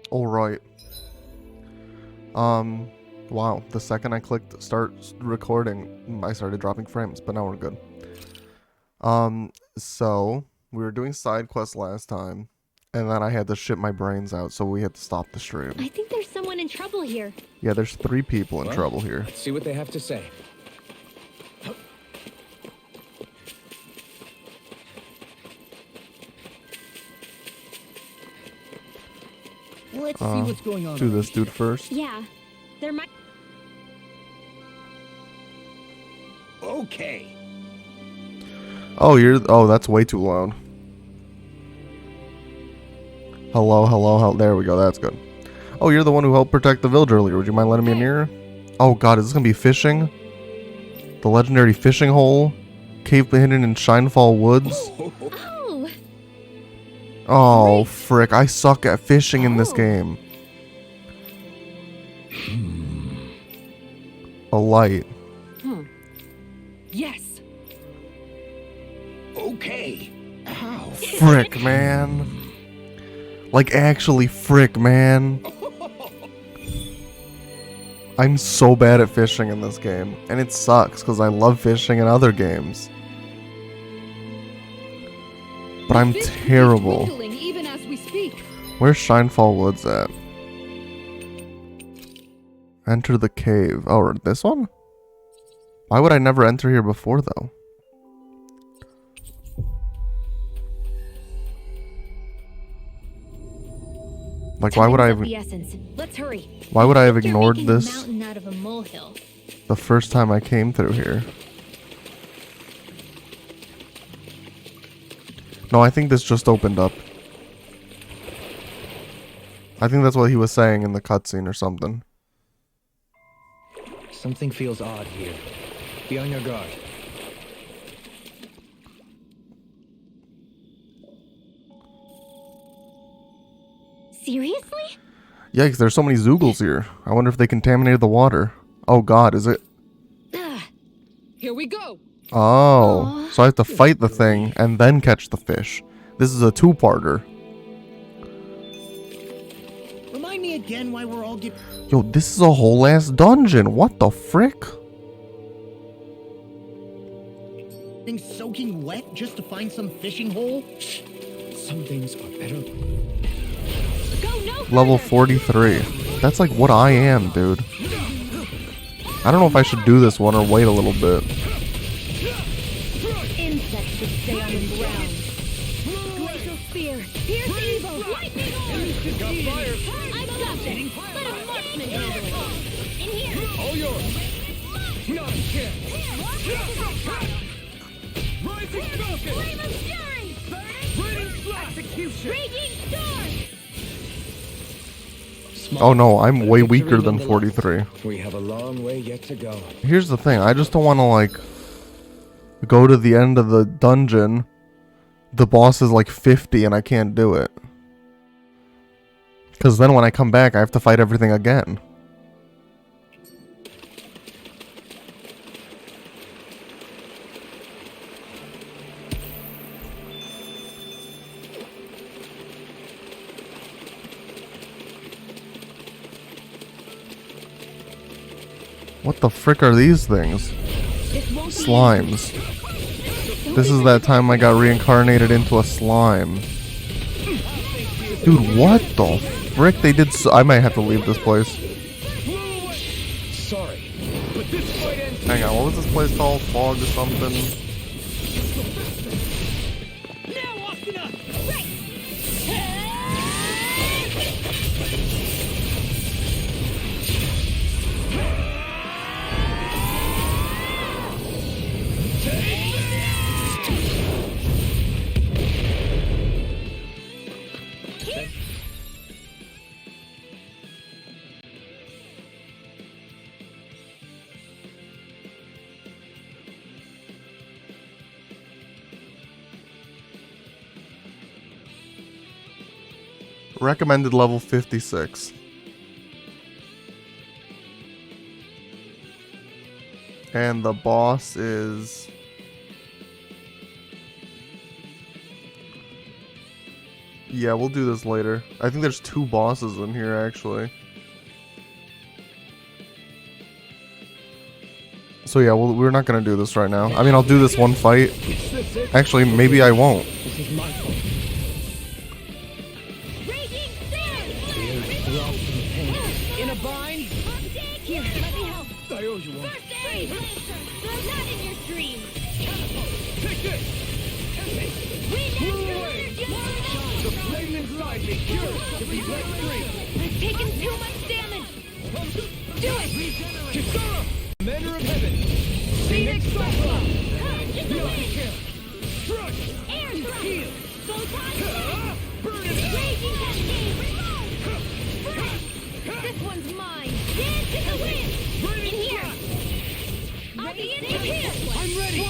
All right. Um, wow. The second I clicked start recording, I started dropping frames, but now we're good. So we were doing side quests last time, and then I had to shit my brains out, so we had to stop the stream. I think there's someone in trouble here. Yeah, there's 3 people in trouble here. Let's see what they have to say. Let's see what's going on. Do this dude first. Yeah, there might. Okay. Oh, that's way too loud. Hello. There we go. That's good. Oh, you're the one who helped protect the village earlier. Would you mind letting me near? Oh god, is this gonna be fishing? The legendary fishing hole? Cave hidden in Shinefall Woods? Oh, Oh, frick. I suck at fishing in this Oh. game. A light. yes. Okay. Ow. Frick, man. Like, actually, frick, man. I'm so bad at fishing in this game. And it sucks, because I love fishing in other games. But I'm Fish could be terrible. dwindling even as we speak. Where's Shinefall Woods at? Enter the cave. Oh, this one? Why would I never enter here before, though? Like, why would I Time's have... of the essence. Let's hurry. Why would I have You're ignored making a this mountain out of a molehill. the first time I came through here? No, I think this just opened up. I think that's what he was saying in the cutscene or something. Something feels odd here. Be on your guard. Seriously? Yikes, there's so many Zoogles here. I wonder if they contaminated the water. Oh god, is it... Ugh. Here we go. Oh, Aw. so I have to fight the thing and then catch the fish. This is a 2-parter. Remind me again why we're all getting Yo, this is a whole ass dungeon. What the frick? soaking wet just to find some fishing hole? Some things are better. Go no Level further. 43. That's like what I am, dude. I don't know if I should do this one or wait a little bit. Insects should stay on the ground. Glacial spear. Pierce evil. Lightning orb. Got fire. I've got this. Let a marksman handle it. In here. All yours. Not a chance. Rising Falcon. Flame of fury. Raining Slash. Execution. Raging storm. Small, Oh no, I'm but a way victory weaker than nonetheless. 43. We have a long way yet to go. Here's the thing, I just don't want to like go to the end of the dungeon. The boss is like 50 and I can't do it. Because then when I come back, I have to fight everything again. What the frick are these things? This won't be Slimes. This is that time I got reincarnated into a slime. Dude, what the frick? They did so— I might have to leave this place. Sorry, but this fight ends. Hang on, what was this place called? Fog or something? Now, Asuna. Right. Recommended level 56. And the boss is... Yeah, we'll do this later. I think there's 2 bosses in here, actually. So yeah, we're not gonna do this right now. I mean, I'll do this one fight. Actually, maybe I won't. This is my fault. Raging Storm! Fear throbs in pain. In a bind? Here, let me help. I owe you one. First aid! Not in your dreams! Take this! We Move need away! you! The flaming lightning yours to be let free! I've taken too much damage! Do it! Kisara! Commander of Heaven! Phoenix Cyclone! Just a win! Thrust! Air thrust! Heal! Photon Burn it! Raging Cascade! Reload! This one's mine! Dance in the wind! In here! I'll be in here! I'm ready!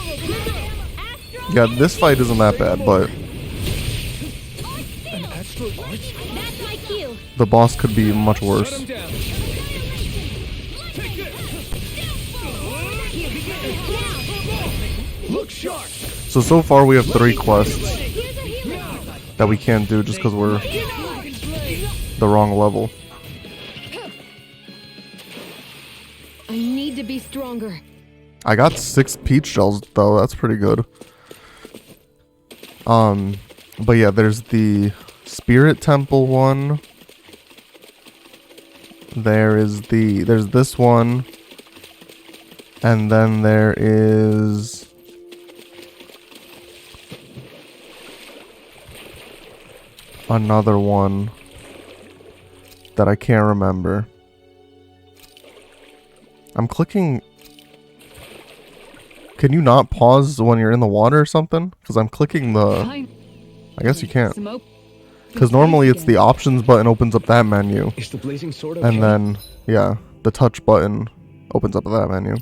Astral Yeah, this fight isn't that bad, but An astral arch? That's my cue! the boss could be much Shut worse. him down! Take this! Look sharp! So far we have 3 quests Here's a healer! that we can't do just because we're the wrong level. I need to be stronger. I got 6 peach shells though, that's pretty good. But yeah, there's the Spirit Temple one. There's this one. And then there is another one that I can't remember. I'm clicking. Can you not pause when you're in the water or something? Because I'm clicking the. I guess you can't. Smoke. Because normally it's the options button opens up that menu. Is the blazing sword okay? And then, yeah, the touch button opens up that menu.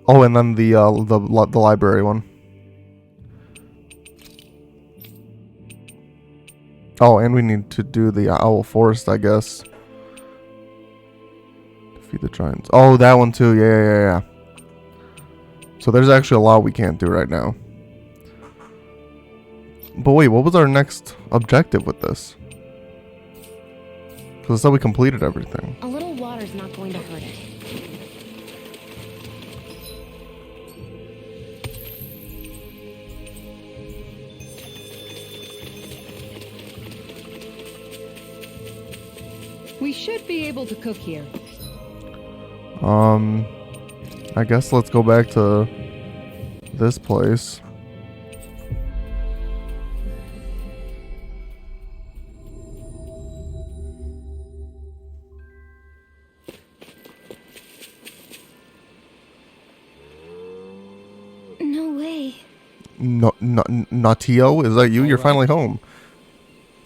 Oh, and then the library one. Oh, and we need to do the Owl Forest, I guess. Defeat the giants. Oh, that one too. Yeah. So there's actually a lot we can't do right now. But wait, what was our next objective with this? Because it said we completed everything. A little water's not going to hurt it. We should be able to cook here. I guess let's go back to this place. No way. Natio, is that you? You're finally home.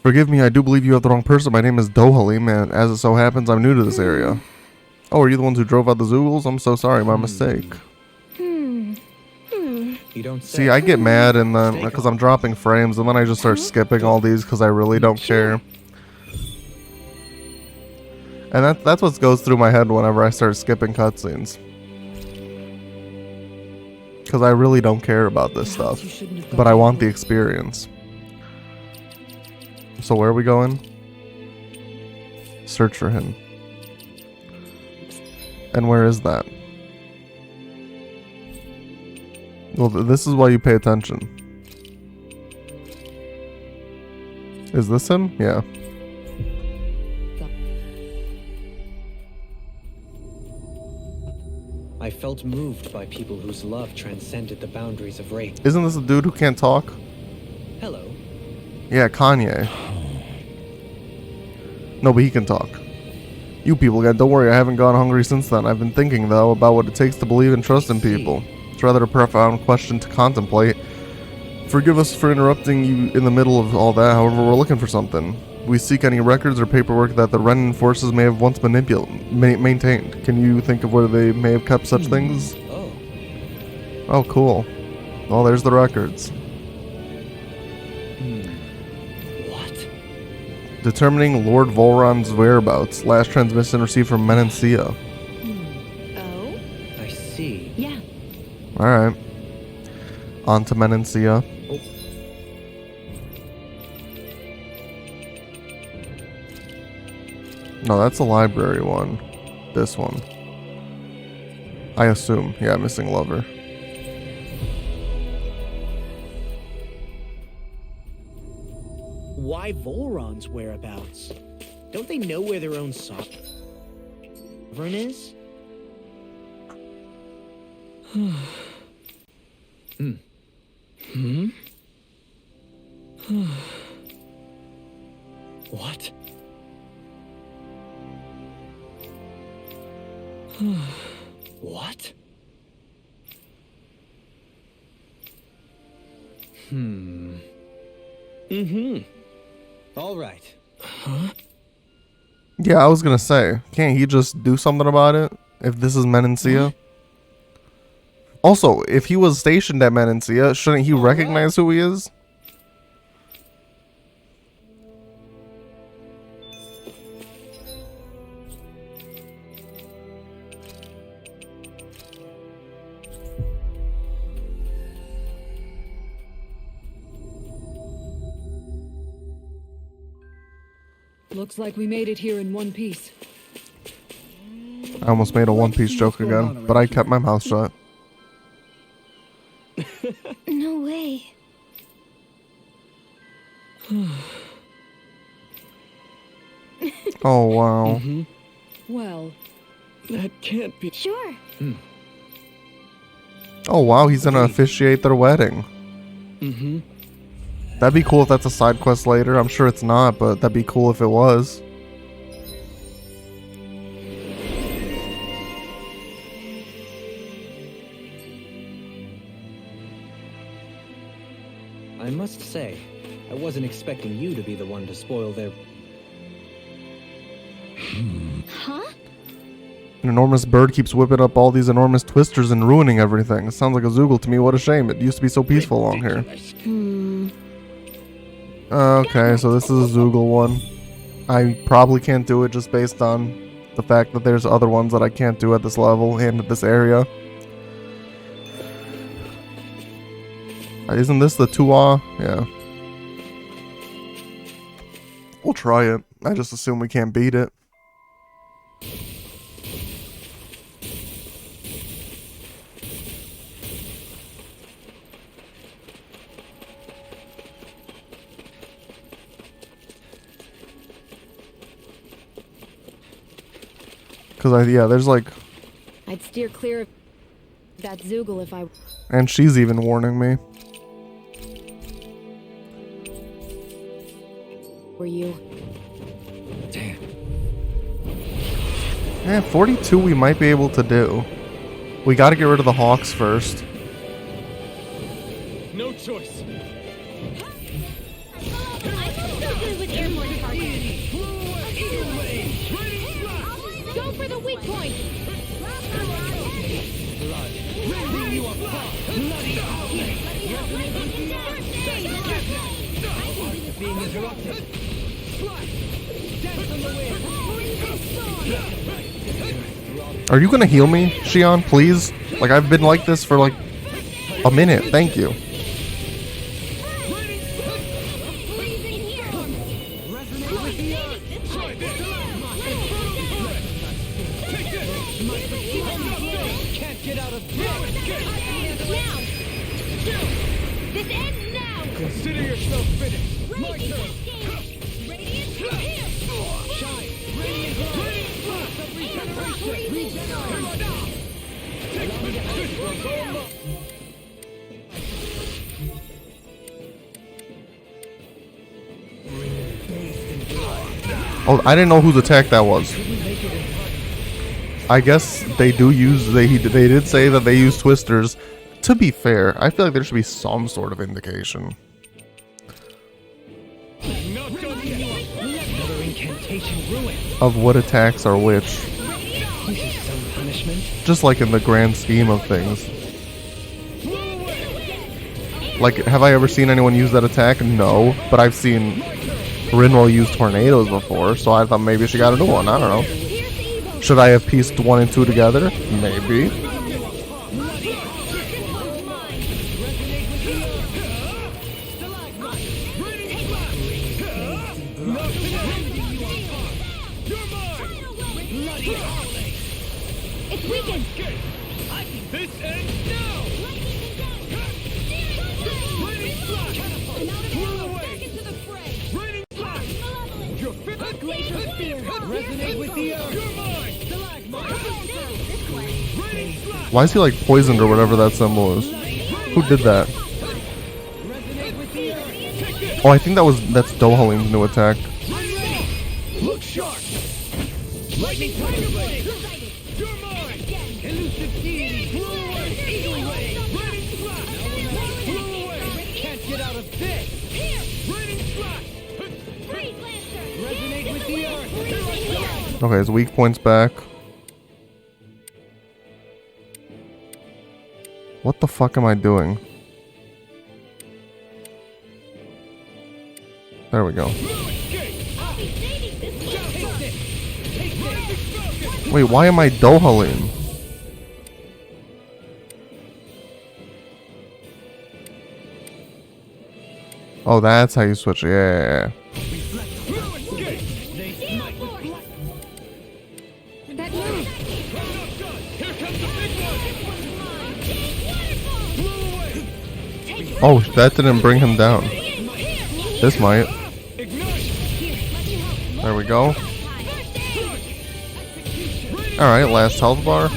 Forgive me, I do believe you have the wrong person. My name is Dohalim, and as it so happens, I'm new to this area. Oh, are you the ones who drove out the Zoogles? I'm so sorry, my mistake. You don't say. See, I get mad and then because I'm dropping frames, and then I just start skipping all these because I really don't care. And that's what goes through my head whenever I start skipping cutscenes. Because I really don't care about this stuff, but I want the experience. So where are we going? Search for him. And where is that? Well, this is why you pay attention. Is this him? Yeah. I felt moved by people whose love transcended the boundaries of race. Isn't this a dude who can't talk? Hello. Yeah, Kanye. No, but he can talk. You people again, don't worry, I haven't gone hungry since then. I've been thinking, though, about what it takes to believe and trust in people. It's rather a profound question to contemplate. Forgive us for interrupting you in the middle of all that, however, we're looking for something. We seek any records or paperwork that the Renan forces may have once maintained. Can you think of where they may have kept such things? Oh. Oh, cool. Well, there's the records. What? Determining Lord Volron's whereabouts. Last transmission received from Menancia. Oh? I see. Yeah. Alright. On to Menancia. No, that's the library one. This one. I assume. Yeah, missing lover. Why Volron's whereabouts? Don't they know where their own sovereign is? What? What? All right. Yeah, I was gonna say, can't he just do something about it if this is Menancia? Also, if he was stationed at Menancia, shouldn't he recognize who he is? Looks like we made it here in one piece. I almost made a One Piece joke again, but I kept my mouth shut. No way. Oh, wow. Well, That can't be. Sure. Oh, wow, he's gonna officiate their wedding. That'd be cool if that's a side quest later. I'm sure it's not, but that'd be cool if it was. I must say, I wasn't expecting you to be the one to spoil their. Huh? An enormous bird keeps whipping up all these enormous twisters and ruining everything. It sounds like a Zoogle to me. What a shame. It used to be so peaceful along here. Okay, so this is a Zoogle one. I probably can't do it just based on the fact that there's other ones that I can't do at this level and at this area. Isn't this the Tuwa? Yeah. We'll try it. I just assume we can't beat it. Cause yeah, there's like, I'd steer clear of that Zoogle if I... and she's even warning me. were you. Damn. Yeah, 42 we might be able to do. We gotta get rid of the Hawks first. No choice. I'm so good with airborne targets. Go for the weak point. Being interrupted. Are you gonna heal me, Shion, please? Like, I've been like this for like a minute. Thank you. Can't get out of This ends now. Consider yourself finished. My Radiant turn. escape. Radiant here. Shine. Radiant burst of regeneration. Oh, I didn't know whose attack that was. I guess they do use, they did say that they use twisters. To be fair, I feel like there should be some sort of indication. Not done yet. Another incantation ruin. Of what attacks are which. This is some punishment. Just like in the grand scheme of things. Like, have I ever seen anyone use that attack? No. But I've seen Rinwell use tornadoes before, so I thought maybe she got a new one. I don't know. Should I have pieced 1 and 2 together? Maybe. Bloody holiday! It's weakened. Escape! This ends now! Lightning flash! Flew away! Back into the fray. Raining flash! Malevolent. Your fit Glacial spear. resonate with the earth! You're mine! Stalagmite! This way. Raining flash! Why is he like poisoned or whatever that symbol is? Who did that? Resonate with the earth! Oh, I think that's Dohalim's new attack. Look sharp! Lightning tiger blade! You're mine! Elusive deity! Flew away! Eagle wave! Raining flash! Flew away! Can't get out of this! Raining flash! Freeze Lancer. Resonate with the earth! Here I come! Okay, his weak points back. What the fuck am I doing? There we go. Wait, why am I Dohalim? Oh, that's how you switch it. Yeah. That move. Here comes the big one! Oh, that didn't bring him down. This might. There we go. Alright, last health bar. I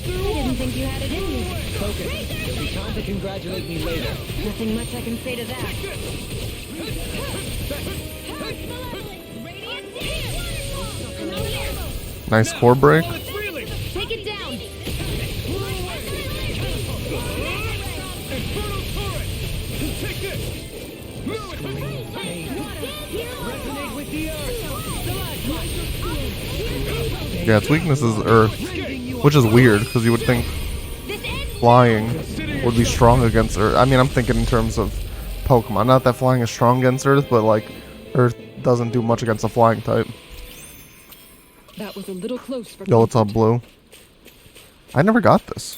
didn't think you had it in you. Focus. You'll be time to congratulate me later. Nothing much I can say to that. Nice core break. It's reeling! Take it down. Infernal turret! Take this! Resonate with the earth! Yeah, its weakness is earth. Which is weird, because you would think flying would be strong against earth. I mean, I'm thinking in terms of Pokemon. Not that flying is strong against earth, but like, earth doesn't do much against a flying type. That was a little close for Yo, what's up, comfort. Blue? I never got this.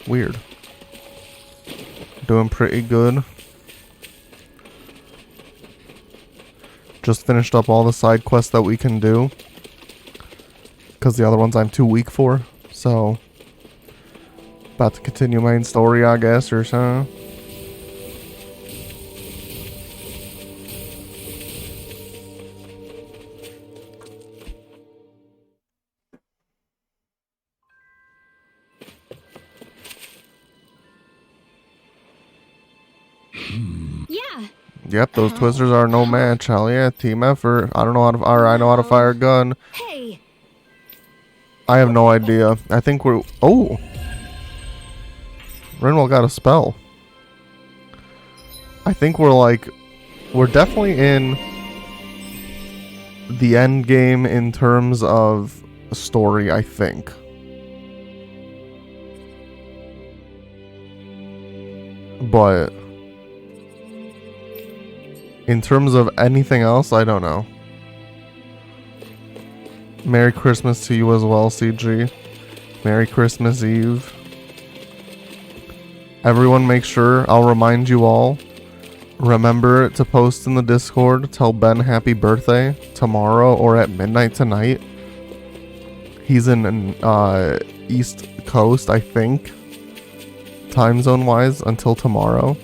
Weird. Doing pretty good. Just finished up all the side quests that we can do. Because the other ones I'm too weak for. So, about to continue main story, I guess, or so. Yeah. Yep, those twisters are no match. Hell yeah, team effort. I don't know how to, or I know how to fire a gun. Hey. I have no idea. I think we're, oh. Rinwell got a spell. I think we're definitely in the end game in terms of story, I think. But in terms of anything else, I don't know. Merry Christmas to you as well, CG. Merry Christmas Eve. Everyone make sure, I'll remind you all, remember to post in the Discord, tell Ben happy birthday tomorrow or at midnight tonight. He's in East Coast, I think, time zone wise, until tomorrow.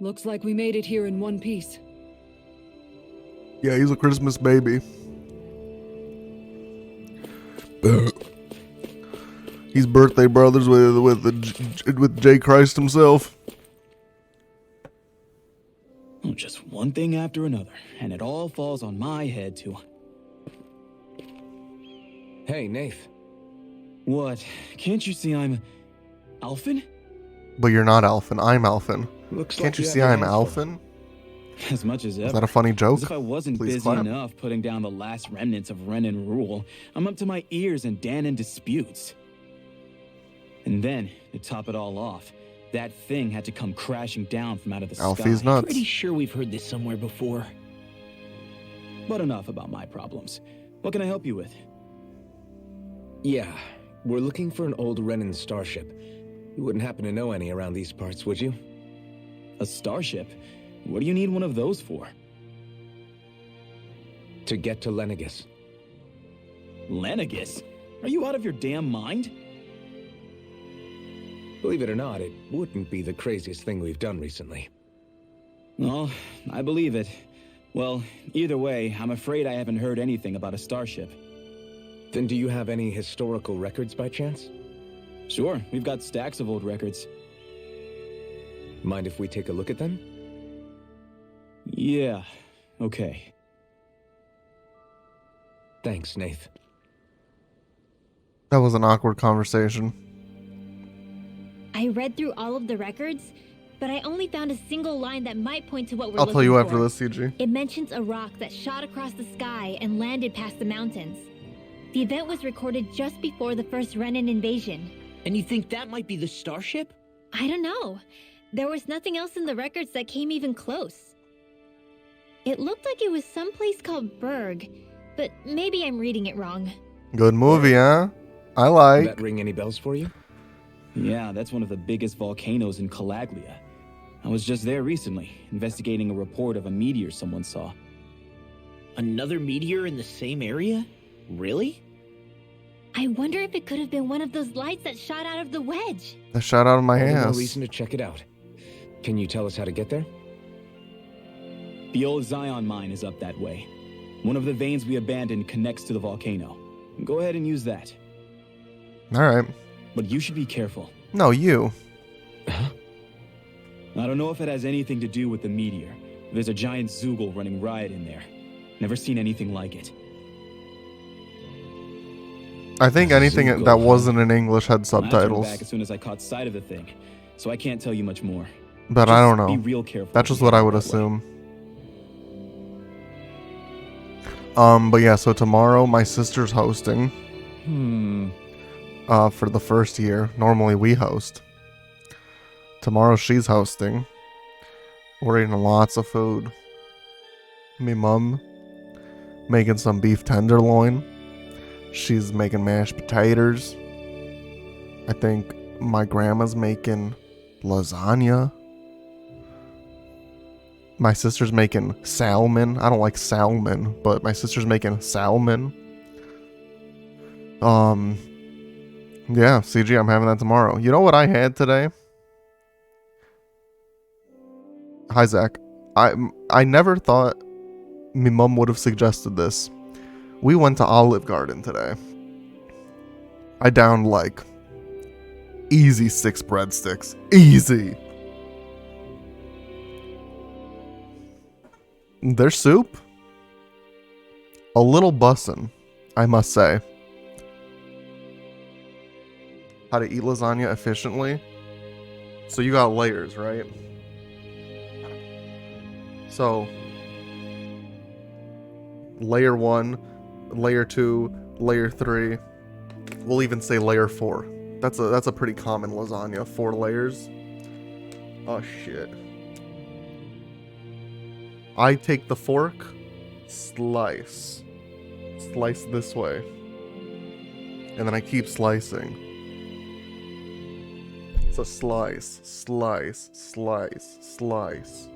Looks like we made it here in one piece. Yeah, he's a Christmas baby. He's birthday brothers with J Christ himself. Oh, just one thing after another, and it all falls on my head too. Hey, Nath. What? Can't you see I'm Alphen? But you're not Alphen. I'm Alphen. Looks Can't like you have see your I'm hands full. Alphen? As much as Is ever. that a funny joke? As if I wasn't Please busy clap. enough putting down the last remnants of Renan rule. I'm up to my ears in Danon disputes. And then, to top it all off, That thing had to come crashing down from out of the Alfie's sky. nuts. Pretty sure we've heard this somewhere before. But enough about my problems. What can I help you with? Yeah, we're looking for an old Renan starship. You wouldn't happen to know any around these parts, would you? A starship? What do you need one of those for? To get to Lenegis. Lenegis? Are you out of your damn mind? Believe it or not, it wouldn't be the craziest thing we've done recently. Well, I believe it. Well, either way, I'm afraid I haven't heard anything about a starship. Then do you have any historical records by chance? Sure, we've got stacks of old records. Mind if we take a look at them? Yeah, okay. Thanks, Nath. That was an awkward conversation. I read through all of the records, but I only found a single line that might point to what we're I'll looking tell you for. after this, CG. It mentions a rock that shot across the sky and landed past the mountains. The event was recorded just before the first Renan invasion. And you think that might be the starship? I don't know. There was nothing else in the records that came even close. It looked like it was someplace called Berg, but maybe I'm reading it wrong. Good movie, huh? I like. That ring any bells for you? Yeah, that's one of the biggest volcanoes in Calaglia. I was just there recently, investigating a report of a meteor someone saw. Another meteor in the same area? Really? I wonder if it could have been one of those lights that shot out of the wedge. The shot out of my All the more ass. reason to check it out. Can you tell us how to get there? The old Zion mine is up that way. One of the veins we abandoned connects to the volcano. Go ahead and use that. Alright. But you should be careful. No, you. I don't know if it has anything to do with the meteor. There's a giant Zoogle running riot in there. Never seen anything like it. I think anything Zoogle, that huh? wasn't in English had I turned subtitles. back as soon as I caught sight of the thing, so I can't tell you much more. But I don't Just Be know. real careful. That's just if you what I head would that way. assume. But yeah, so tomorrow my sister's hosting. For the first year. Normally we host. Tomorrow she's hosting. We're eating lots of food. Me mum making some beef tenderloin. She's making mashed potatoes. I think my grandma's making lasagna. My sister's making salmon. I don't like salmon, but my sister's making salmon. Yeah, CG, I'm having that tomorrow. You know what I had today? Hi, Zach. I never thought my mum would have suggested this. We went to Olive Garden today. I downed like easy 6 breadsticks. Easy. Their soup? A little bussin', I must say. How to eat lasagna efficiently. So you got layers, right? So layer 1, layer 2, layer 3. We'll even say layer 4. That's a pretty common lasagna, 4 layers. Oh shit. I take the fork, slice this way, and then I keep slicing. So slice, slice, slice, slice.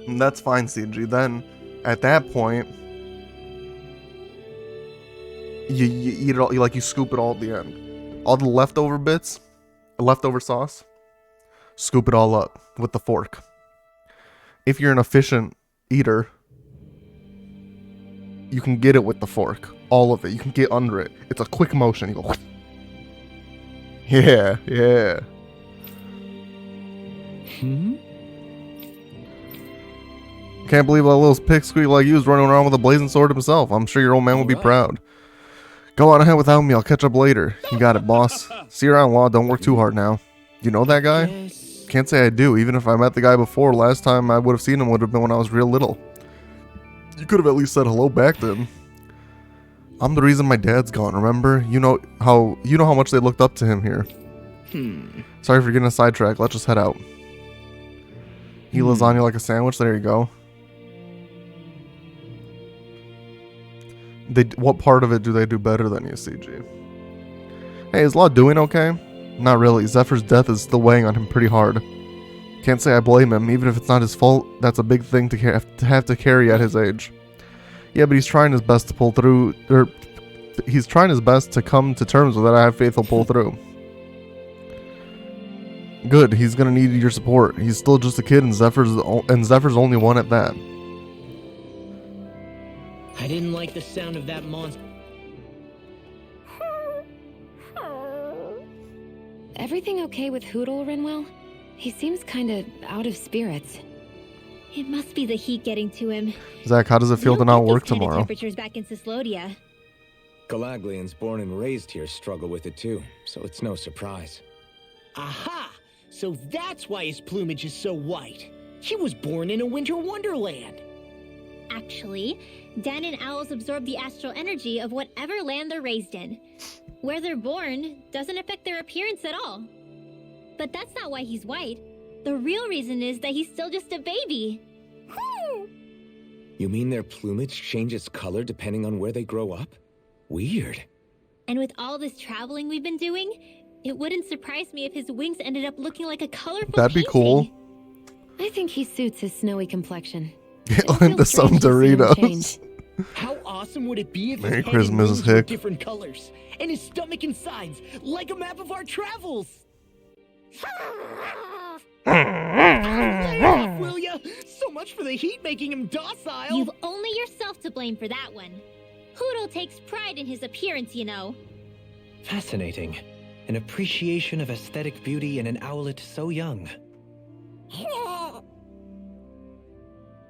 And that's fine, CG. Then, at that point, you eat it all. You scoop it all at the end. All the leftover bits, leftover sauce, scoop it all up with the fork. If you're an efficient eater, you can get it with the fork. All of it. You can get under it. It's a quick motion. You go. Yeah, yeah. Can't believe a little pipsqueak like you is running around with a blazing sword himself. I'm sure your old man will be proud. Go on ahead without me. I'll catch up later. You got it, boss. See you around, Law. Don't work too hard now. You know that guy? Yes. Can't say I do. Even if I met the guy before, last time I would have seen him would have been when I was real little. You could have at least said hello back then. I'm the reason my dad's gone, remember? You know how much they looked up to him here. Sorry for getting a sidetrack. Let's just head out. Eat lasagna like a sandwich. There you go. What part of it do they do better than you, CG? Hey, is Law doing okay? Not really. Zephyr's death is still weighing on him pretty hard. Can't say I blame him. Even if it's not his fault, that's a big thing to have to carry at his age. Yeah, but he's trying his best to pull through. He's trying his best to come to terms with it. I have faith he'll pull through. Good. He's gonna need your support. He's still just a kid, and Zephyr's only one at that. I didn't like the sound of that monster. Everything okay with Hootle, Rinwell? He seems kinda out of spirits. It must be the heat getting to him. Zach, how does it feel to not work tomorrow? Temperatures back in Cislodia. Galaglians born and raised here struggle with it too, so it's no surprise. Aha! So that's why his plumage is so white. He was born in a winter wonderland. Actually, Dan and owls absorb the astral energy of whatever land they're raised in. Where they're born doesn't affect their appearance at all. But that's not why he's white. The real reason is that he's still just a baby. You mean their plumage changes color depending on where they grow up? Weird. And with all this traveling we've been doing, it wouldn't surprise me if his wings ended up looking like a colorful That'd be cool. I think he suits his snowy complexion. Get into some Doritos. How awesome would it be if Merry his head and Christmas, wings were Hick. different colors, and his stomach and sides like a map of our travels? Lay off, will ya? So much for the heat making him docile. You've only yourself to blame for that one. Hootle takes pride in his appearance, you know. Fascinating. An appreciation of aesthetic beauty in an owlet so young.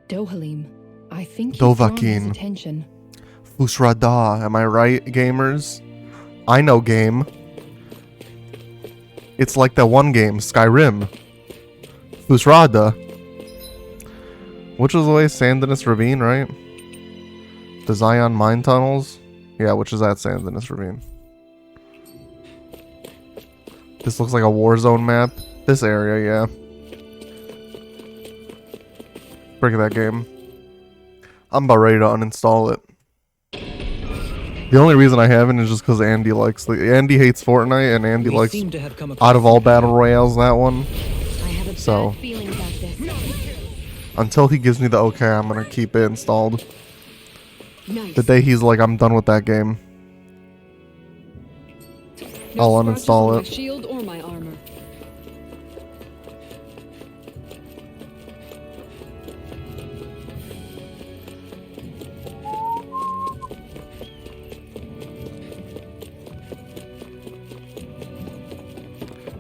Dohalim, I think he's drawn his Dovahkiin. attention. Fusrada, am I right, gamers? I know game. It's like that one game, Skyrim. Fusrada. Which was the way? Sandinis Ravine, right? The Zion Mine Tunnels? Yeah, which is at Sandinis Ravine. This looks like a Warzone map. This area, yeah. Break that game. I'm about ready to uninstall it. The only reason I haven't is just because Andy hates Fortnite, and Andy likes seem to have come across out of all battle royales that one. I have a So- bad feeling about this. Until he gives me the okay, I'm gonna keep it installed. Nice. The day he's like, I'm done with that game. No I'll scratches uninstall on my it. shield or my armor.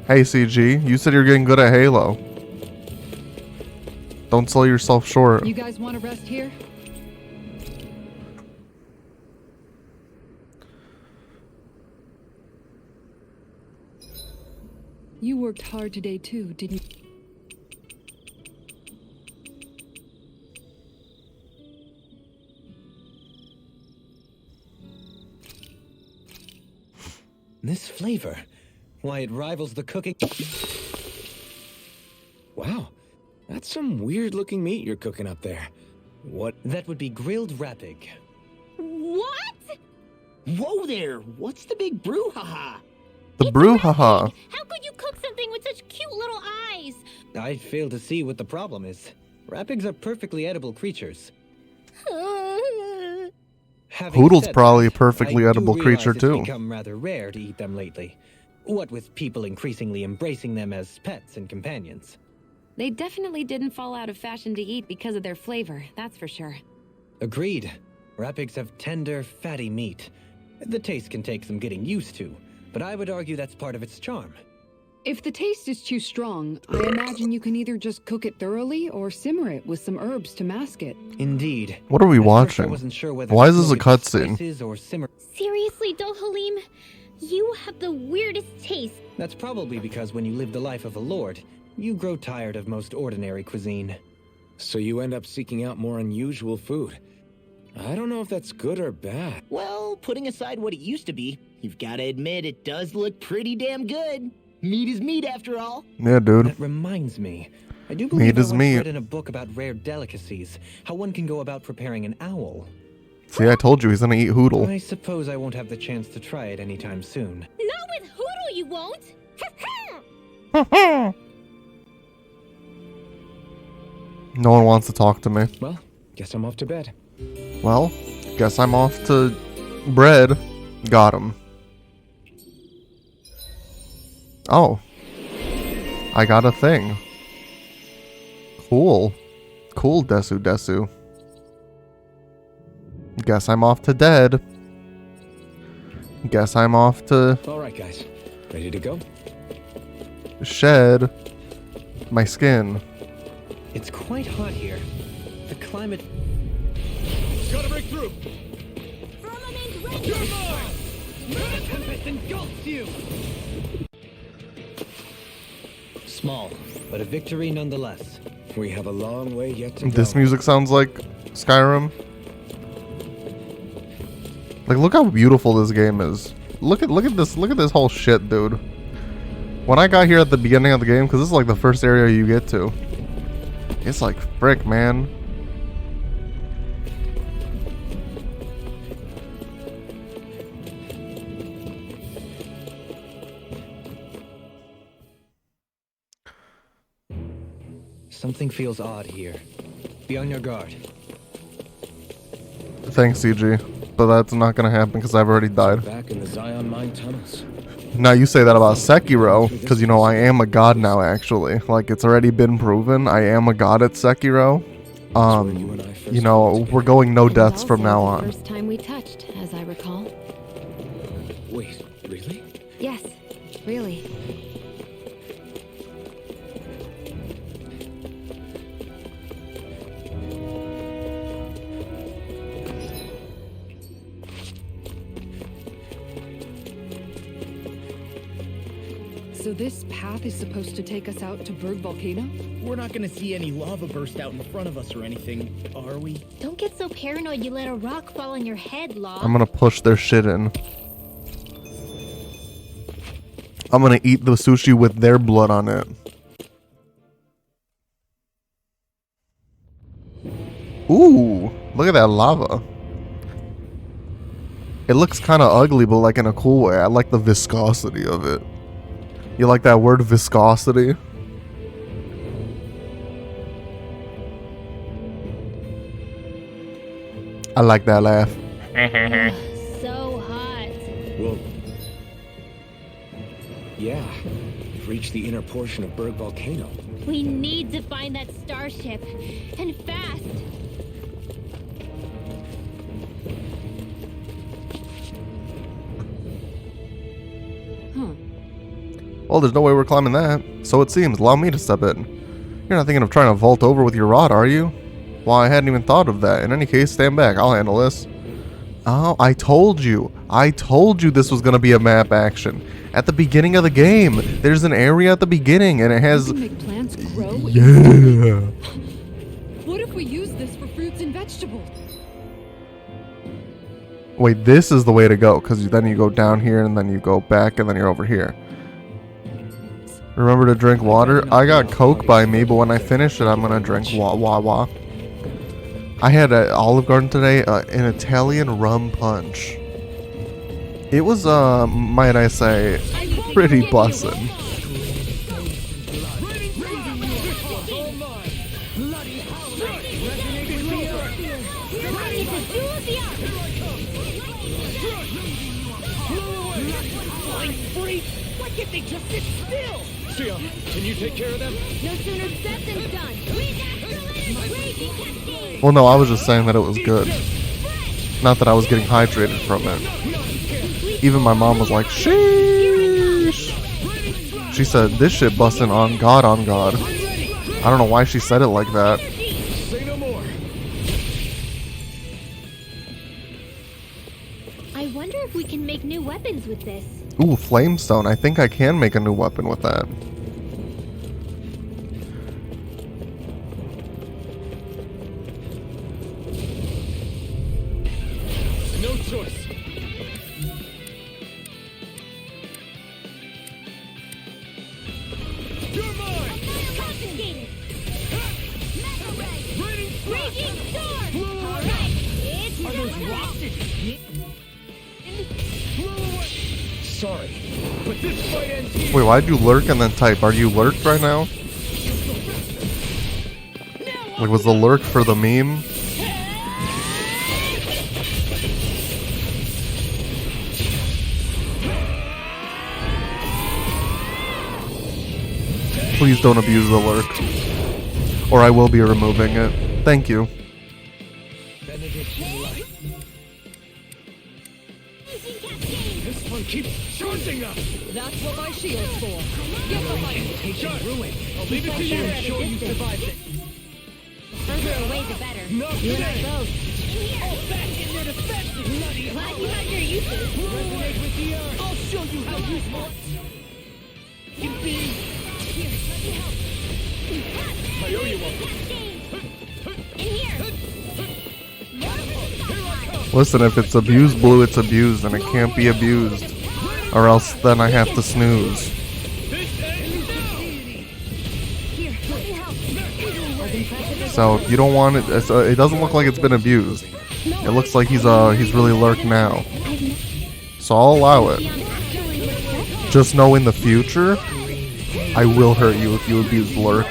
Hey CG, you said you're getting good at Halo. Don't sell yourself short. You guys want to rest here? You worked hard today too, didn't you? This flavor. Why, it rivals the cooking. Wow, that's some weird looking meat you're cooking up there. What? That would be grilled rapig. What? Whoa there! What's the big brouhaha? The brouhaha. How could you cook something with such cute little eyes? I fail to see what the problem is. Rapigs are perfectly edible creatures. Having Hoodle's said probably a that, perfectly I do edible creature realize too. It's become rather rare to eat them lately. What with people increasingly embracing them as pets and companions. They definitely didn't fall out of fashion to eat because of their flavor, that's for sure. Agreed. Rapigs have tender, fatty meat. The taste can take some getting used to, but I would argue that's part of its charm. If the taste is too strong, I imagine you can either just cook it thoroughly or simmer it with some herbs to mask it. Indeed. What are we At first, I watching? wasn't sure whether Why to is this a cook it with cutscene? spices or simmer. Seriously, Dohalim? You have the weirdest taste. That's probably because when you live the life of a lord, you grow tired of most ordinary cuisine. So you end up seeking out more unusual food. I don't know if that's good or bad. Well, putting aside what it used to be, you've got to admit it does look pretty damn good. Meat is meat, after all. Yeah, dude. That reminds me. I do Meat believe I is once meat. read in a book about rare delicacies, how one can go about preparing an owl. See, I told you he's gonna eat Hootle. I suppose I won't have the chance to try it anytime soon. Not with Hoodle, you won't! No one wants to talk to me. Well, guess I'm off to bed. Well, guess I'm off to bread. Got him. Oh. I got a thing. Cool. Cool, Desu Desu. Guess I'm off to dead. Guess I'm off to All right, guys. Ready to go? shed my skin. It's quite hot here. The climate... Gotta break through. You're mine. The tempest engulfs you! Small, but a victory nonetheless. We have a long way yet to go. This music sounds like Skyrim. Like, look how beautiful this game is. Look at this whole shit, dude. When I got here at the beginning of the game, because this is like the first area you get to, it's like frick, man. Something feels odd here. Be on your guard. Thanks, CG. But that's not gonna happen because I've already died. Back in the Zion Mine tunnels. Now you say that about Sekiro, because you know I am a god now. Actually, like it's already been proven, I am a god at Sekiro. You know, we're going no And it deaths from also now was on. the first time we touched, as I recall. Wait, really? Yes, really. So this path is supposed to take us out to Berg Volcano? We're not gonna see any lava burst out in front of us or anything, are we? Don't get so paranoid you let a rock fall on your head, Law. I'm gonna push their shit in. I'm gonna eat the sushi with their blood on it. Ooh, look at that lava. It looks kind of ugly, but like in a cool way. I like the viscosity of it. You like that word, viscosity? I like that laugh. So hot. Well, yeah. We've reached the inner portion of Berg Volcano. We need to find that starship. And fast. Huh. Well, there's no way we're climbing that. So it seems. Allow me to step in. You're not thinking of trying to vault over with your rod, are you? Well, I hadn't even thought of that. In any case, stand back. I'll handle this. Oh, I told you. I told you this was going to be a map action. At the beginning of the game, there's an area at the beginning, and it has... You can make plants grow? Yeah. What if we use this for fruits and vegetables? Wait, this is the way to go, because then you go down here, and then you go back, and then you're over here. Remember to drink water? I got Coke by me, but when I finish it, I'm going to drink wah. I had at Olive Garden today an Italian rum punch. It was, might I say, pretty bussin'. Why can't they just sit still? Sia, can you take care of them? No sooner said than done. Raging cascade. Well, no, I was just saying that it was good. Not that I was getting hydrated from it. Even my mom was like, sheesh. She said, this shit bustin' on God, on God. I don't know why she said it like that. Say no more. I wonder if we can make new weapons with this. Ooh, Flamestone. I think I can make a new weapon with that. sorry, but this fight ends here. Wait, why'd you lurk and then type? Are you lurked right now? Like, was the lurk for the meme? Please don't abuse the lurk, or I will be removing it. Thank you. Benediction light. This one keeps charging us. That's what my shield's for. Get behind me. Taking ruin. I'll leave it to you. I'm sure you survived it. Further away, the better. Not You and I today. both. All back in your defense, bloody Glad you had your uses. Resonate with the earth. I'll show you how useful it can be. Here, let me help. I owe you one. In here. Listen, if it's abused blue, it's abused, and it can't be abused. Or else then I have to snooze. This ends now. Here, let me help. So you don't want it. It doesn't look like it's been abused. It looks like he's really lurked now. So I'll allow it. Just know in the future, I will hurt you if you abuse lurk.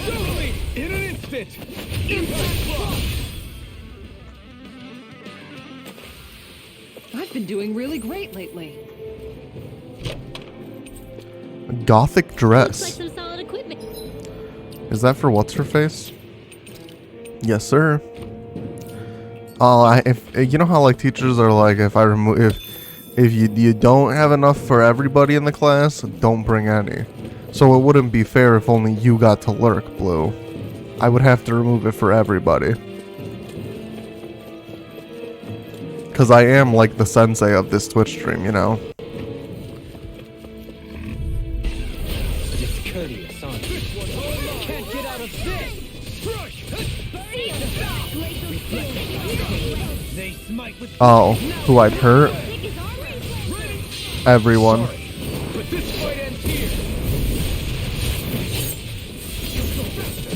Totally. In an instant. Impact block. I've been doing really great lately. Gothic Looks like dress. some solid equipment. Is that for what's her face? Yes, sir. If you know how like teachers are like, if you don't have enough for everybody in the class, don't bring any. So it wouldn't be fair if only you got to lurk, Blue. I would have to remove it for everybody. Cause I am like the sensei of this Twitch stream, you know. Discourteous, aren't you? Can't get out of this. They smite with Oh, who I'd hurt? Everyone. but this fight ends here.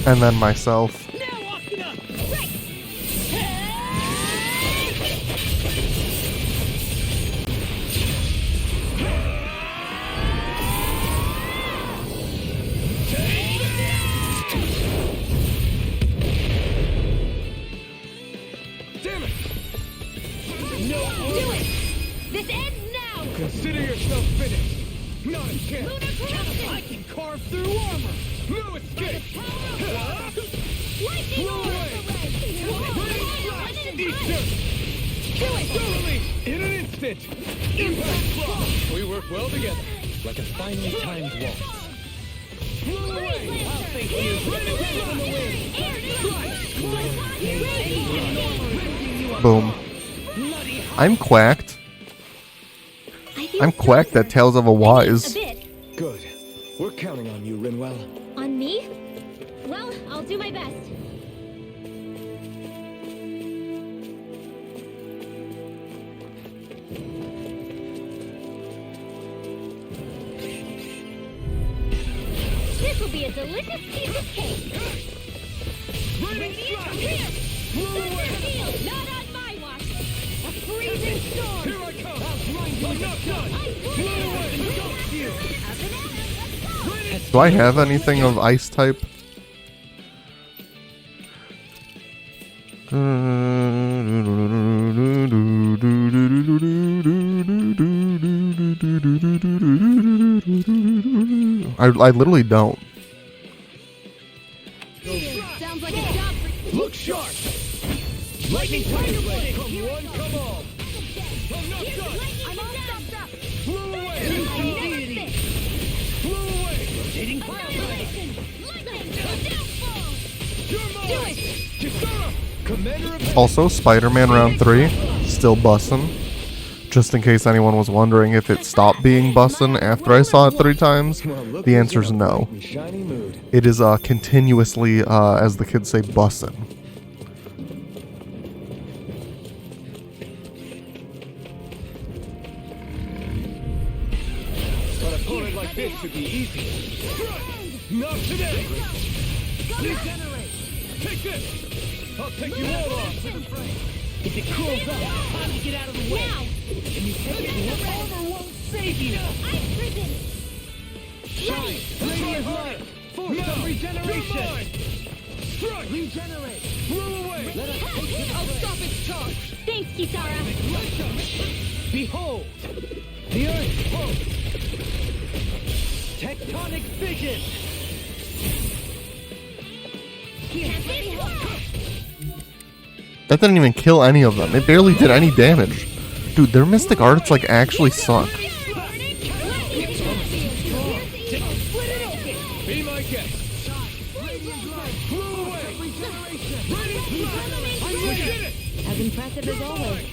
And then myself. Now Akina. Damn it! No. Do it! This ends now! Consider yourself finished. Not a chance. I can carve through armor. No escape. Lightning Blow orb! away. Rain blast. Eat dirt. Do it! Thoroughly. In an instant. Impact block. We work well together. Like a finely timed waltz. Blow away. I'll thank you. Boom. I'm quacked. I'm quacked at Tales of a A Wise. bit. Good. We're counting on you, Rinwell. On me? Well, I'll do my best. This will be a delicious piece of cake. Radiant blast. Blow away. Not on my watch. A freezing storm. Here I come. I'm not done. Blow away. Don't you. Do I have anything of ice type? I literally don't. Sounds like a job for Look sharp. Lightning tiger blade. Come one, come all. I'm not done. I'm all stuffed up. Blow away. Deity. Blow away. Lightning, downfall. You're mine. Kisara. Commander of Also, Spider-Man Round 3, still bussin'. Just in case anyone was wondering if it stopped being bussin' after I saw it 3 times, Well, look the who's answer is in a no. bright and shiny mood. It is continuously, as the kids say, bussin'. An opponent like this should be easy. Not today. Regenerate. Take this! I'll take you all off! If it cools up, time to get out of the way. Now! And you take it, whatever won't save you. Ice prison! Shine! Radiant light! Force of regeneration! Strike! Regenerate! Blow away! Let us take it. I'll stop its charge! Thanks, Kitara. Behold! The Earth pulse! Tectonic vision! That didn't even kill any of them. It barely did any damage. Dude, their mystic arts like actually suck. Be my guest! Blow away! We did it! As impressive as always.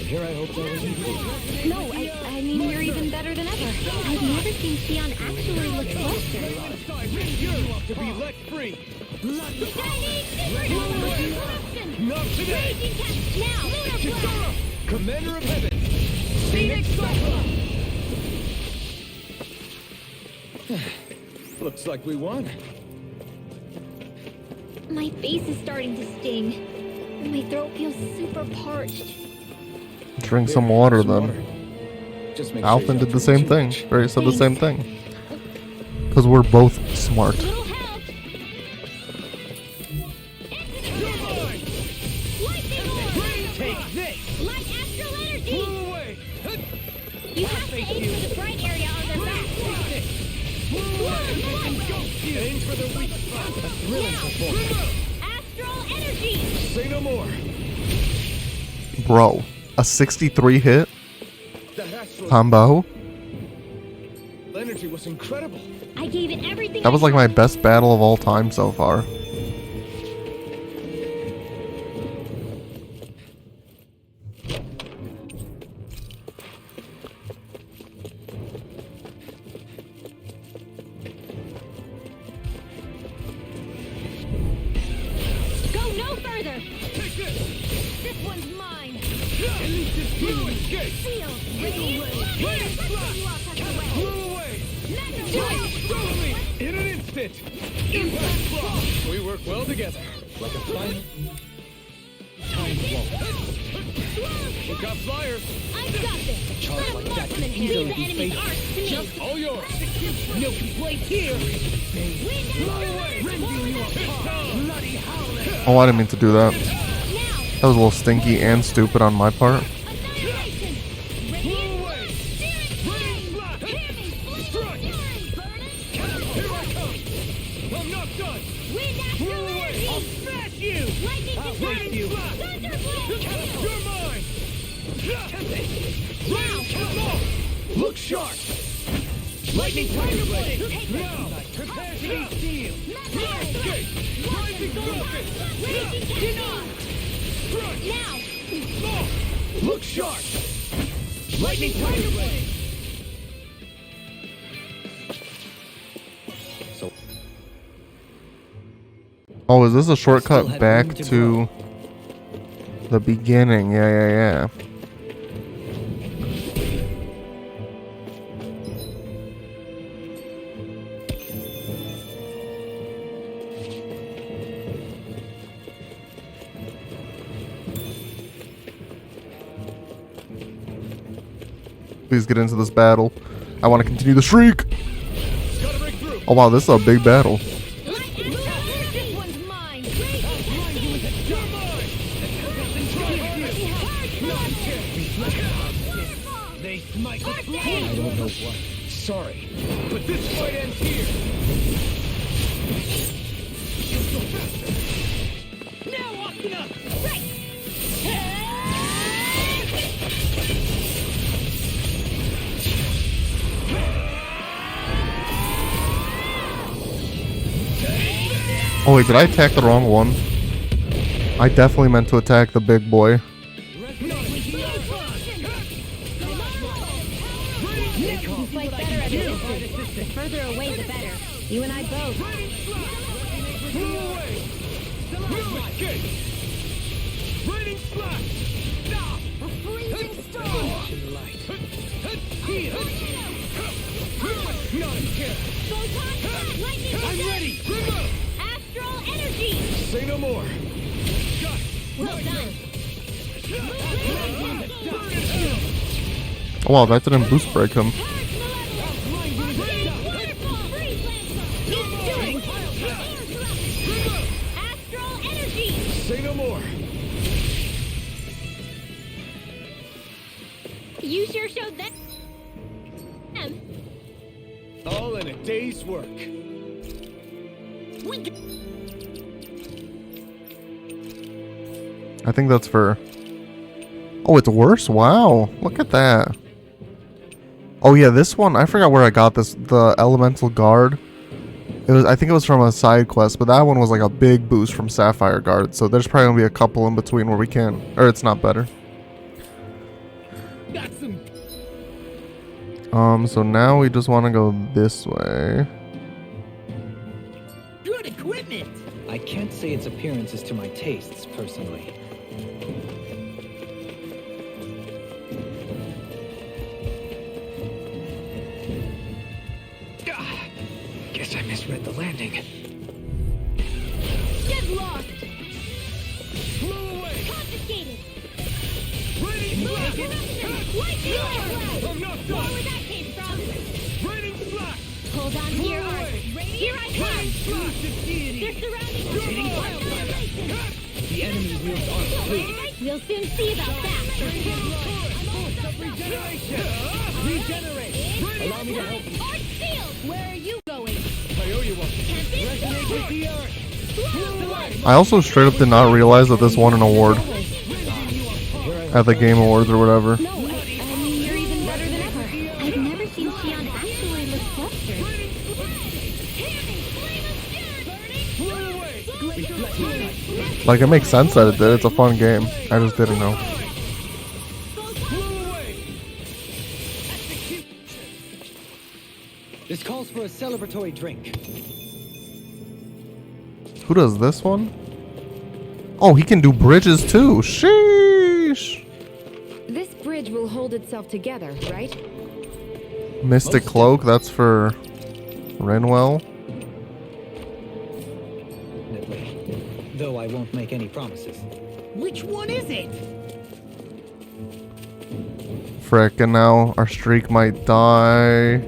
Here I hope that wasn't true. No, I mean, you're even better than ever. I've never seen Xion actually look closer. You have to be let free! Not today! Now! Kitara! Commander of Heaven! Phoenix Looks like we won. My face is starting to sting. And my throat feels super parched. Drink some water then. Just make sure Alphen you did the don't same drink too thing. much. Barry said the same thing. Because we're both smart. Little help! You're mine! Lightning orb! Take this! Light astral energy! Blow away! You have to aim for the bright area on their back. Aim for the weak spot! Astral energy! Say no more! Bro, a 63 hit The astral combo? energy was incredible! I gave it everything. That was like my best battle of all time so far. Go no further. Take this! This one's mine. Blue escape! Seal. Blow away! Follow me! In an instant! Impact block! We work well together. Like a fine We got flyers! I've got this. charge like that Leave can the easily be enemy's faced. arts to me. All yours! No complaint here! Blow away! Bloody howling! Oh, I didn't mean to do that. Now. That was a little stinky and stupid on my part. Annihilation. Blow away! Radiant blast! Strike! Here I come! I'm not done! Wind astral Blow away! energy. I'll smash you! Lightning I'll confirmed. waste you! Thunderbolt. You're mine! Come on! Look sharp! Lightning tiger blade! Now! Prepare to be steel! Escape! Rising Dolphin! Strike! Now. Look sharp! Lightning tiger blade! Oh, is this a Still shortcut had back room to to the beginning? Yeah. Please get into this battle. I want to continue the streak. Gotta break through! Oh wow, this is a big battle. This one's mine. You're mine! They smite with I don't know what. Sorry. But this fight ends here! Now Octina! Oh wait, did I attack the wrong one? I definitely meant to attack the big boy. You fight better at a distance. The further away, the better. You and I both. Blow away! Blue escape! Raining slash! A freezing storm. Not a care! Photon, lightning, I'm ready! astral energy. Say no more. Well done. Oh, wow, that didn't boost break him. Astral energy. Say no more. You sure showed that. All in a day's work. I think that's for... Oh, it's worse? Wow. Look at that. Oh, yeah, this one, I forgot where I got this. The Elemental Guard. I think it was from a side quest, but that one was like a big boost from Sapphire Guard. So there's probably going to be a couple in between where we can... Or it's not better. Got some. So now we just want to go this way. Good equipment. I can't say its appearance is to my tastes, personally. Guess I misread the landing. Get lost. Blow away. Confiscated. Raining blast. Light the air. I'm not Where done. that came from? Raining blast. Hold on to your arms. Here I come. They're surrounding us. The enemy wields arms too. We'll soon see about that. Regenerate. Allow me to help you. Arch field. Where are you going? I owe you one. Resonate with the earth. Blow away. I also straight up did not realize that this won an award. At the Game Awards or whatever. No, I mean, you're even better than ever. I've never seen Xion actually look flustered. Like, it makes sense that it did. It's a fun game. I just didn't know. This calls for a celebratory drink. Who does this one? Oh, he can do bridges too. Sheesh. This bridge will hold itself together, right? Mystic Cloak, that's for Renwell. Though I won't make any promises. Which one is it? Frick, and now our streak might die.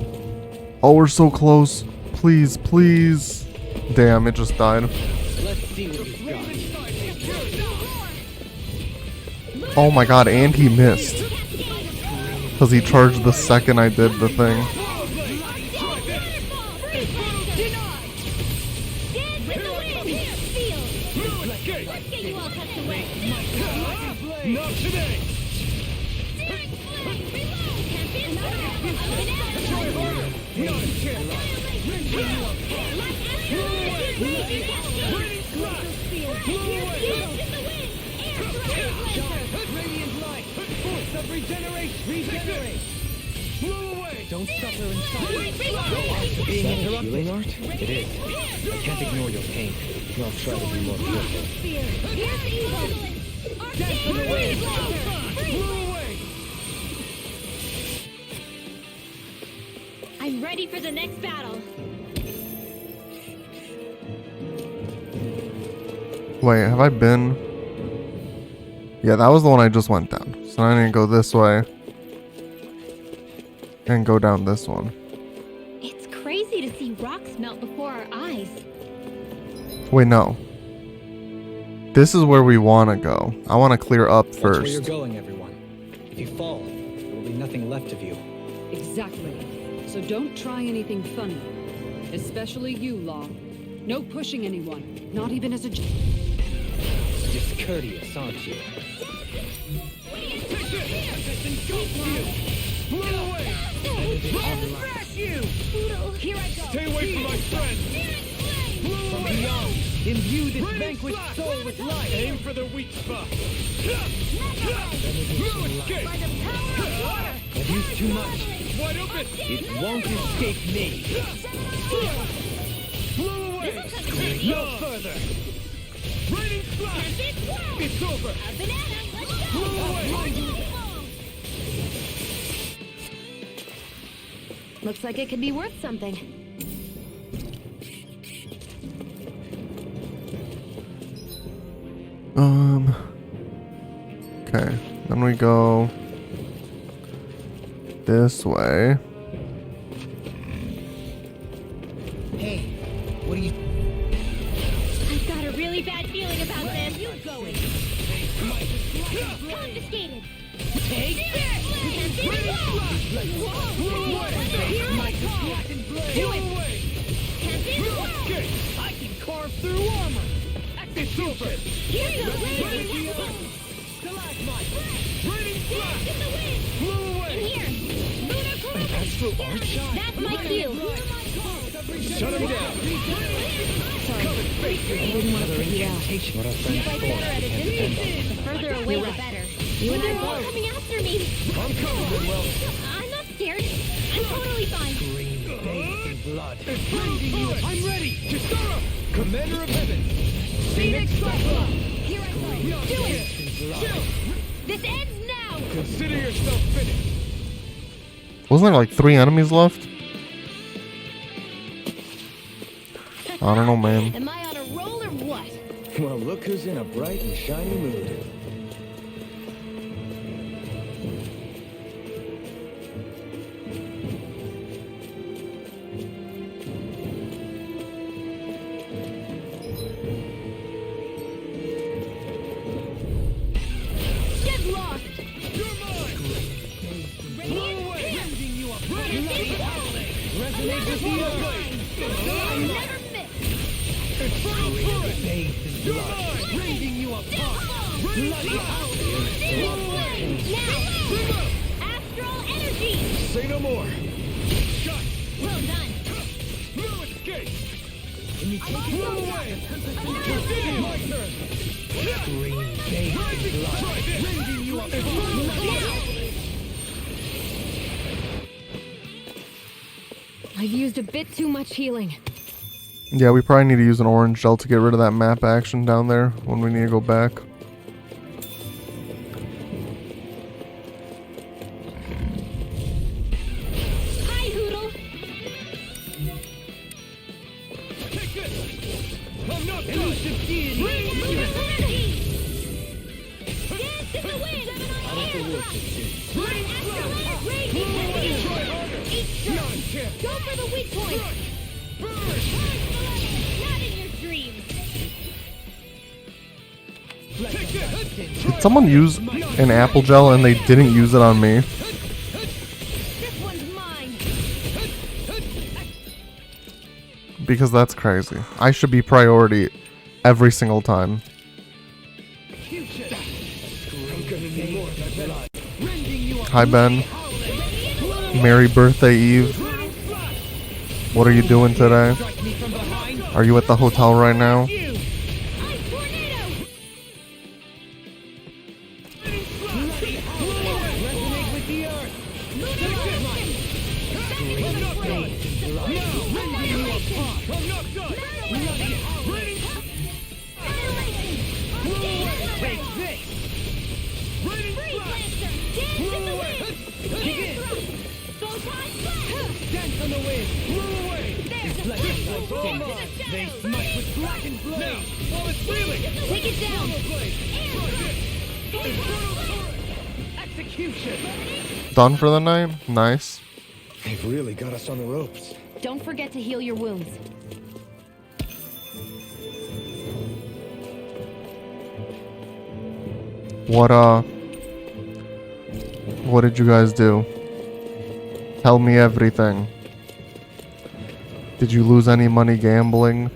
Oh, we're so close. Please, please. Damn, it just died. Let's see what you've got. Oh my god, and he missed. Because he charged the second I did the thing. Not today. Regenerate. Blow away. Don't suffer in silence. Being interrupted. Healing art? It is. I can't ignore your pain. I'll try to be more careful. I'm ready for the next battle. Wait, have I been? Yeah, that was the one I just went down. So I need to go this way. And go down this one. It's crazy to see rocks melt before our eyes. Wait, no. This is where we want to go. I want to clear up That's where you're first. going, everyone. If you fall, there will be nothing left of you. Exactly. So don't try anything funny. Especially you, Law. No pushing anyone. Not even as a... Discourteous, aren't you? Blow away. Here I go. Stay away from my friend. From beyond, imbue this vanquished soul with life. Aim for the weak spot. No escape. I've used too much. Wide open. It won't escape me. Blow away. No further. Raining flash. It's over. Blow away. Looks like it could be worth something. Okay. Then we go this way. Hey, what are you... I've got a really bad feeling about this. You going? Confiscated. Take this! I can carve through armor! It's super! Here's the wind! Blow away! Here! Lunar Columbus! Astral Arch? That's my cue! Shut him down! What our friends Fight better at a distance. The further away, the better. You and I both coming after me. I'm coming, Rinwell. I'm not scared. I'm totally fine. green bathed in blood. I'm ready! Kisara! Commander of Heaven! Phoenix Cyclone! Here I go. Do it. This ends now. Consider yourself finished! Wasn't there like 3 enemies left? I don't know, man. Am I on a roll or what? Well, look who's in a bright and shiny mood. Get lost. You're mine! Blow away! Resonate Resonate with the earth! never fit. Infernal turret! Bathed in You're blood. mine! Raising you apart. Bloody Now. Astral energy. Say no more! Shut! Well done. No escape! Blow away! Continue! My turn! Green bathed in blood. Try this! Raising you apart. I've used a bit too much healing. Yeah, we probably need to use an orange gel to get rid of that map action down there when we need to go back. Hi, Hoodle. Take this! I'm not done! Elusive deity. Lunar energy. Dance in the wind. Run astral energy. Raging energy. Try harder! Each Not a chance! Go for the weak point. Burn! Not in your dreams. Take this! Did someone use an apple gel and they didn't use it on me? This one's mine. Because that's crazy. I should be priority every single time. Hi, Ben. Merry birthday, Eve. What are you doing today? Are you at the hotel right now? Ice tornado. Resonate with the earth. I'm not done! Take this. Dance on the wind. Blow away! Reflections all mine. They smite with blackened blade. Now, while it's reeling! Take it down. Execution. Done for the night? Nice. They've really got us on the ropes. Don't forget to heal your wounds. What did you guys do? Tell me everything. Did you lose any money gambling?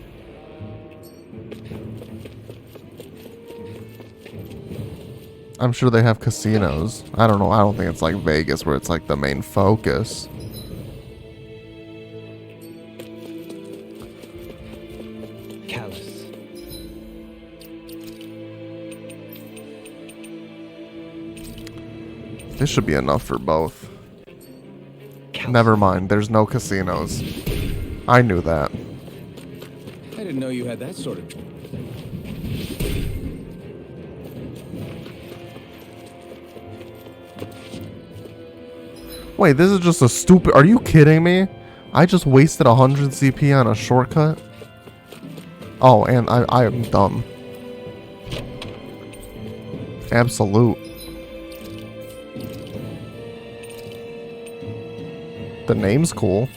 I'm sure they have casinos. I don't know. I don't think it's like Vegas where it's like the main focus. Callous. This should be enough for both. Never mind. There's no casinos. I knew that. I didn't know you had that sort of... Wait, this is just a stupid... Are you kidding me? I just wasted 100 CP on a shortcut? Oh, and I am dumb. Absolute. The name's cool.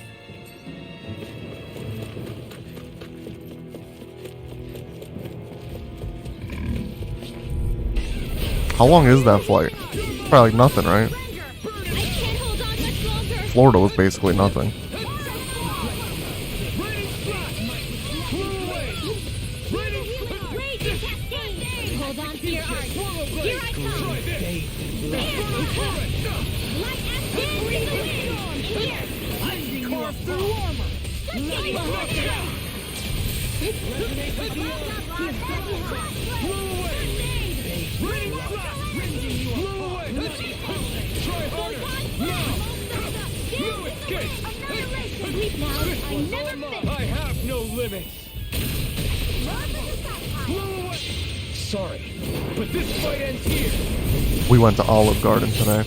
How long is that flight? Probably like nothing, right? Florida was basically nothing. Hold on to your arc. Here I come. I have no limits. Sorry, but this fight ends here. We went to Olive Garden today.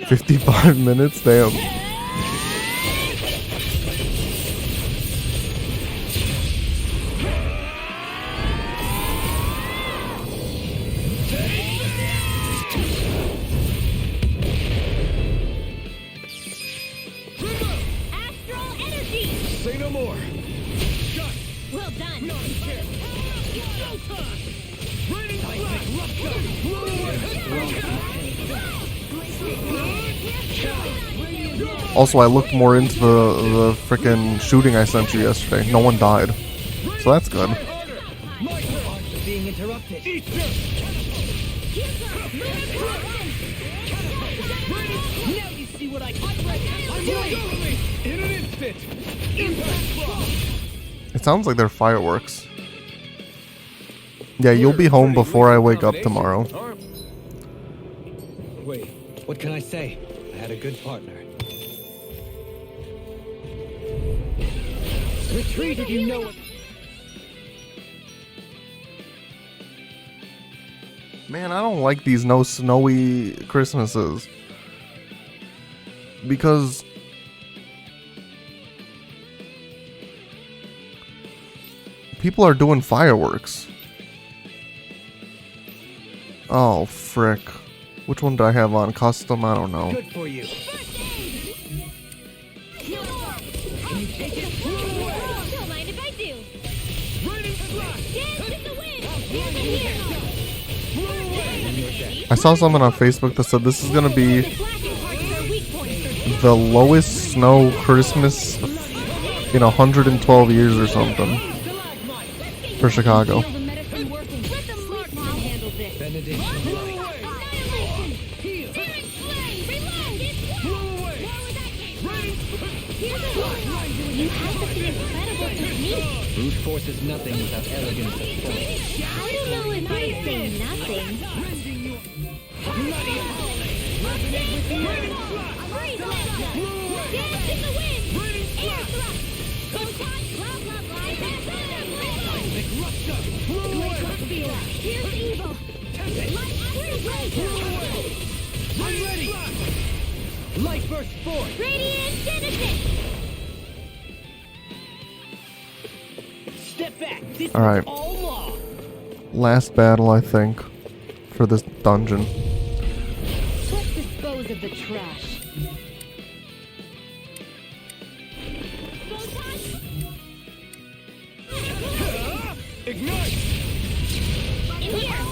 55 minutes? Damn. Astral energy. Say no more. Well done. Also, I looked more into the frickin' shooting I sent you yesterday. No one died. So that's good. Being interrupted. Now you see what I can do. In an instant. Impact block. It sounds like they're fireworks. Yeah, you'll be home before I wake up tomorrow. Wait, what can I say? I had a good partner. Retreat if you know it. Man, I don't like these no snowy Christmases. Because people are doing fireworks. Oh, frick. Which one do I have on? Custom? I don't know. Good for you. Don't mind if I do. Dance in the wind. Here. I saw someone on Facebook that said this is gonna be the lowest snow Christmas in 112 years or something for Chicago. Brute force is nothing without elegance of force. I don't know if I say nothing. Dance in the wind. Air thrust. Blah, blah, blah. Here's evil. I'm ready. Light burst forth. Radiant Genesis. Step back. This All right. is all law. Last battle, I think, for this dungeon. Let's dispose of the trash. Ignite. In here.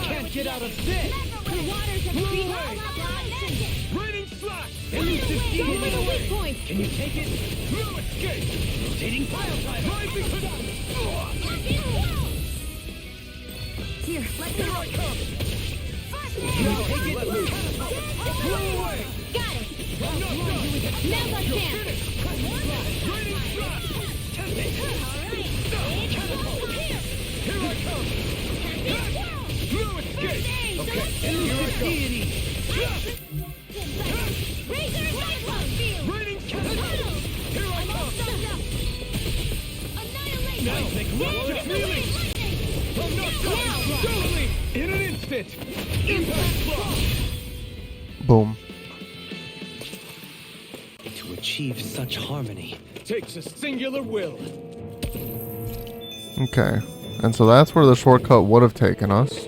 Can't get out of this. The waters have freed all opposition. Raining slash. Elusive Go for the weak point. Can you take it? No escape. Rotating pile driver. Rising to that. Here, let go. Here I come. Can you take it? Blow away. Got it. I'm not done. Now let's You're dance. finished. Raining slash. Here I come. No escape. Okay. Elusive deity. Razor Cyclone Field. Raining catapult. Here I come. Annihilation. Now make rocket wheeling. I'm not done. Totally. In an instant. Impact block. Boom. To achieve such harmony. Takes a singular will. Okay. And so that's where the shortcut would have taken us.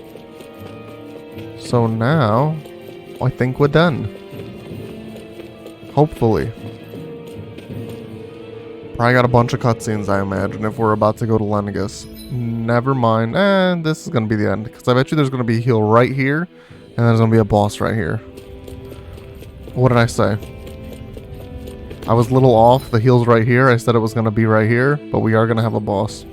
So now, I think we're done. Hopefully. Probably got a bunch of cutscenes, I imagine, if we're about to go to Lenegis. Never mind. This is going to be the end. Because I bet you there's going to be a heal right here. And there's going to be a boss right here. What did I say? I was a little off. The heal's right here. I said it was going to be right here. But we are going to have a boss.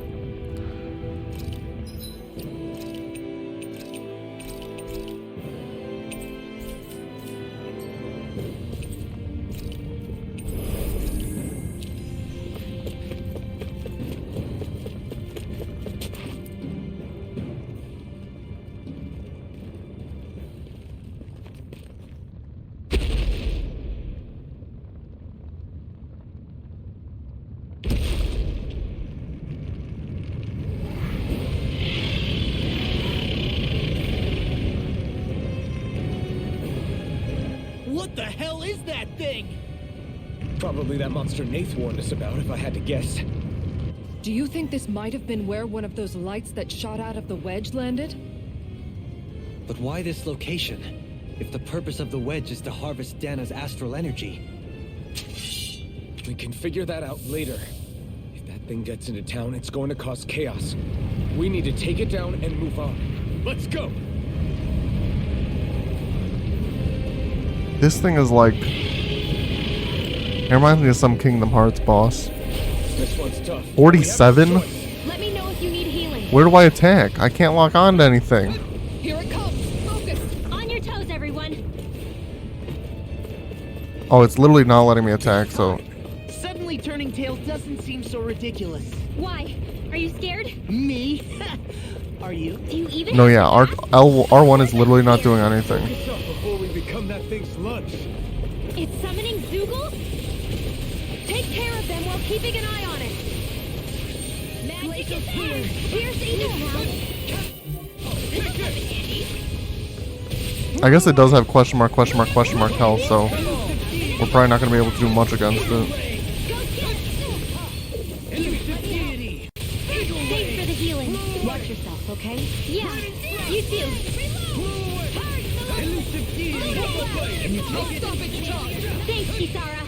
What the hell is that thing? Probably that monster Nath warned us about, if I had to guess. Do you think this might have been where one of those lights that shot out of the wedge landed? But why this location? If the purpose of the wedge is to harvest Dana's astral energy. We can figure that out later. If that thing gets into town, it's going to cause chaos. We need to take it down and move on. Let's go! This thing is like... It reminds me of some Kingdom Hearts boss. This one's tough. 47? Let me know if you need healing. Where do I attack? I can't lock on to anything. Here it comes! Focus! On your toes, everyone. Oh, it's literally not letting me attack, so... Suddenly turning tail doesn't seem so ridiculous. Why? Are you scared? Me? Are you? Do you even? No, yeah, R1 is literally not doing anything. Before we become that thing's lunch. It's summoning Zoogle? Take care of them while keeping an eye on it. Magic is here. Here's Eagle Hound. I guess it does have question mark health, so... We're probably not going to be able to do much against it. Thanks for the healing. Watch yourself, okay? Yeah, you too. Thanks, Kisara.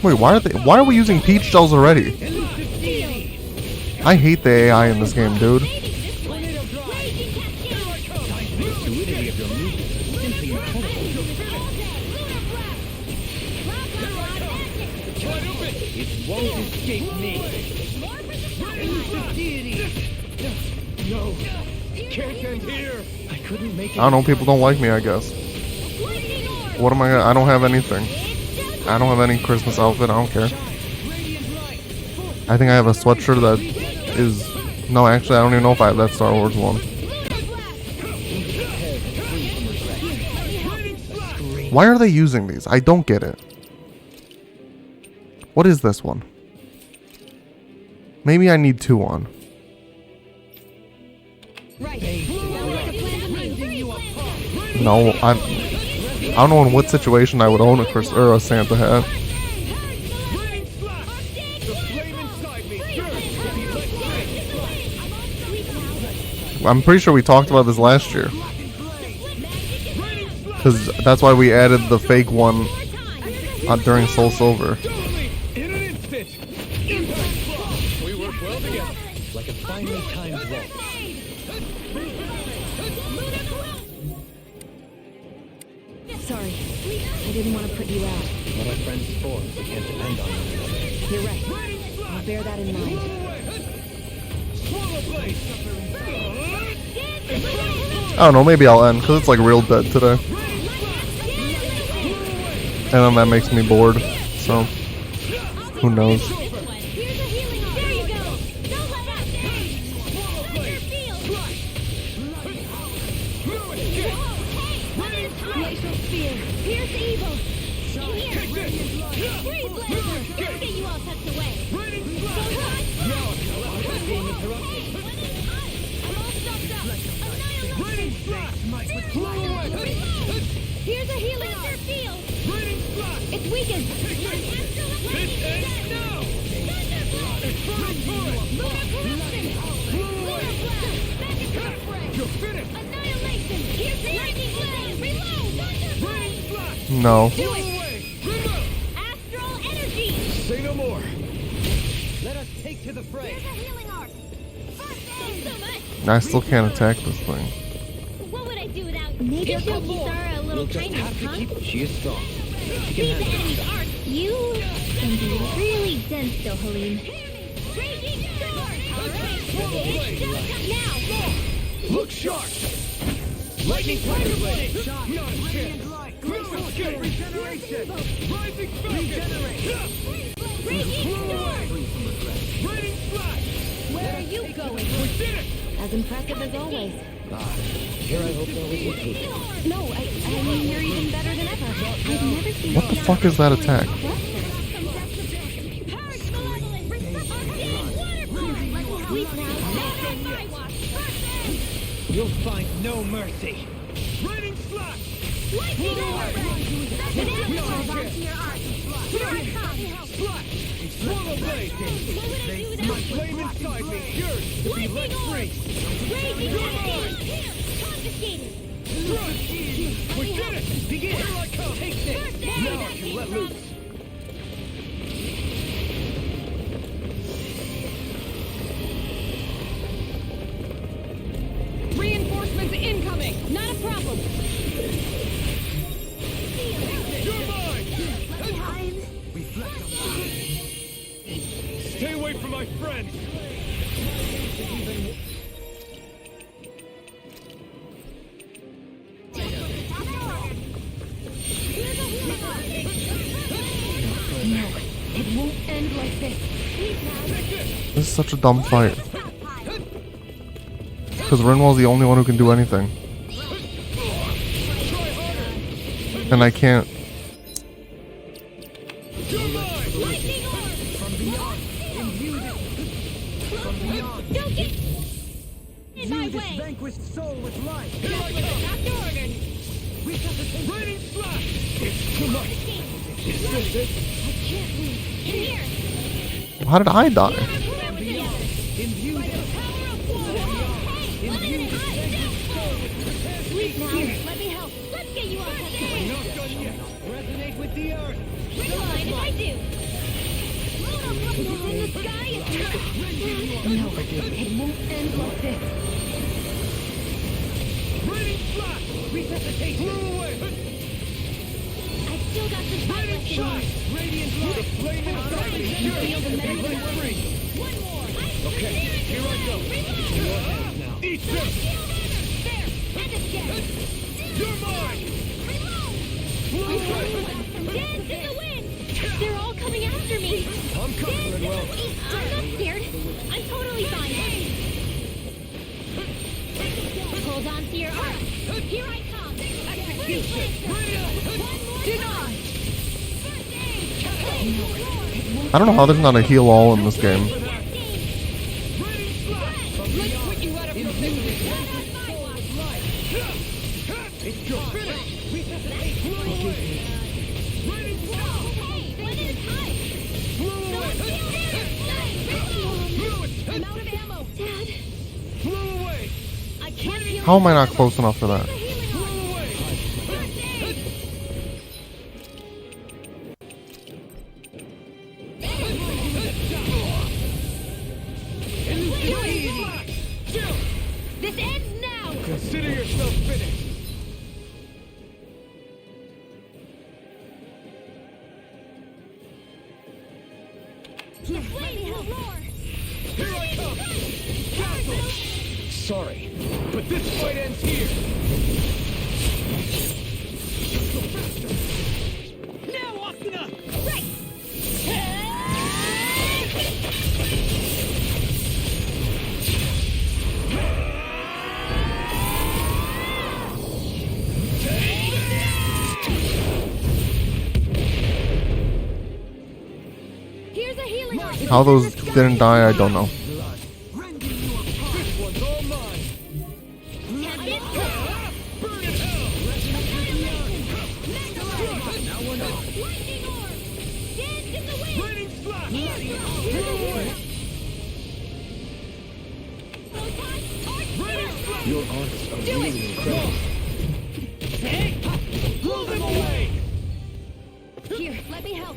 Wait, why are we using peach shells already? I hate the AI in this game, dude. It won't escape me. No! Can't end here! I couldn't make it. I don't know, people don't like me, I guess. What am I gonna... I don't have anything. I don't have any Christmas outfit, I don't care. I think I have a sweatshirt that is... No, actually, I don't even know if I have that Star Wars one. Why are they using these? I don't get it. What is this one? Maybe I need two on. No, I don't know in what situation I would own a a Santa hat. I'm pretty sure we talked about this last year. Because that's why we added the fake one during Soul Silver. We work well together. Like a finely timed waltz. Sorry, I didn't want to put you out. What are friends for? We can't depend on them. You're right. I'll bear that in mind. I don't know, maybe I'll end, because it's like real dead today. And then that makes me bored, so who knows. Here's a healing arm. It's weakened. You're finished! Annihilation! Here's the lightning blade! Reload! Radiant flash! No. Do Blow it! away! Reload! Astral energy! Say no more! Let us take to the fray. Healing arc! Thanks so much! I still can't attack this thing. What would I do without maybe Shokisara a little We'll just kindness, have to huh? keep. She is strong. She can Leave the handle it. enemy's arc. You can be really dense, though, Halim. Raging sword! Now! Look sharp! Lightning tiger blade! Not a chance! No escape! Regeneration! Rising falcon! Raging sword! Raining flash! Where are you going? We did it! As impressive as always. Here I hope there was a too. No, I mean, you're even better than ever. I've never seen What the fuck is that attack? You'll find no mercy. Raining flash! Lightning orb! Hold on to your arc! Here I come! Flash! Swallow blade! What would I do without My flame inside me yearns to be let lightning orb? free! Raging Come on! cascade! Here! Confiscated! Run! We did it! Begin. Here I come! Take this. Now I can let loose. Reinforcements incoming! Not a problem! You're mine! Stay away from my friends! It won't end like this. This is such a dumb fight. Because Rinwell's the only one who can do anything. And I can't. You're mine! Lightning orb! From beyond. Imbue From beyond. Don't get in my View this way! vanquished soul with life. After orders! Raining flash! It's too much! Is this it? In here! How did I die? Imbue Imbue this. Sleep now! Let me help! Let's get you off that thing! Not done yet! Resonate with the earth. Fine if I do! In the sky is No, it won't end like this. Raining flash! Resuscitation. Blew away! I've still got some fight left in me! Radiant light. Flame inside me yearns to be let free! One more! Okay, here I go! Eat this! There! And again! You're mine! Blew away! Dance in the wind! They're all coming after me! I'm coming, Rinwell! I'm not scared! I'm totally fine! Hold on to your arc! Here I come! Denied! I don't know how there's not a heal all in this game. Let's put you out of your misery! It's your finish! Blew away! How am I not close enough for that? This ends now! Consider yourself finished! Let me help more! Here I come! Castle! Sorry, but this fight ends here! Now, Asuna! Right! Here's a healing arc! How those didn't die, I don't know. This one's all mine! And this time! Burn in hell! Lightning orb! Dance in the wind! Raining flash! Blew away! Your arts are really incredible. Blow them away! Here, let me help.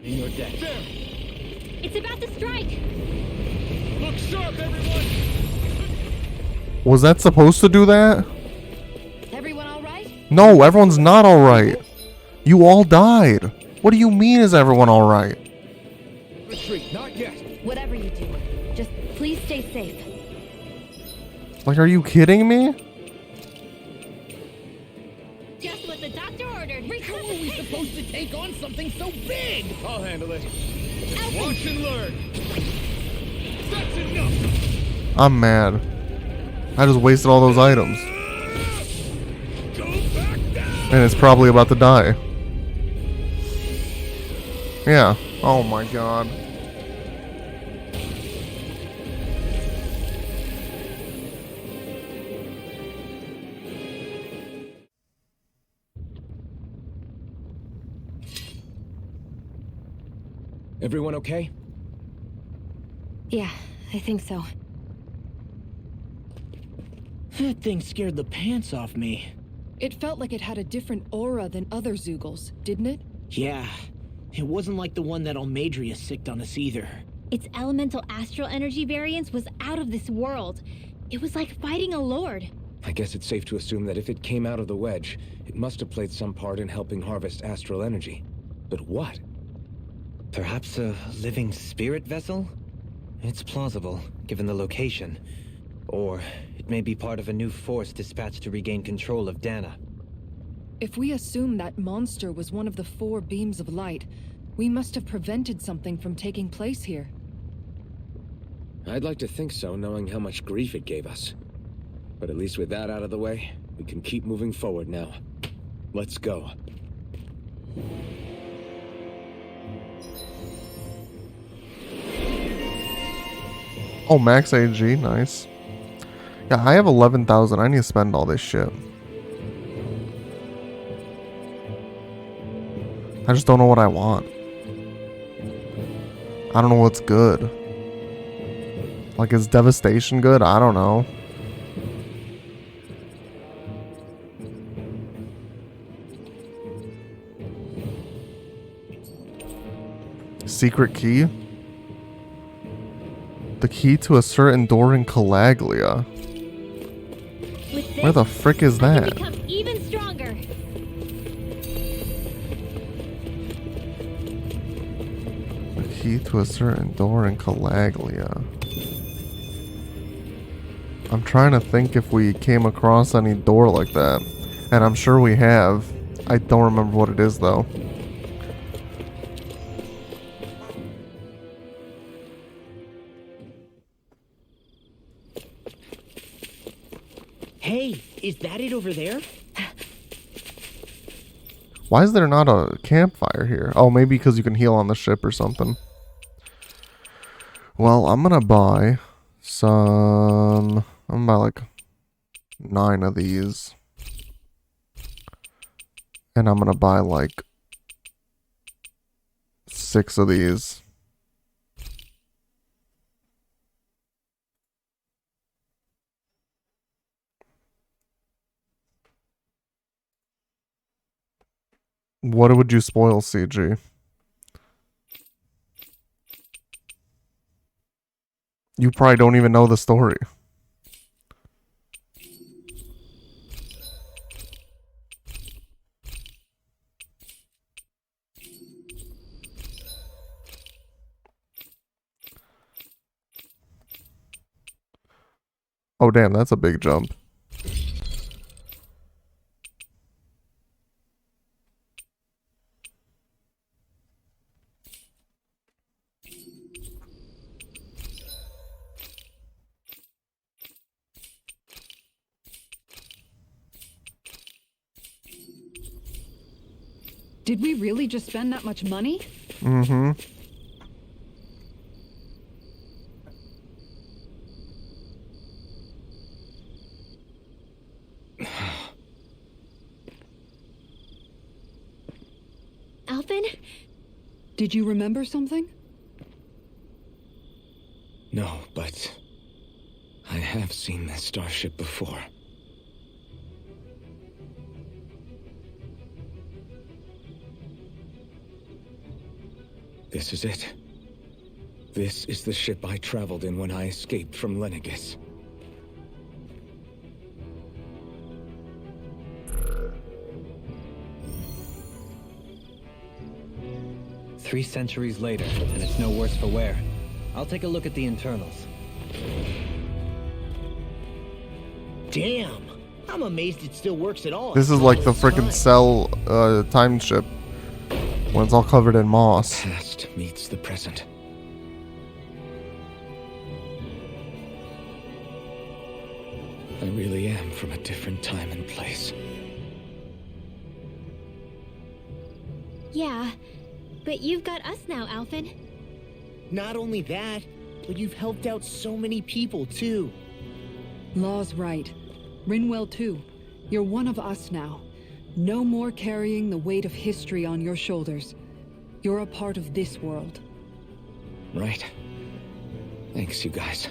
In your deck. There! It's about to strike! Look sharp, everyone! Was that supposed to do that? Everyone all right? No, everyone's not alright. You all died. What do you mean is everyone alright? Retreat, not yet. Whatever you do, just please stay safe. Like, are you kidding me? Just what the doctor ordered. How are we supposed to take on something so big? I'll handle it. Watch and learn. That's enough. I'm mad. I just wasted all those items. Go back down! And it's probably about to die. Yeah. Oh my god. Everyone okay? Yeah, I think so. That thing scared the pants off me. It felt like it had a different aura than other Zeugles, didn't it? Yeah, it wasn't like the one that Almadria sicked on us either. Its elemental astral energy variance was out of this world. It was like fighting a lord. I guess it's safe to assume that if it came out of the wedge, it must have played some part in helping harvest astral energy. But what? Perhaps a living spirit vessel? It's plausible, given the location. Or it may be part of a new force dispatched to regain control of Dana. If we assume that monster was one of the 4 beams of light, we must have prevented something from taking place here. I'd like to think so, knowing how much grief it gave us. But at least with that out of the way, we can keep moving forward now. Let's go. Oh, max AG, nice. Yeah, I have 11,000. I need to spend all this shit. I just don't know what I want. I don't know what's good. Like, is Devastation good? I don't know. Secret key? The key to a certain door in Calaglia. With this, Where the frick is I can that? become even stronger. The key to a certain door in Calaglia. I'm trying to think if we came across any door like that. And I'm sure we have. I don't remember what it is though. Hey, is that it over there? Why is there not a campfire here? Oh, maybe because you can heal on the ship or something. Well, I'm gonna buy some... I'm gonna buy like 9 of these. And I'm gonna buy like 6 of these. What would you spoil, CG? You probably don't even know the story. Oh damn, that's a big jump. Did we really just spend that much money? Mm-hmm. Alphen? Did you remember something? No, but I have seen this starship before. This is it. This is the ship I traveled in when I escaped from Lenegis. Three centuries later, and it's no worse for wear. I'll take a look at the internals. Damn! I'm amazed it still works at all. This is like the frickin' Cell time ship when it's all covered in moss. Past meets the present. I really am from a different time and place. Yeah, but you've got us now, Alphen. Not only that, but you've helped out so many people, too. Law's right. Rinwell too. You're one of us now. No more carrying the weight of history on your shoulders. You're a part of this world. Right. Thanks, you guys.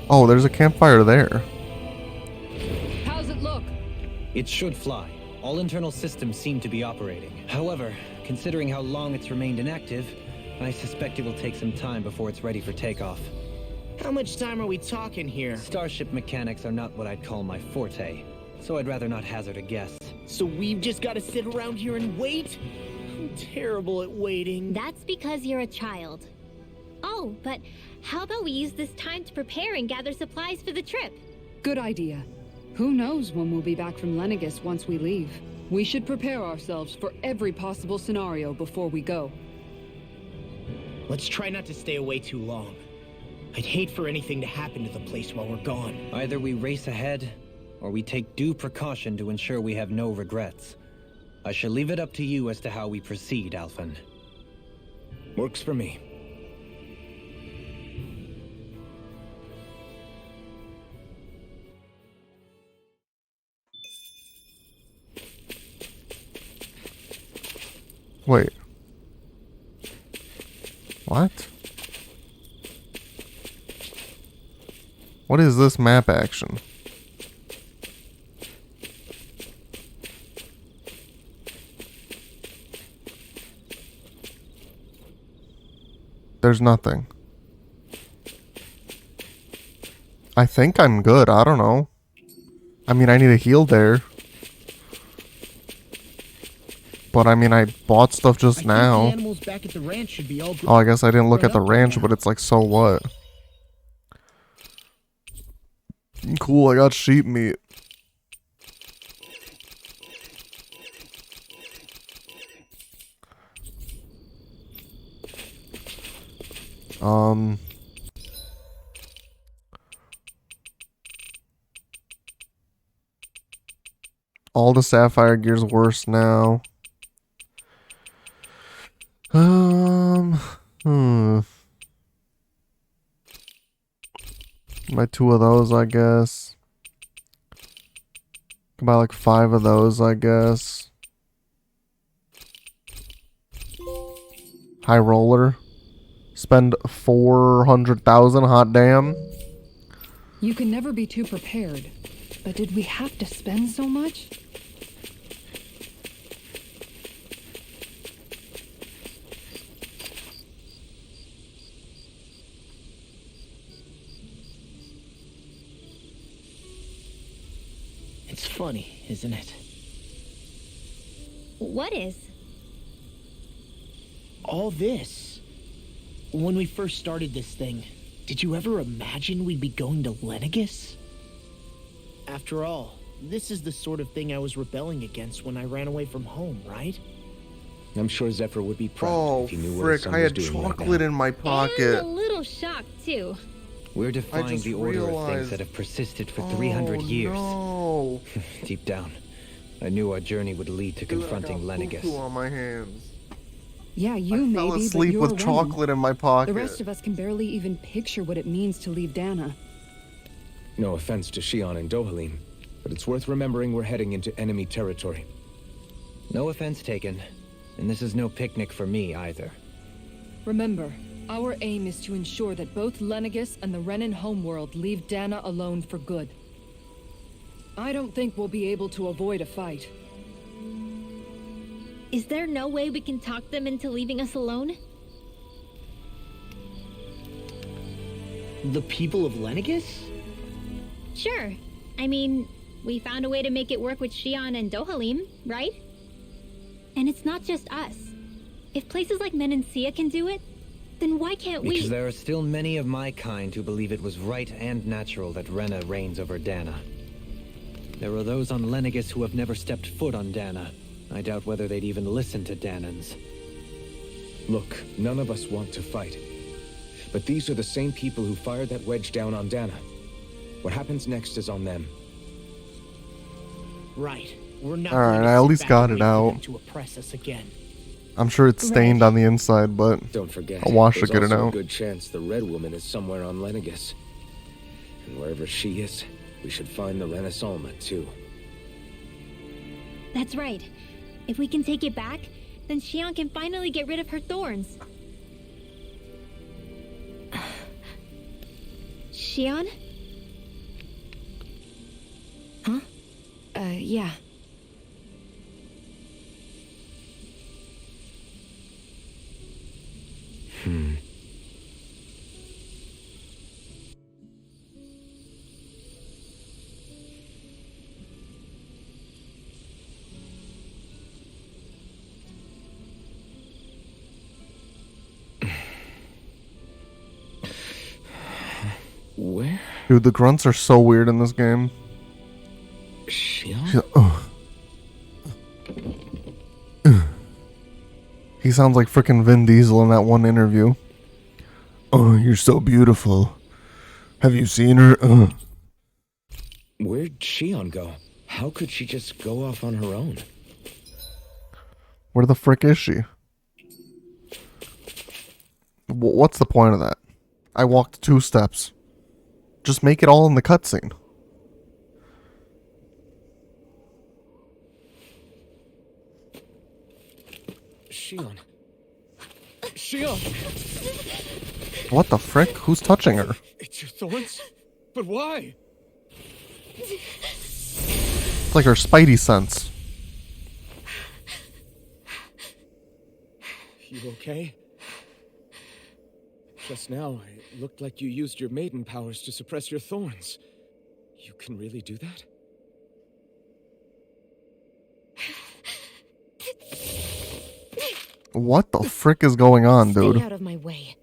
Oh, there's a campfire there. How's it look? It should fly. All internal systems seem to be operating. However, considering how long it's remained inactive, I suspect it will take some time before it's ready for takeoff. How much time are we talking here? Starship mechanics are not what I'd call my forte, so I'd rather not hazard a guess. So we've just got to sit around here and wait? I'm terrible at waiting. That's because you're a child. Oh, but how about we use this time to prepare and gather supplies for the trip? Good idea. Who knows when we'll be back from Lenegis once we leave. We should prepare ourselves for every possible scenario before we go. Let's try not to stay away too long. I'd hate for anything to happen to the place while we're gone. Either we race ahead, or we take due precaution to ensure we have no regrets. I shall leave it up to you as to how we proceed, Alphen. Works for me. Wait. What? What is this map action? There's nothing. I think I'm good. I don't know. I mean, I need a heal there. But I mean, I bought stuff just now. The animals back at the ranch should be all Oh, I guess I didn't look at the ranch, but it's like, so what? Cool, I got sheep meat. All the sapphire gear's worse now. Buy 2 of those, I guess. Can buy like 5 of those, I guess. High roller. Spend 400,000, hot damn. You can never be too prepared. But did we have to spend so much? It's funny, isn't it? What is? All this. When we first started this thing, did you ever imagine we'd be going to Lenegis? After all, this is the sort of thing I was rebelling against when I ran away from home, right? I'm sure Zephyr would be proud Oh, if he knew what his frick, son I was had doing right chocolate now. in my And pocket. a little shocked, too. We're defying just the order of realized- things that have persisted for 300 years. No. Deep down, I knew our journey would lead to confronting Dude, I got Lenegis. poo-poo on my hands. Yeah, you I maybe, fell but asleep you're with a woman. chocolate in my pocket. The rest of us can barely even picture what it means to leave Dana. No offense to Shion and Dohalim, but it's worth remembering we're heading into enemy territory. No offense taken. And this is no picnic for me either. Remember, our aim is to ensure that both Lenegis and the Renan homeworld leave Dana alone for good. I don't think we'll be able to avoid a fight. Is there no way we can talk them into leaving us alone? The people of Lenegis? Sure. I mean, we found a way to make it work with Xion and Dohalim, right? And it's not just us. If places like Menancia can do it, then why can't we? Because there are still many of my kind who believe it was right and natural that Rena reigns over Dana. There are those on Lenegis who have never stepped foot on Dana. I doubt whether they'd even listen to Danans. Look, none of us want to fight. But these are the same people who fired that wedge down on Dana. What happens next is on them. Right. We're not. Alright, going to I at sit least back got and it wait for them out. to oppress us again. I'm sure it's stained on the inside, but Don't forget, I'll wash there's to get it also a out. good chance the Red Woman is somewhere on Lenegis. And wherever she is, we should find the Renaissance too. That's right. If we can take it back, then Xion can finally get rid of her thorns. Xion? Huh? Yeah. Where? Dude, the grunts are so weird in this game. Xion? He sounds like frickin' Vin Diesel in that one interview. Oh, you're so beautiful. Have you seen her? Where'd Xion go? How could she just go off on her own? Where the frick is she? What's the point of that? I walked 2 steps. Just make it all in the cutscene. Xion. Xion! What the frick? Who's touching her? It's your thorns? But why? It's like her spidey sense. You okay? Just now, it looked like you used your maiden powers to suppress your thorns. You can really do that? What the frick is going on, Stay dude? out of my way.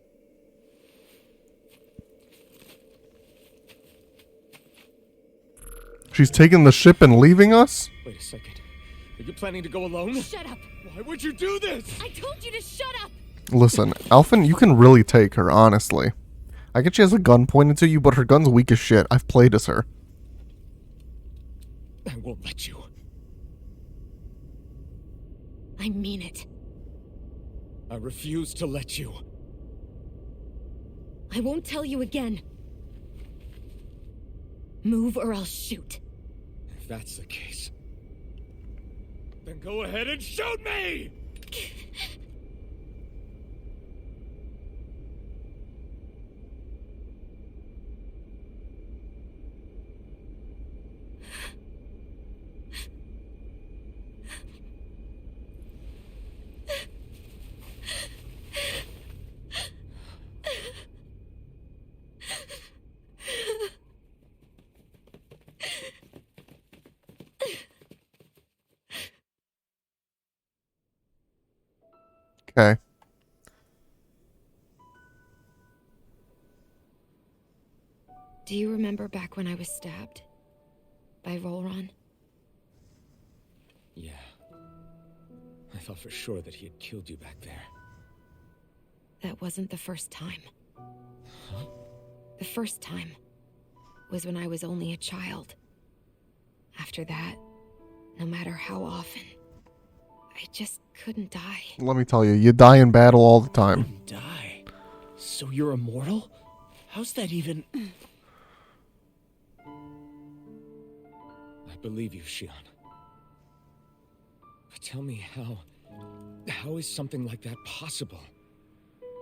She's taking the ship and leaving us? Wait a second. Are you planning to go alone? Shut up! Why would you do this? I told you to shut up! Listen, Alphen, you can really take her, honestly. I get she has a gun pointed to you, but her gun's weak as shit. I've played as her. I won't let you. I mean it. I refuse to let you. I won't tell you again. Move or I'll shoot. If that's the case, then go ahead and shoot me! Okay. Do you remember back when I was stabbed? By Rolron? Yeah. I thought for sure that he had killed you back there. That wasn't the first time. The first time was when I was only a child. After that, no matter how often, I just couldn't die. Let me tell you, you die in battle all the time. Die? So you're immortal? How's that even... I believe you, Shion. But tell me how is something like that possible?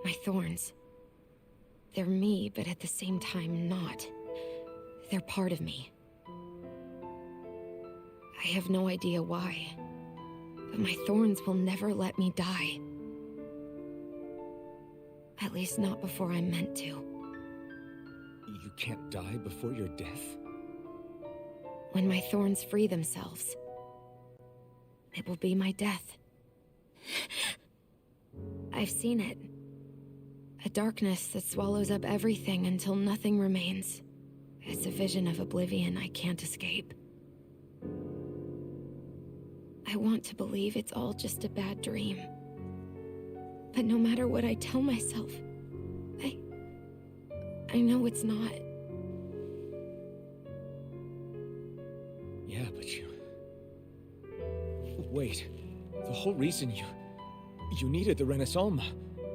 My thorns. They're me, but at the same time not. They're part of me. I have no idea why, but my thorns will never let me die. At least not before I'm meant to. You can't die before your death? When my thorns free themselves, it will be my death. I've seen it. A darkness that swallows up everything until nothing remains. It's a vision of oblivion I can't escape. I want to believe it's all just a bad dream. But no matter what I tell myself, I know it's not. Yeah, but you... Wait. The whole reason you needed the Renaissance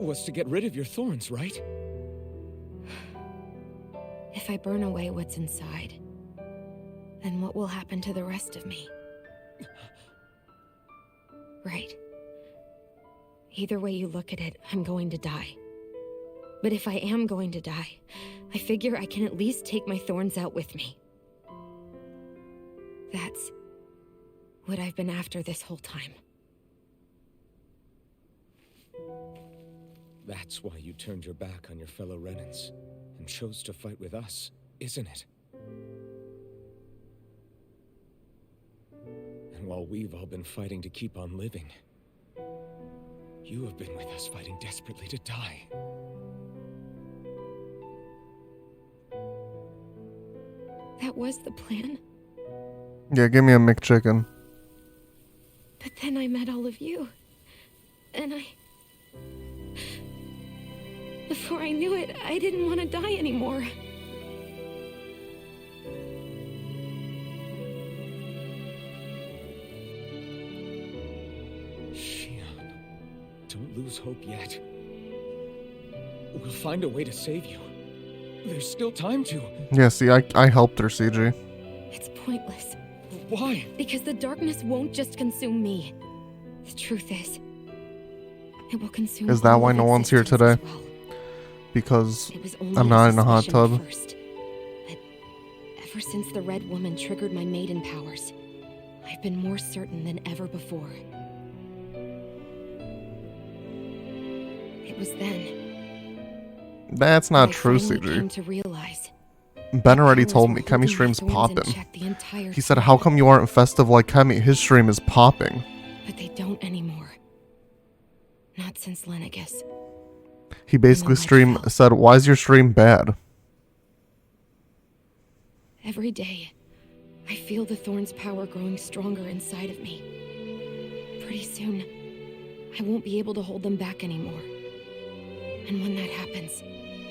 was to get rid of your thorns, right? If I burn away what's inside, then what will happen to the rest of me? Right. Either way you look at it, I'm going to die. But if I am going to die, I figure I can at least take my thorns out with me. That's what I've been after this whole time. That's why you turned your back on your fellow Renans and chose to fight with us, isn't it? And while we've all been fighting to keep on living, you have been with us fighting desperately to die. That was the plan. Yeah, give me a McChicken. But then I met all of you. And before I knew it, I didn't want to die anymore. Shion, don't lose hope yet. We'll find a way to save you. There's still time to. Yeah, see, I helped her, CG. It's pointless. Why? Because the darkness won't just consume me. The truth is, it will consume. Is that all why of no one's here existence today? as well. Because It was only I'm not in a hot suspicion tub. at first, but ever since the Red Woman triggered my maiden powers, I've been more certain than ever before. It was then that's that not I true, finally came CG. to realize Ben already powers told were me holding Kemi my stream's thorns in popping. check the entire He said, time. how come you aren't festive like Kemi? His stream is popping. But they don't anymore. Not since Lenegus. He basically light fell. said, why is your stream bad? Every day, I feel the Thorn's power growing stronger inside of me. Pretty soon, I won't be able to hold them back anymore. And when that happens,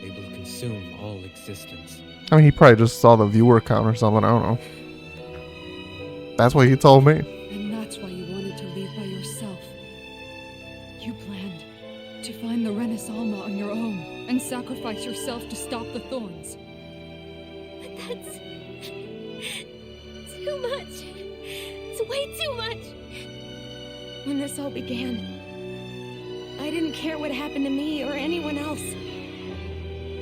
They will consume all existence. I mean, he probably just saw the viewer count or something. I don't know. That's what he told me. And that's why you wanted to leave by yourself. You planned to find the Renaissance on your own and sacrifice yourself to stop the Thorns. But that's too much. It's way too much. when this all began, I didn't care what happened to me or anyone else.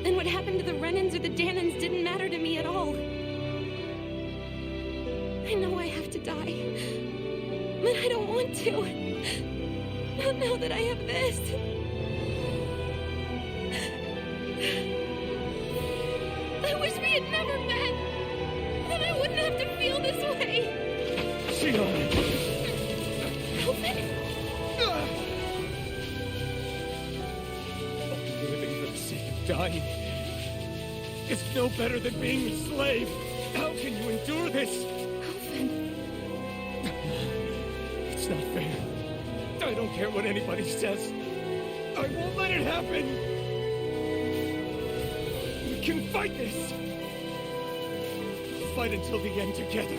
And what happened to the Renans or the Danans didn't matter to me at all. I know I have to die, but I don't want to. Not now that I have this. I wish we had never met. Then I wouldn't have to feel this way. Shion! Alvin? Living for the sake of dying is no better than being a slave. How can you endure this? Alvin. It's not fair. I don't care what anybody says. I won't let it happen. We can fight this. Fight until the end together.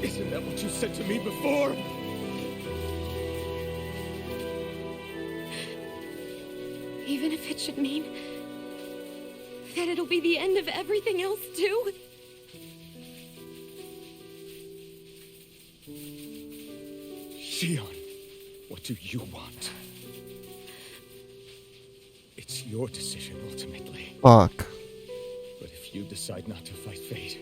Isn't that what you said to me before? Even if it should mean that it'll be the end of everything else, too. Shion, what do you want? It's your decision, ultimately. Fuck. But if you decide not to fight fate,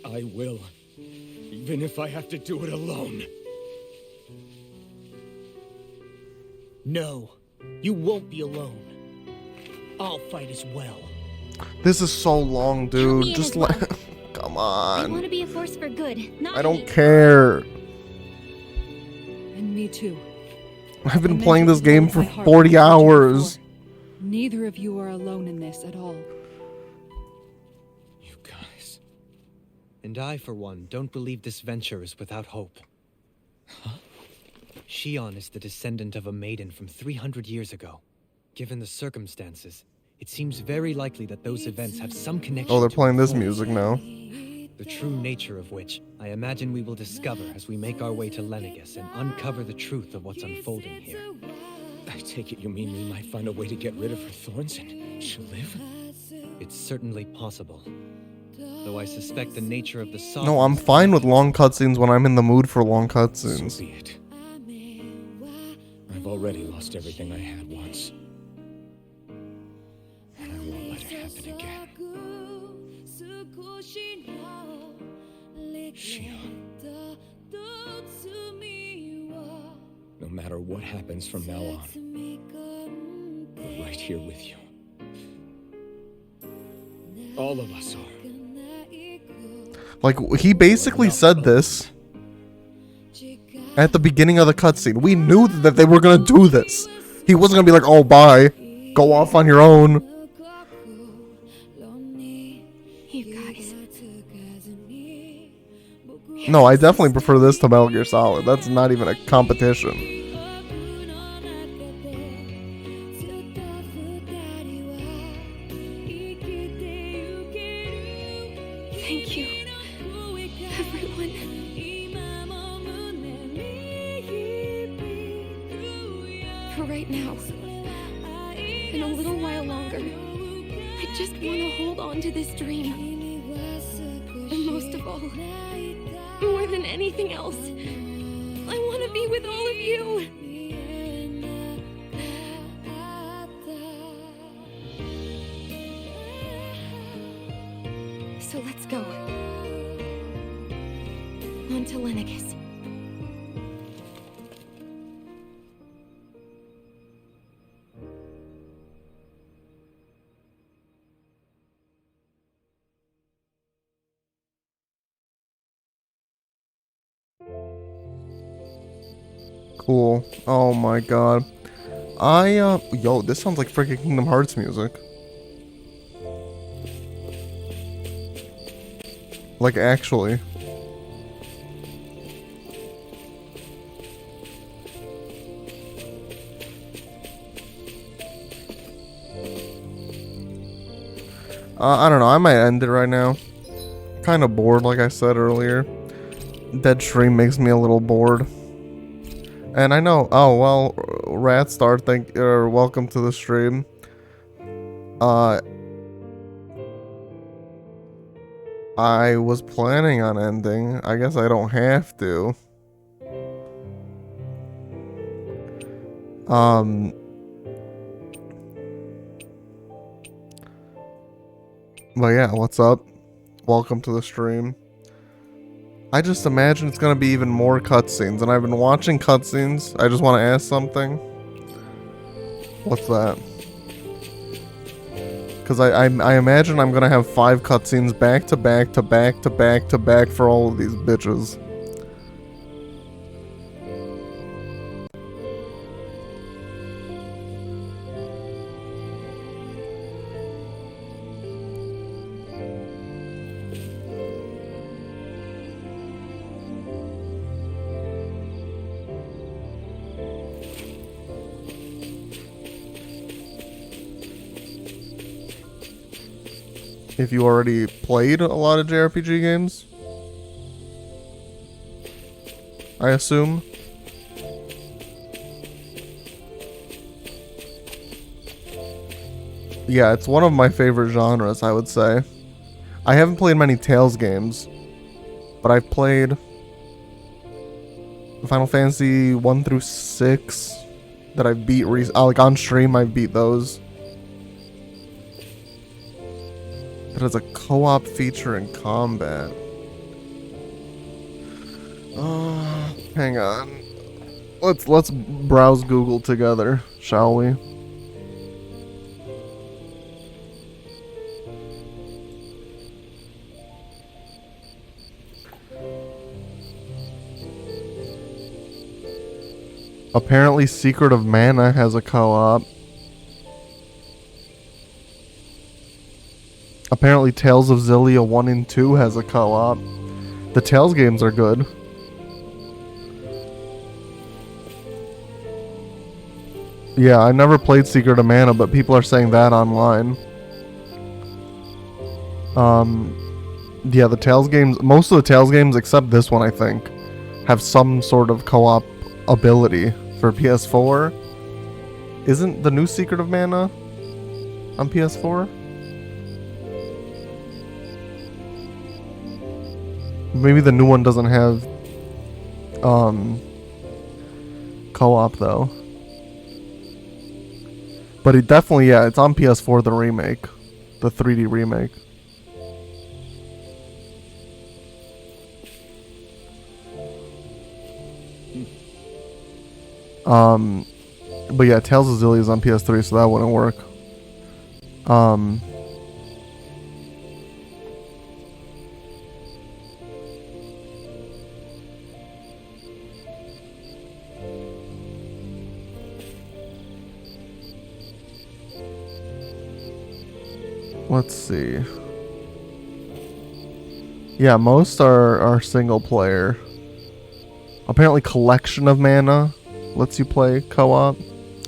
I will. Even if I have to do it alone. No, you won't be alone. I'll fight as well. This is so long, Count me dude. in Just as well. like, come I on. want to be a force for good, not I don't hate. care. And me too. I've been I meant playing it this with game all for my heart 40 when I told you hours. before. Neither of you are alone in this at all. You guys. And I, for one, don't believe this venture is without hope. Shion is the descendant of a maiden from 300 years ago. Given the circumstances, it seems very likely that those events have some connection Oh, they're to playing the this Thorns. music now. The true nature of which, I imagine we will discover as we make our way to Lenegis and uncover the truth of what's unfolding here. I take it you mean we might find a way to get rid of her thorns and she'll live? It's certainly possible. Though I suspect the nature of the song. No, I'm fine with long cutscenes when I'm in the mood for long cutscenes. So be it. I've already lost everything I had once. And I won't let it happen again. Shion. No matter what happens from now on, we're right here with you. All of us are. Like, he basically said this at the beginning of the cutscene. We knew that they were gonna do this. He wasn't gonna be like, oh, bye. Go off on your own. You guys. No, I definitely prefer this to Metal Gear Solid. That's not even a competition. Thank you, everyone. For right now, and a little while longer, I just want to hold on to this dream. And most of all, more than anything else, I want to be with all of you. So let's go. On to Lenegis. Cool. Oh my god. Yo, this sounds like freaking Kingdom Hearts music. Like, actually. I don't know, I might end it right now. Kind of bored, like I said earlier. Dead Stream makes me a little bored. And I know, oh well, Ratstar, welcome to the stream. I was planning on ending. I guess I don't have to. But yeah, what's up? Welcome to the stream. I just imagine it's gonna be even more cutscenes, and I've been watching cutscenes. I just want to ask something. What's that? Because I imagine I'm gonna have 5 cutscenes back to back to back to back to back for all of these bitches. If you already played a lot of JRPG games, I assume. Yeah, it's one of my favorite genres, I would say. I haven't played many Tales games, but I've played Final Fantasy 1 through 6 that I beat like on stream. I beat those. That has a co-op feature in combat. Hang on. Let's browse Google together, shall we? Apparently Secret of Mana has a co-op. Apparently Tales of Xillia 1 and 2 has a co-op. The Tales games are good. Yeah, I never played Secret of Mana, but people are saying that online. Yeah, the Tales games, most of the Tales games except this one I think, have some sort of co-op ability for PS4. Isn't the new Secret of Mana on PS4? Maybe the new one doesn't have co-op though. But it definitely, yeah, it's on PS4, the remake. The 3D remake. But yeah, Tales of Xillia is on PS3, so that wouldn't work. Let's see. Yeah, most are single player. Apparently Collection of Mana lets you play co-op.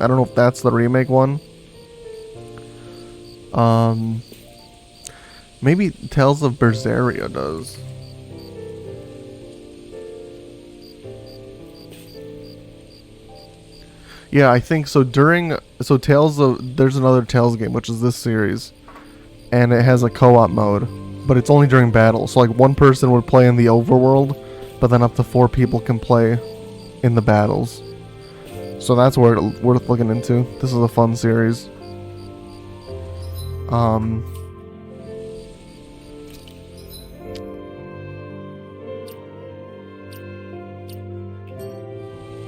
I don't know if that's the remake one. Maybe Tales of Berseria does. Yeah, I think so. There's another Tales game, which is this series, and it has a co-op mode, but it's only during battle. So like one person would play in the overworld, but then up to 4 people can play in the battles. So that's worth looking into. This is a fun series.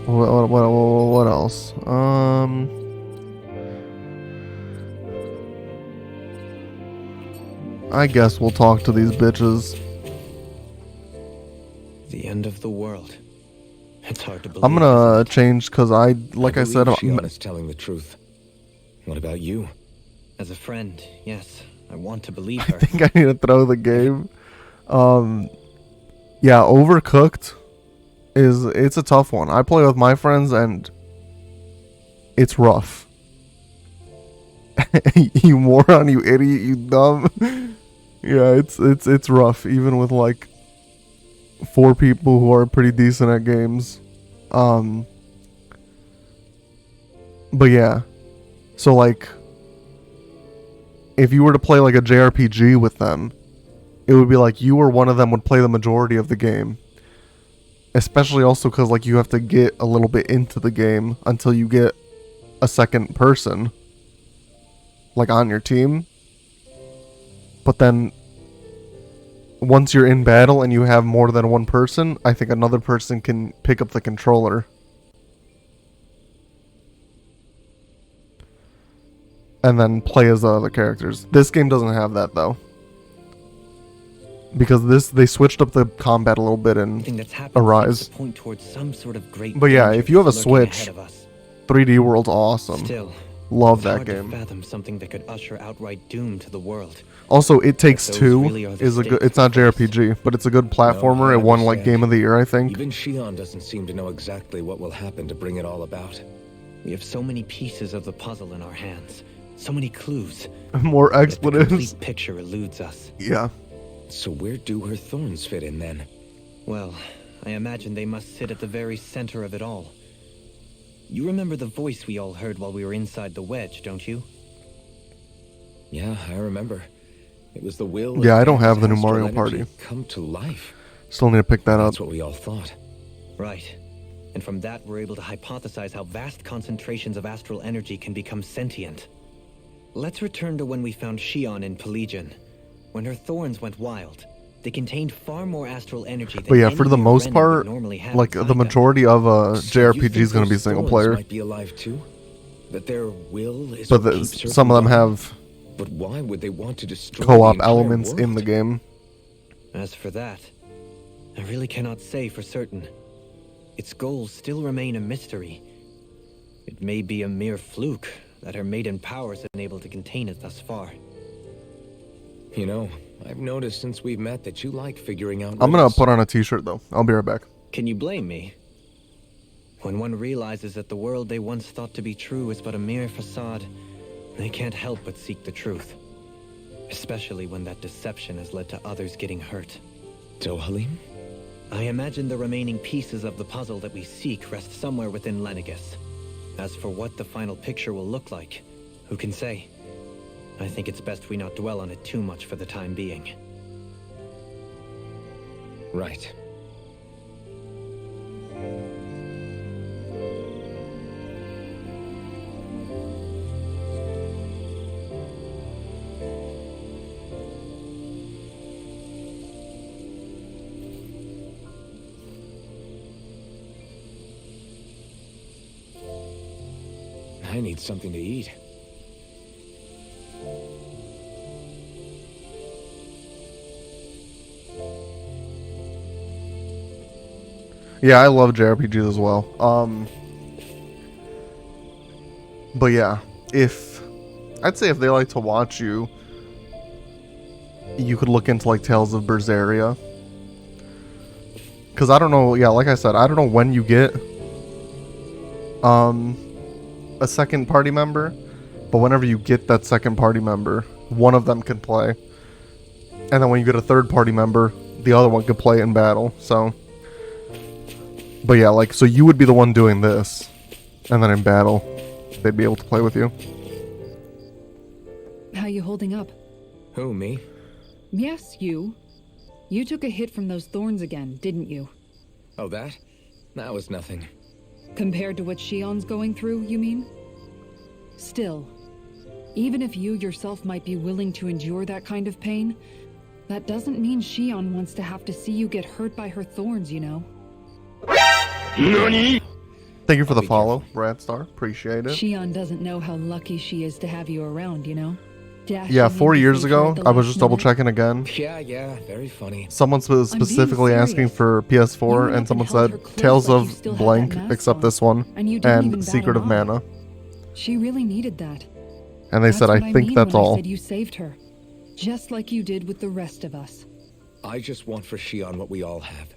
What else? I guess we'll talk to these bitches. The end of the world. It's hard to believe. I'm gonna change because I said, Shion is telling the truth. What about you? As a friend, yes, I want to believe I her. think I need to throw the game. Yeah, Overcooked it's a tough one. I play with my friends and it's rough. You moron, you idiot, you dumb. Yeah, it's rough, even with like 4 people who are pretty decent at games. But yeah. So like, if you were to play like a JRPG with them, it would be like you or one of them would play the majority of the game. Especially also because like you have to get a little bit into the game until you get a second person like on your team. But then once you're in battle and you have more than one person, I think another person can pick up the controller. And then play as the other characters. This game doesn't have that though. Because they switched up the combat a little bit in Arise. But yeah, if you have a Switch, 3D World's awesome. Still, love it's that hard game. To fathom something that could usher outright doom to the world. Also, It Takes Those Two really are the is a good. stakes It's not we face. JRPG, but it's a good platformer. No, I It won like understand. Game of the Year, I think. Even Shion doesn't seem to know exactly what will happen to bring it all about. We have so many pieces of the puzzle in our hands, so many clues. More But the expletives. complete picture eludes us. Yeah. So where do her thorns fit in then? Well, I imagine they must sit at the very center of it all. You remember the voice we all heard while we were inside the wedge, don't you? Yeah, I remember. It was the will. Yeah, of I don't have the new astral Mario energy Party. come to life. Still need to pick that up. That's what we all thought. Right. And from that, we're able to hypothesize how vast concentrations of astral energy can become sentient. Let's return to when we found Shion in Pelagian. When her thorns went wild, they contained far more astral energy than But yeah, for any the mere most Renan part, would normally have like inside the them. majority of So you JRPG think is going to be those single thorns player, might be alive too? That their will is but what keeps her some of from them dying? have But why would they want to destroy the co-op entire elements in the world? game. As for that, I really cannot say for certain. Its goals still remain a mystery. It may be a mere fluke that her maiden powers have been able to contain it thus far. You know, I've noticed since we've met that you like figuring out I'm gonna riddles. put on a t-shirt though. I'll be right back. Can you blame me? When one realizes that the world they once thought to be true is but a mere facade, they can't help but seek the truth. Especially when that deception has led to others getting hurt. Dohalim? I imagine the remaining pieces of the puzzle that we seek rest somewhere within Lenegus. As for what the final picture will look like, who can say? I think it's best we not dwell on it too much for the time being. Right. I need something to eat. Yeah, I love JRPGs as well. But yeah, I'd say if they like to watch you, you could look into like Tales of Berseria. Cause I don't know, yeah, like I said, I don't know when you get a second party member, but whenever you get that second party member, one of them can play. And then when you get a third party member, the other one could play in battle. So but yeah, like, so you would be the one doing this, and then in battle, they'd be able to play with you. How you holding up? Who, me? Yes, you. You took a hit from those thorns again, didn't you? Oh, that? That was nothing. Compared to what Shion's going through, you mean? Still, even if you yourself might be willing to endure that kind of pain, that doesn't mean Shion wants to have to see you get hurt by her thorns, you know? Thank you for the follow, Radstar. Appreciate it. Shion doesn't know how lucky she is to have you around, you know? Yeah, 4 years ago, I was just double checking again. Yeah, very funny. Someone was specifically asking for You PS4, went and up someone and held said her close Tales like you of still had blank, that mask except on, this one, and you didn't even and bat Secret an of eye. Mana. She really needed that. And they said, That's I what think mean that's when I all. said you saved her, just like you did with the rest of us. I just want for Shion what we all have.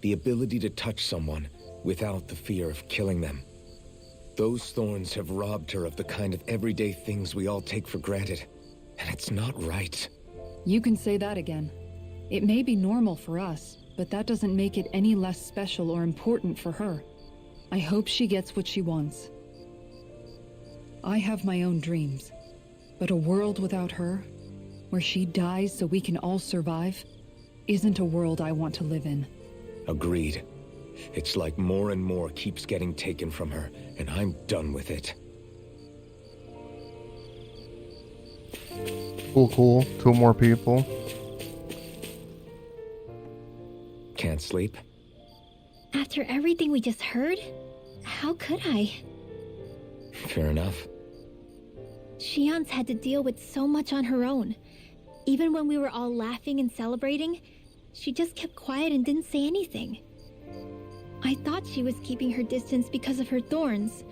The ability to touch someone without the fear of killing them. Those thorns have robbed her of the kind of everyday things we all take for granted. And it's not right. You can say that again. It may be normal for us, but that doesn't make it any less special or important for her. I hope she gets what she wants. I have my own dreams, but a world without her, where she dies so we can all survive, isn't a world I want to live in. Agreed. It's like more and more keeps getting taken from her, and I'm done with it. Cool. 2 more people. Can't sleep? After everything we just heard, how could I? Fair enough. Shion's had to deal with so much on her own. Even when we were all laughing and celebrating, she just kept quiet and didn't say anything. I thought she was keeping her distance because of her thorns.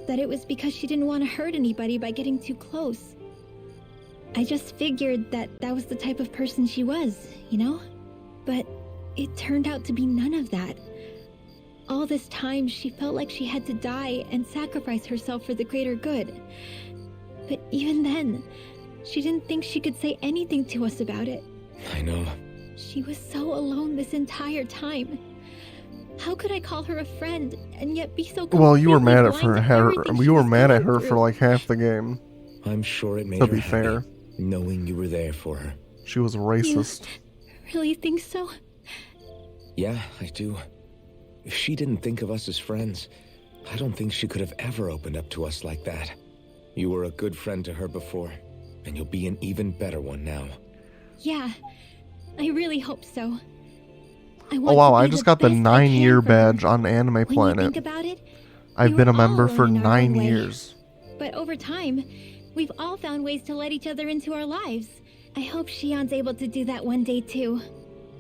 That it was because she didn't want to hurt anybody by getting too close. I just figured that that was the type of person she was, you know? But it turned out to be none of that. All this time, she felt like she had to die and sacrifice herself for the greater good. But even then, she didn't think she could say anything to us about it. I know. She was so alone this entire time. How could I call her a friend and yet be so Well, you were completely mad at blind to her. everything she You were was mad at going her for through? like half the game. I'm sure it made To her be happy, fair, knowing you were there for her. she was racist. Really think so? Yeah, I do. If she didn't think of us as friends, I don't think she could have ever opened up to us like that. You were a good friend to her before, and you'll be an even better one now. Yeah, I really hope so. Oh wow, I just got the 9-year badge on Anime When you Planet. think about it, I've been a we were member all for alone in our own 9 way. years. But over time, we've all found ways to let each other into our lives. I hope Shion's able to do that one day too.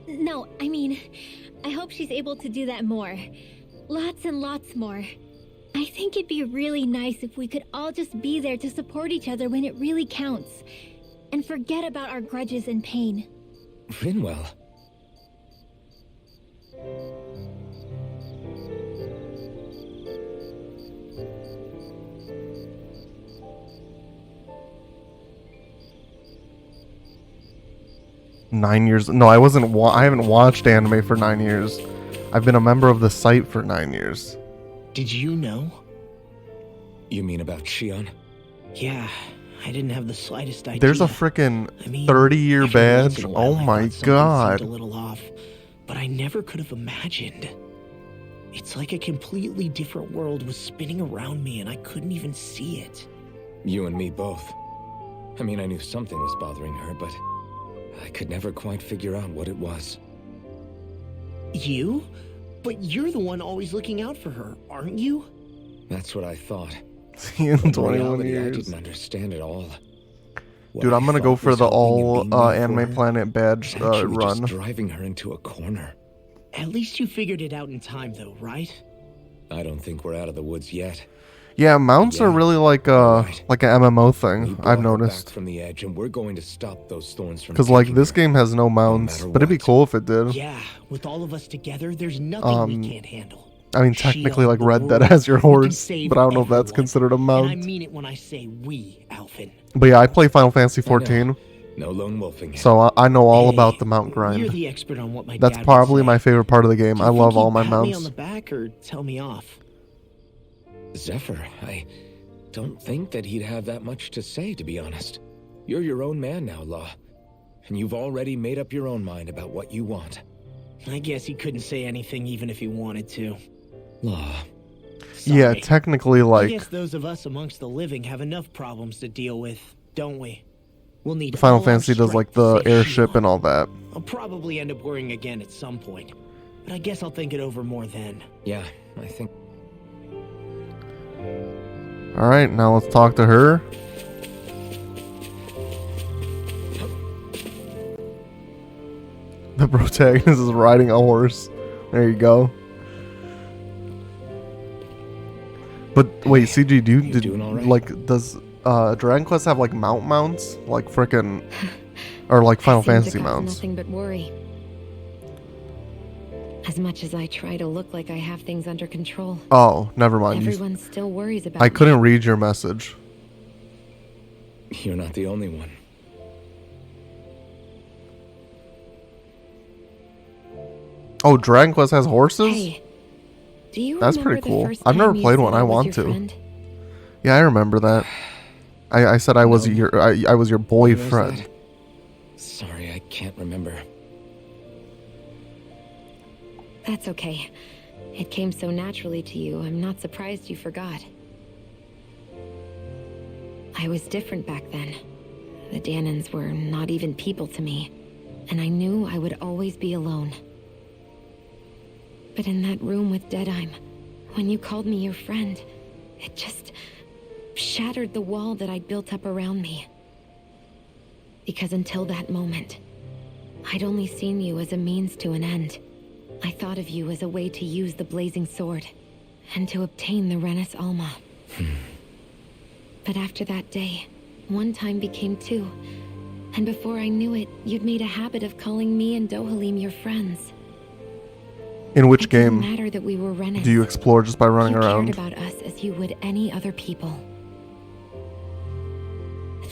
No, I mean, I hope she's able to do that more. Lots and lots more. I think it'd be really nice if we could all just be there to support each other when it really counts. And forget about our grudges and pain. Rinwell. 9 years. No, I wasn't. I haven't watched anime for 9 years. I've been a member of the site for 9 years. Did you know? You mean about Shion? Yeah, I didn't have the slightest idea. There's a freaking I mean, 30-year every once badge. in a while Oh I my thought something god. seemed a little off, but I never could have imagined. It's like a completely different world was spinning around me and I couldn't even see it. You and me both. I mean, I knew something was bothering her, but I could never quite figure out what it was. You? But you're the one always looking out for her, aren't you? That's what I thought. In In 21 reality, I years. didn't understand it all. What Dude, I I'm gonna thought go for was the helping and all being there for Anime her Planet badge was actually run. just driving her into a corner. At least you figured it out in time though, right? I don't think we're out of the woods yet. Yeah, mounts are Yeah, really like right. like an MMO We thing. brought I've her noticed. back from the edge, and we're going to stop those thorns from Because like taking this her. game has no mounts, matter but it'd be what. cool if it did. Yeah, with all of us together, there's nothing we can't handle. I mean, technically, Shion, like the Red Dead world, has your we can horse, save but I don't know if that's everyone. considered a And I mount. mean it when I say we, Alphen. But yeah, I play Final Fantasy I know. 14, No lone wolfing. so I know all Hey, about the mount You're grind. the expert on what my That's dad would probably say. my favorite part of the game. Do I you think love all he'd my pat me on mounts. the back or tell me off? Zephyr, I don't think that he'd have that much to say, to be honest. You're your own man now, Law. And you've already made up your own mind about what you want. I guess he couldn't say anything even if he wanted to. Law. Yeah, Sorry. technically, I like guess those of us amongst the living have enough problems to deal with, don't we? We'll need Final all our Fantasy does strength like to the save airship Shion. and all that. I'll probably end up worrying again at some point, but I guess I'll think it over more then. Yeah, I think... All right, now let's talk to her. The protagonist is riding a horse. There you go. But wait, CG, do you doing all right? like does Dragon Quest have like mounts like frickin' or like Final Seem to Fantasy cause mounts? Nothing but worry. As much as I try to look like I have things under control, Oh, never mind. everyone still worries about I me. couldn't read your message. You're not the only one. Oh, Dragon Quest has horses? Hey, do you That's remember pretty the cool. first I've never time you played said one. I was want your to. friend? Yeah, I remember that. I said I was No. your I was your When was boyfriend. that? Sorry, I can't remember. That's okay. It came so naturally to you, I'm not surprised you forgot. I was different back then. The Danans were not even people to me, and I knew I would always be alone. But in that room with Deadheim, when you called me your friend, it just shattered the wall that I'd built up around me. Because until that moment, I'd only seen you as a means to an end. I thought of you as a way to use the blazing sword, and to obtain the Renis Alma. But after that day, one time became two, and before I knew it, you'd made a habit of calling me and Dohalim your friends. In which It didn't game matter that we were Renis. do you explore just by running You around? cared about us as you would any other people.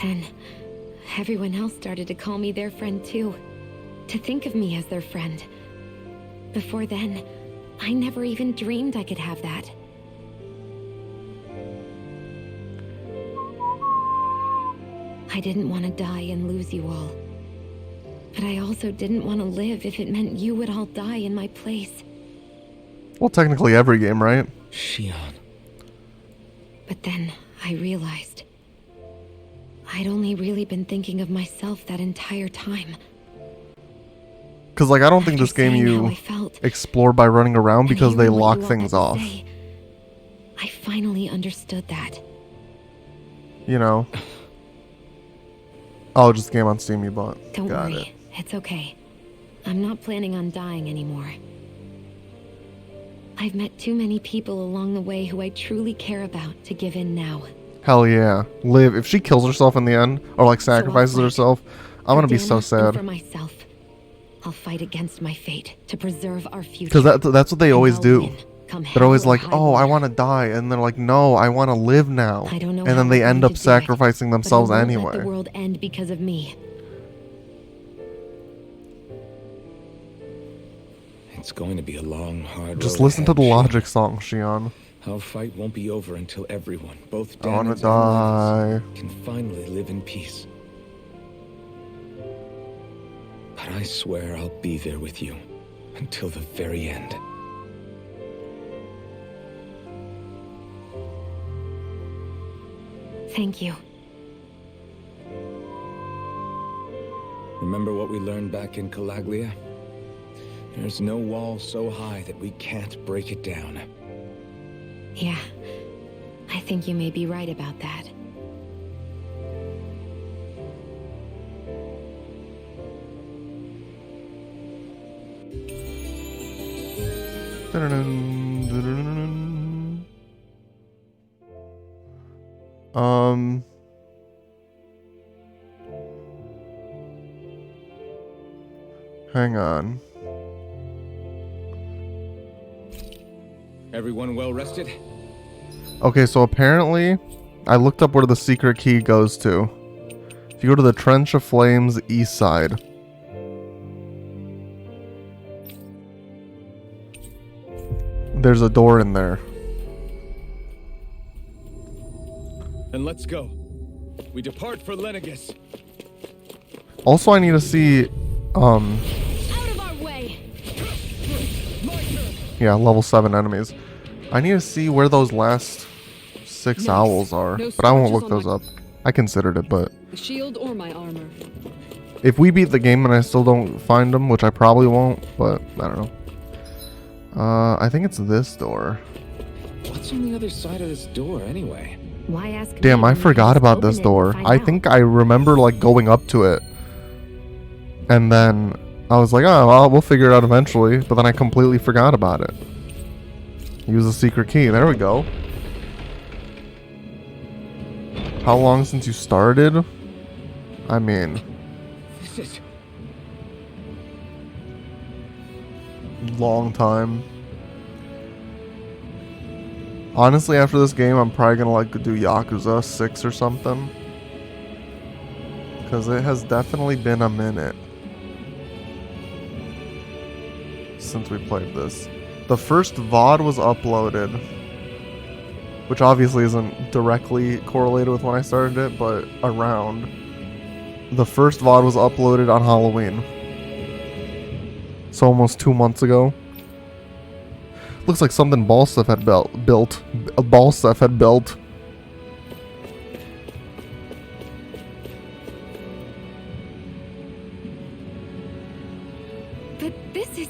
Then, everyone else started to call me their friend too. To think of me as their friend. Before then, I never even dreamed I could have that. I didn't want to die and lose you all. But I also didn't want to live if it meant you would all die in my place. Well, technically every game, right? Shion. But then I realized I'd only really been thinking of myself that entire time. Because, like, I don't think After this game saying how you I felt, explore by running around and because they hearing what lock you all things had to off. say, I finally understood that. You know? Oh, just the game on Steam you bought. Don't Got worry, it. it's okay. I'm not planning on dying anymore. I've met too many people along the way who I truly care about to give in now. Hell yeah. Liv, if she kills herself in the end, or like sacrifices fight. herself, I'm gonna be so For Dana and sad. for myself, I'll fight against my fate to preserve our future. Because that's what they And always I'll do. win, come They're always hell or like, high oh, I water. want to die. And they're like, no, I want to live now. I don't know And how then they we're end going up to do it, sacrificing but I themselves won't anyway. Let the world end because of me. It's going to be a long, hard Just road listen to ahead, the Shion. Logic song, Shion. Our fight won't be over until everyone, both I want Daemons to and die. Lords, can finally live in peace. But I swear I'll be there with you until the very end. Thank you. Remember what we learned back in Calaglia? There's no wall so high that we can't break it down. Yeah, I think you may be right about that. Dun-dun-dun, dun-dun-dun. Hang on. Everyone well rested? Okay, so apparently, I looked up where the secret key goes to. If you go to the Trench of Flames east side. There's a door in there. And let's go. We depart for Lenegis. Also, I need to see, Out of our way! yeah, level 7 enemies. I need to see where those last 6 Nice. owls are, No but I won't scratches look on those my- up. I considered it, but The shield or my armor. if we beat the game and I still don't find them, which I probably won't, but I don't know. I think it's this door. What's on the other side of this door, anyway? Why ask me Damn, I when you forgot just about open this it and door. find I out? think I remember like going up to it, and then I was like, oh, well, we'll figure it out eventually. But then I completely forgot about it. Use the secret key. There we go. How long since you started? I mean, This is... long time. Honestly, after this game, I'm probably gonna like do Yakuza 6 or something. Because it has definitely been a minute since we played this. The first VOD was uploaded, which obviously isn't directly correlated with when I started it, but around. The first VOD was uploaded on Halloween. So almost 2 months ago. Looks like something Balsef had built. Balsef had built. But this is...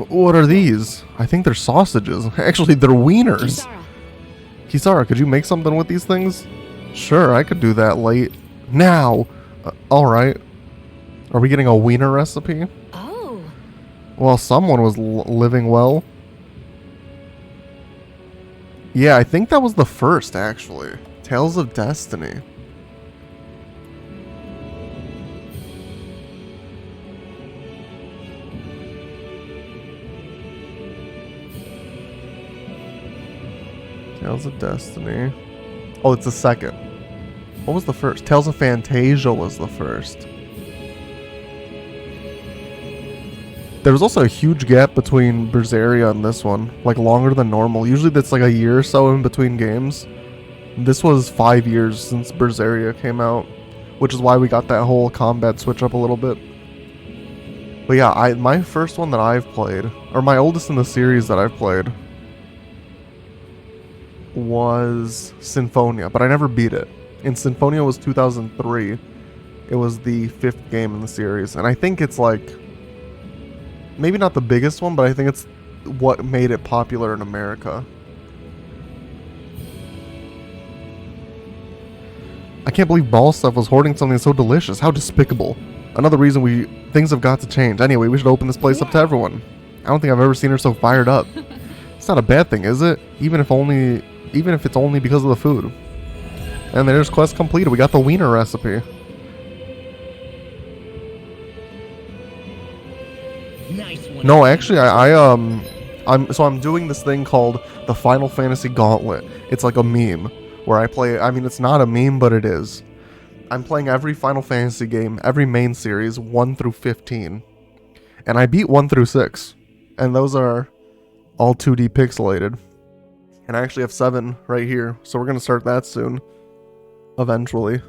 What are these? I think they're sausages. Actually, they're wieners. Kisara. Kisara, could you make something with these things? Sure, I could do that late. Now! Alright. Are we getting a wiener recipe? Oh, Well, someone was living well. Yeah, I think that was the first, actually. Tales of Destiny. Tales of Destiny. Oh, it's the second. What was the first? Tales of Fantasia was the first. There was also a huge gap between Berseria and this one, like longer than normal. Usually that's like a year or so in between games. This was 5 years since Berseria came out, which is why we got that whole combat switch up a little bit. But yeah, my first one that I've played, or my oldest in the series that I've played, was Symphonia, but I never beat it. And Symphonia was 2003. It was the 5th game in the series, and I think it's like maybe not the biggest one, but I think it's what made it popular in America. I can't believe Ball Stuff was hoarding something so delicious. How despicable. Another reason things have got to change. Anyway, we should open this place up to everyone. I don't think I've ever seen her so fired up. It's not a bad thing, is it? Even if it's only because of the food. And there's quest completed. We got the wiener recipe. Nice one. No, actually, I'm doing this thing called the Final Fantasy Gauntlet. It's like a meme where I play. I mean, it's not a meme, but it is. I'm playing every Final Fantasy game, every main series, 1 through 15, and I beat 1 through 6, and those are all 2D pixelated. And I actually have 7 right here, so we're gonna start that soon. Eventually.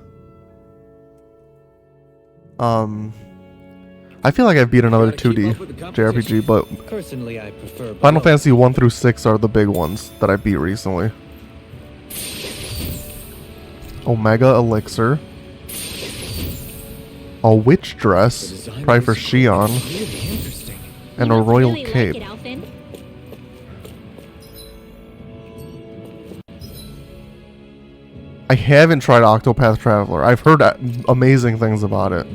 I feel like I've beat another 2D JRPG, but Personally, I prefer Final Fantasy 1 through 6 are the big ones that I beat recently. Omega Elixir. A witch dress, probably for Shion, and a royal Really cape. like it, Alphen. I haven't tried Octopath Traveler. I've heard amazing things about it.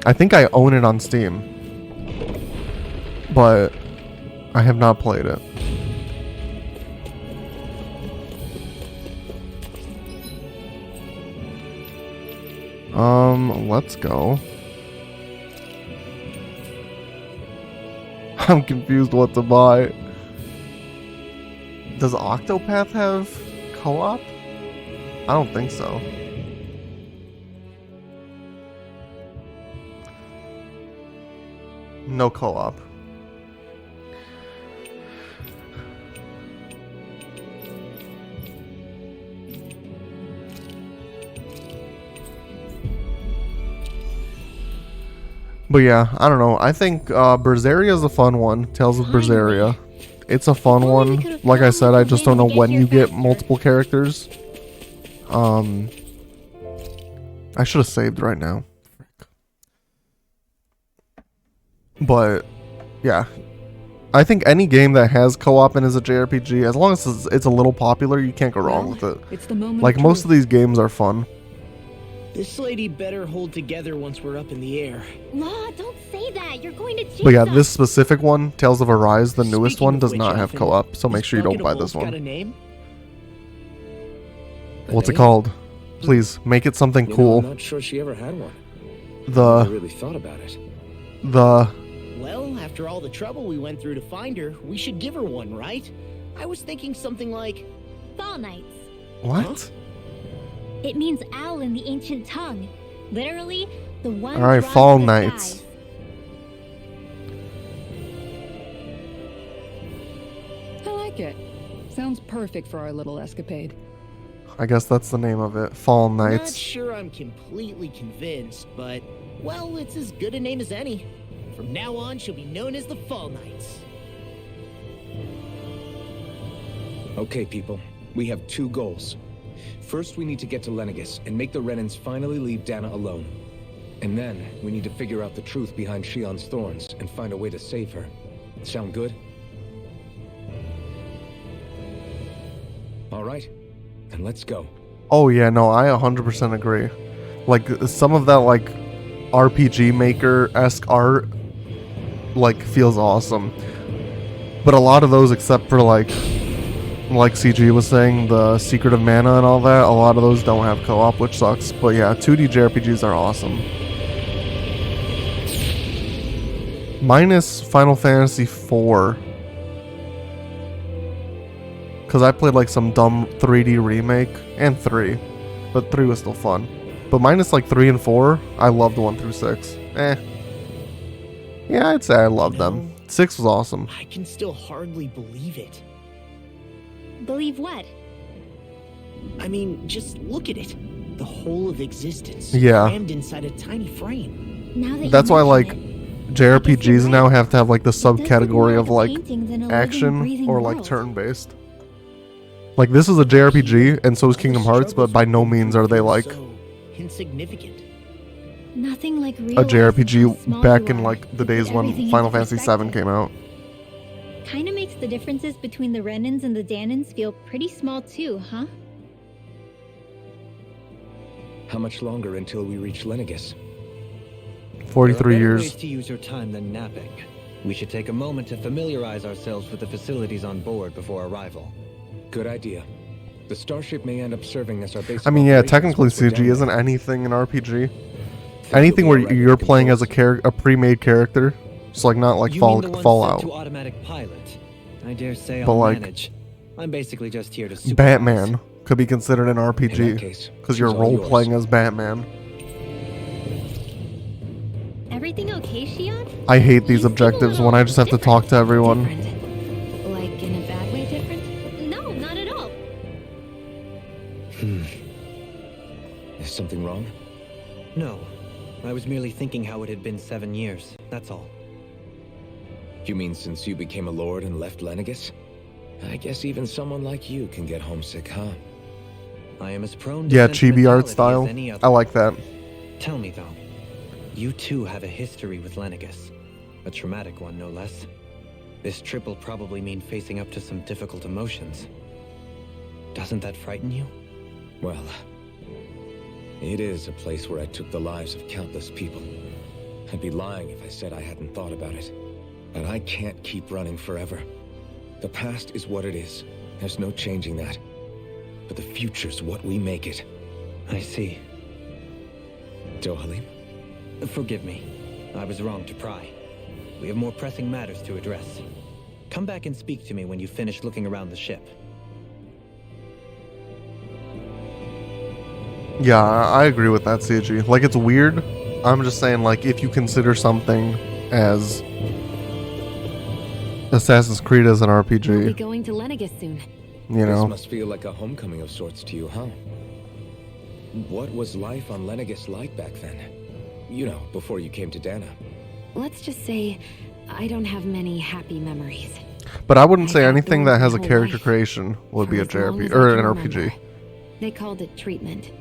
I think I own it on Steam, but I have not played it. Let's go. I'm confused what to buy. Does Octopath have co-op? I don't think so. No co-op. But yeah, I don't know. I think Berseria is a fun one. Tales of Berseria. It's a fun one. Like I said, I just don't know when you get multiple characters. I should have saved right now. But yeah, I think any game that has co-op and is a JRPG, as long as it's a little popular, you can't go wrong with it. It's the moment. Like most of these games are fun. This lady better hold together once we're up in the air. Law, don't say that. You're going to jinx But yeah, us. this specific one, Tales of Arise, the newest Speaking one, of does which, not have Alphen, co-op, so make sure you don't buy Bucket of this Wolves got a one. name? What's it name? called? Please, make it something You know, cool. I'm not sure she ever had one. I The, really thought about it. Well, after all the trouble we went through to find her, we should give her one, right? I was thinking something like... Fall Knights. what? It means owl in the ancient tongue. Literally, the one. All right, drawn Fall to the Knights. skies. I like it. Sounds perfect for our little escapade. I guess that's the name of it. Fall Not Knights. sure I'm completely convinced, but... Well, it's as good a name as any. From now on, she'll be known as the Fall Knights. Okay, people. We have 2 goals. First, we need to get to Lenegis and make the Renans finally leave Dana alone. And then, we need to figure out the truth behind Shion's thorns and find a way to save her. Sound good? All right. Then let's go. Oh yeah, no, I 100% agree. Like some of that like RPG Maker-esque art like feels awesome. But a lot of those, except for like CG was saying, the Secret of Mana and all that, a lot of those don't have co-op, which sucks. But yeah, 2D JRPGs are awesome. Minus Final Fantasy IV. Because I played like some dumb 3D remake, and 3. But 3 was still fun. But minus like 3 and 4, I loved 1 through 6. Yeah, I'd say I loved them. 6 was awesome. I can still hardly believe it. Believe what? I mean, just look at it. the whole of existence Yeah. crammed inside a tiny frame. Now that you That's why, mention like, it, JRPGs now have to have like the it does look more subcategory like of a like painting than a living, action breathing or like world. turn-based. Like this is a JRPG and so is Kingdom Hearts, but by no means are they like So insignificant. Nothing like a realizing how JRPG small back you in are like the to put days when everything Final into Fantasy VII perspective. came out. Kinda makes the differences between the Renans and the Danans feel pretty small too, huh? How much longer until we reach Lenegis? 43 There are better ways years. to use your time than napping. We should take a moment to familiarize ourselves with the facilities on board before arrival. Good idea. The starship may end up serving as our base. I of mean, yeah, operations technically once we're CG down isn't there. anything in RPG. Things Anything will be where alright you're with playing as a controls. a pre-made character, so like not like You mean the one Fallout. set to automatic pilot? I dare say But I'll like- manage. I'm basically just here to supervise. Batman could be considered an In that RPG case, because you're she's all role yours. playing as Batman. Everything okay, Shion? I hate You these seem a objectives little when I just have to talk to everyone. Different. Like in a bad way different? No, not at all. Is something wrong? No, I was merely thinking how it had been 7 years. That's all. You mean since you became a lord and left Lenegis? I guess even someone like you can get homesick, huh? I am as prone to Yeah, chibi art sentimentality style. as any other. I like that. Tell me though, you too have a history with Lenegis. A traumatic one, no less. This trip will probably mean facing up to some difficult emotions. Doesn't that frighten you? Well, it is a place where I took the lives of countless people. I'd be lying if I said I hadn't thought about it. But I can't keep running forever. The past is what it is. There's no changing that. But the future's what we make it. I see. Dohalim? Forgive me. I was wrong to pry. We have more pressing matters to address. Come back and speak to me when you finish looking around the ship. Yeah, I agree with that, CG. Like, it's weird. I'm just saying, like, if you consider something as Assassin's Creed as an We'll be RPG, going to Lenegis soon. you This know, must feel like a homecoming of sorts to you, huh? What was life on Lenegis like back then? You know, before you came to Dana. Let's just say I don't have many happy memories. but I wouldn't I say got anything bored that has a my whole character life. creation would be a For as long JRPG as I or can an remember. RPG. They called it treatment.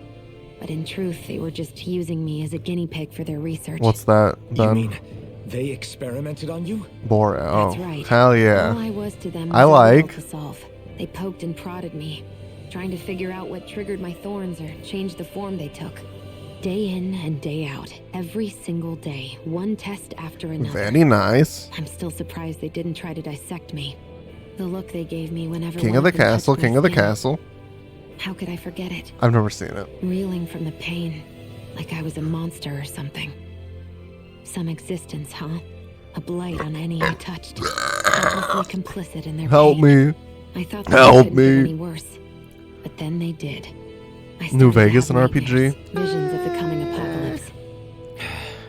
But in truth, they were just using me as a guinea pig for their research. What's that You then? mean they experimented on you? Boring. Oh, That's right. hell yeah. All I was to them I was a riddle like. to solve. They poked and prodded me, trying to figure out what triggered my thorns or changed the form they took. Day in and day out, every single day, one test after another. Very nice. I'm still surprised they didn't try to dissect me. The look they gave me whenever King one of the them touched castle, my king of the skin. castle. How could I forget it? I've never seen it. Reeling from the pain, like I was a monster or something. Some existence, huh? A blight on any I touched. Helplessly complicit in their Help pain. me. I thought they Help couldn't get me. any worse, but then they did. I New started to Vegas have an nightmares, RPG? Visions of the coming apocalypse.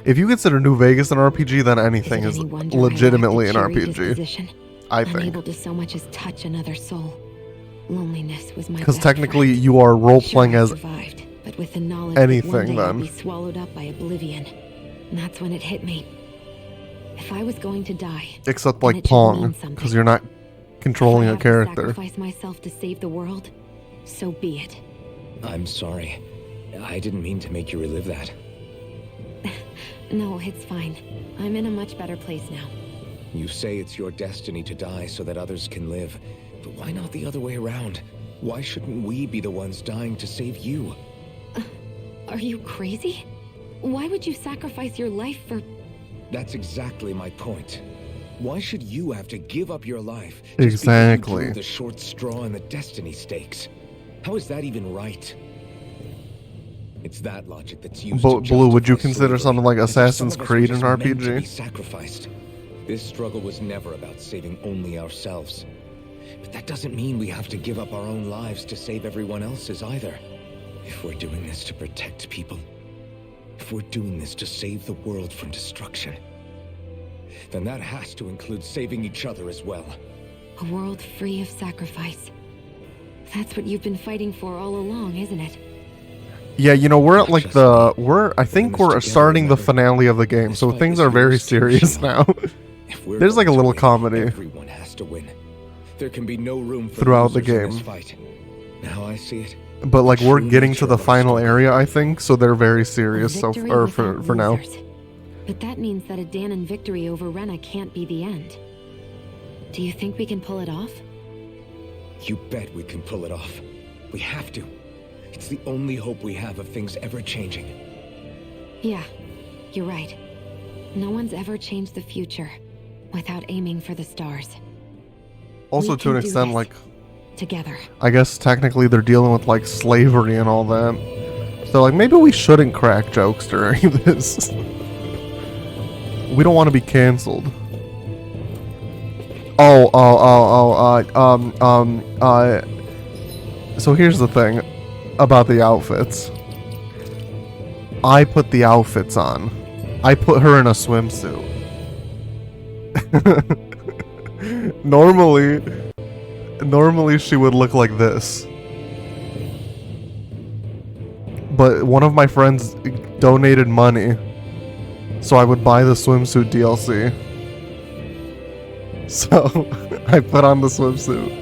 If you consider New Vegas an RPG, then anything Is is it any wonder I lacked legitimately a an cheery RPG. disposition? I think. Unable to so much as touch another soul. Loneliness was my Because best technically friend. you are role playing Sure, I as survived, but with the knowledge anything, that one day I'd then. be swallowed up by oblivion. And that's when it hit me. If I was going to die, except then like it should mean Pong, something. because you're not controlling if I a have to character. sacrifice myself to save the world, so be it. I'm sorry. I didn't mean to make you relive that. No, it's fine. I'm in a much better place now. You say it's your destiny to die so that others can live. But why not the other way around? Why shouldn't we be the ones dying to save you? Are you crazy? Why would you sacrifice your life for... That's exactly my point. Why should you have to give up your life just Exactly. because you drew the short straw in the destiny stakes? How is that even right? It's that logic that's used But to Blue, would you justify consider slavery, something like as if some Assassin's of us Creed were an just meant to RPG? be sacrificed. This struggle was never about saving only ourselves. But that doesn't mean we have to give up our own lives to save everyone else's either. If we're doing this to protect people, if we're doing this to save the world from destruction, then that has to include saving each other as well. A world free of sacrifice. That's what you've been fighting for all along, isn't it? Yeah, you know, we're at like I think we're starting the finale of the game, so things are very serious now. If we're There's like a going to little win, comedy Everyone has to win. There can be no room for throughout the losers in this game. fight. Now I see it. But like we're True getting nature to the of our final story. area, I think, so they're very serious so Victory or without for now. losers. But that means that a Danon victory over Rena can't be the end. Do you think we can pull it off? You bet we can pull it off. We have to. It's the only hope we have of things ever changing. Yeah, you're right. No one's ever changed the future without aiming for the stars. Also, We to an can do extent, this. like Together. I guess technically they're dealing with like slavery and all that. So like maybe we shouldn't crack jokes during this. We don't want to be canceled. So here's the thing about the outfits. I put the outfits on. I put her in a swimsuit. Normally she would look like this. But one of my friends donated money, so I would buy the swimsuit DLC. So I put on the swimsuit.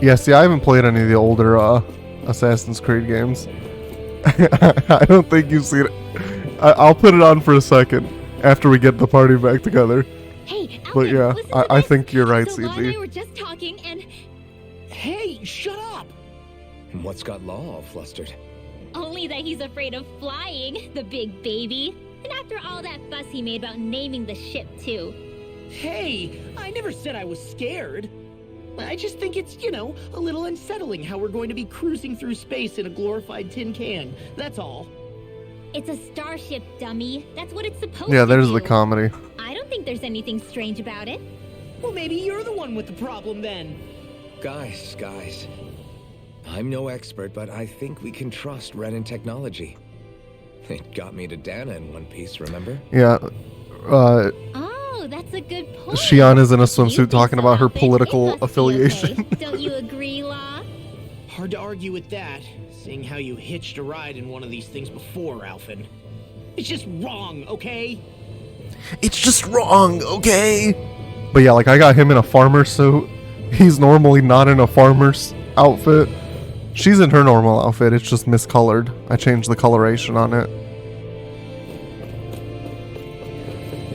Yeah, see, I haven't played any of the older Assassin's Creed games. I don't think you've seen it. I'll put it on for a second after we get the party back together. Hey, Alvin, But yeah, listen to I this. think you're right, So Law and I CZ. were just talking, and Hey, shut up! And what's got Law all flustered? only that he's afraid of flying, the big baby. And after all that fuss he made about naming the ship, too. Hey, I never said I was scared. I just think it's, a little unsettling how we're going to be cruising through space in a glorified tin can. That's all. It's a starship, dummy. That's what it's supposed to Yeah, there's do. the comedy. I don't think there's anything strange about it. Well, maybe you're the one with the problem then. Guys. I'm no expert, but I think we can trust Renan technology. It got me to Dana in one piece, remember? Yeah. Oh, that's a good point. Shion is in a If you swimsuit think talking so, about her Alvin, it political must be affiliation. okay. Don't you agree, Law? Hard to argue with that, seeing how you hitched a ride in one of these things before, Alphen. It's just wrong, okay? It's just wrong, okay? But yeah, like I got him in a farmer suit. He's normally not in a farmer's outfit. She's in her normal outfit, it's just miscolored. I changed the coloration on it.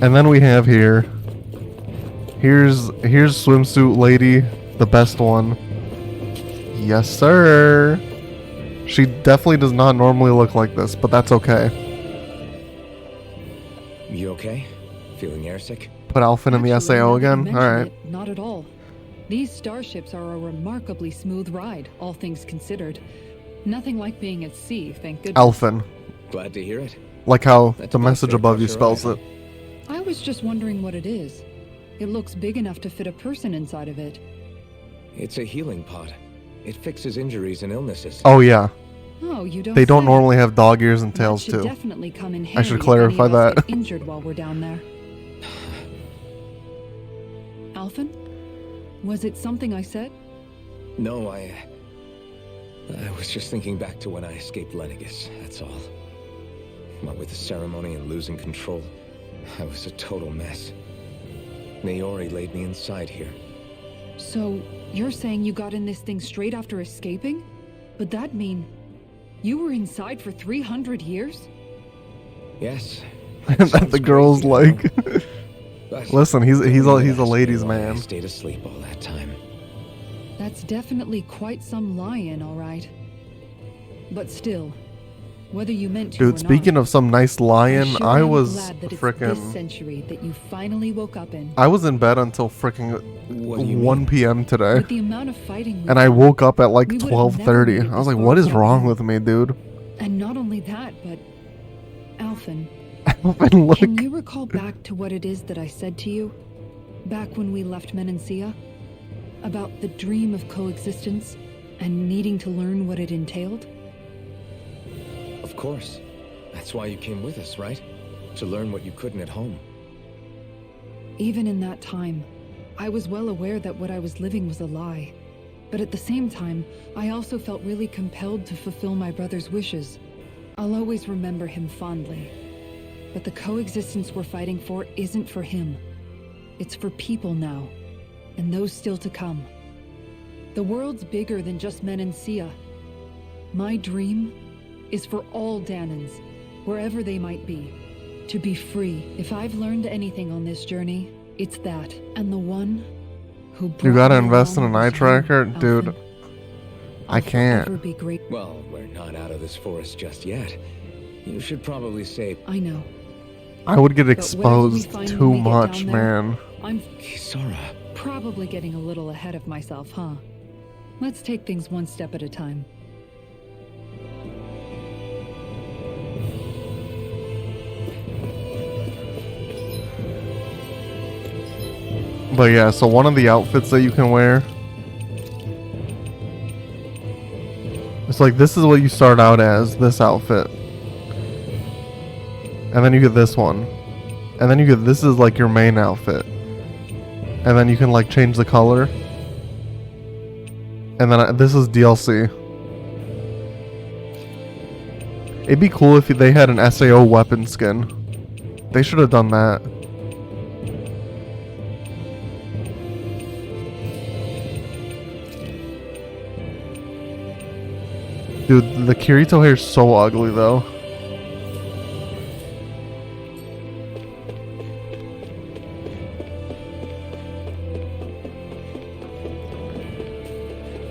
And then we have here's swimsuit lady, the best one. Yes, sir. She definitely does not normally look like this, but that's okay. You okay? Feeling airsick? Put Alphen in the Actually, SAO now that you again? mention Alright. it, not at all. These starships are a remarkably smooth ride, all things considered. Nothing like being at sea, thank goodness. Alphen. Glad to hear it. Like how That's the about message to above you cross your spells eye, it. I was just wondering what it is. It looks big enough to fit a person inside of it. It's a healing pod. It fixes injuries and illnesses. Oh yeah. Oh, you don't They don't say. normally have dog ears and That tails should too. definitely come in handy I should if clarify any of us that. get injured while we're down there. Alphen? Was it something I said? No, I was just thinking back to when I escaped Lenegis, that's all. What with the ceremony and losing control, I was a total mess. Naori laid me inside here. So, you're saying you got in this thing straight after escaping? But that mean you were inside for 300 years? Yes. And that the girl's like, But listen, he's a realized ladies' why I man. stayed asleep all that time. That's definitely quite some lie-in, all right. But still, whether you meant to or Dude, not, speaking of some nice lion, sure I am was glad that it's this frickin' century that you finally woke up in. I was in bed until frickin' What do you 1 mean? p.m. today. With the amount of fighting we've And I done, woke up at like we would've never 12:30. made it I was this like, far what is without wrong you. with me, dude? And not only that, but Alphen, And look, can you recall back to what it is that I said to you? Back when we left Menancia? About the dream of coexistence and needing to learn what it entailed? Of course. That's why you came with us, right? To learn what you couldn't at home. Even in that time, I was well aware that what I was living was a lie. But at the same time, I also felt really compelled to fulfill my brother's wishes. I'll always remember him fondly. But the coexistence we're fighting for isn't for him. It's for people now, and those still to come. The world's bigger than just Menancia. My dream is for all Danans, wherever they might be, to be free. If I've learned anything on this journey, it's that. And the one who You gotta brought me invest in an along eye was you, tracker? Dude, Alphen. I I'll can't. forever be great. Well, we're not out of this forest just yet. You should probably say, I know. I would get But whatever we exposed find when too we get much, down there- man. I'm Kisara. probably getting a little ahead of myself, huh? Let's take things one step at a time. But yeah, so one of the outfits that you can wear, it's like this is what you start out as, this outfit. And then you get this one. And then you get, this is like your main outfit. And then you can like change the color. And then this is DLC. It'd be cool if they had an SAO weapon skin. They should have done that. Dude, the Kirito hair is so ugly though.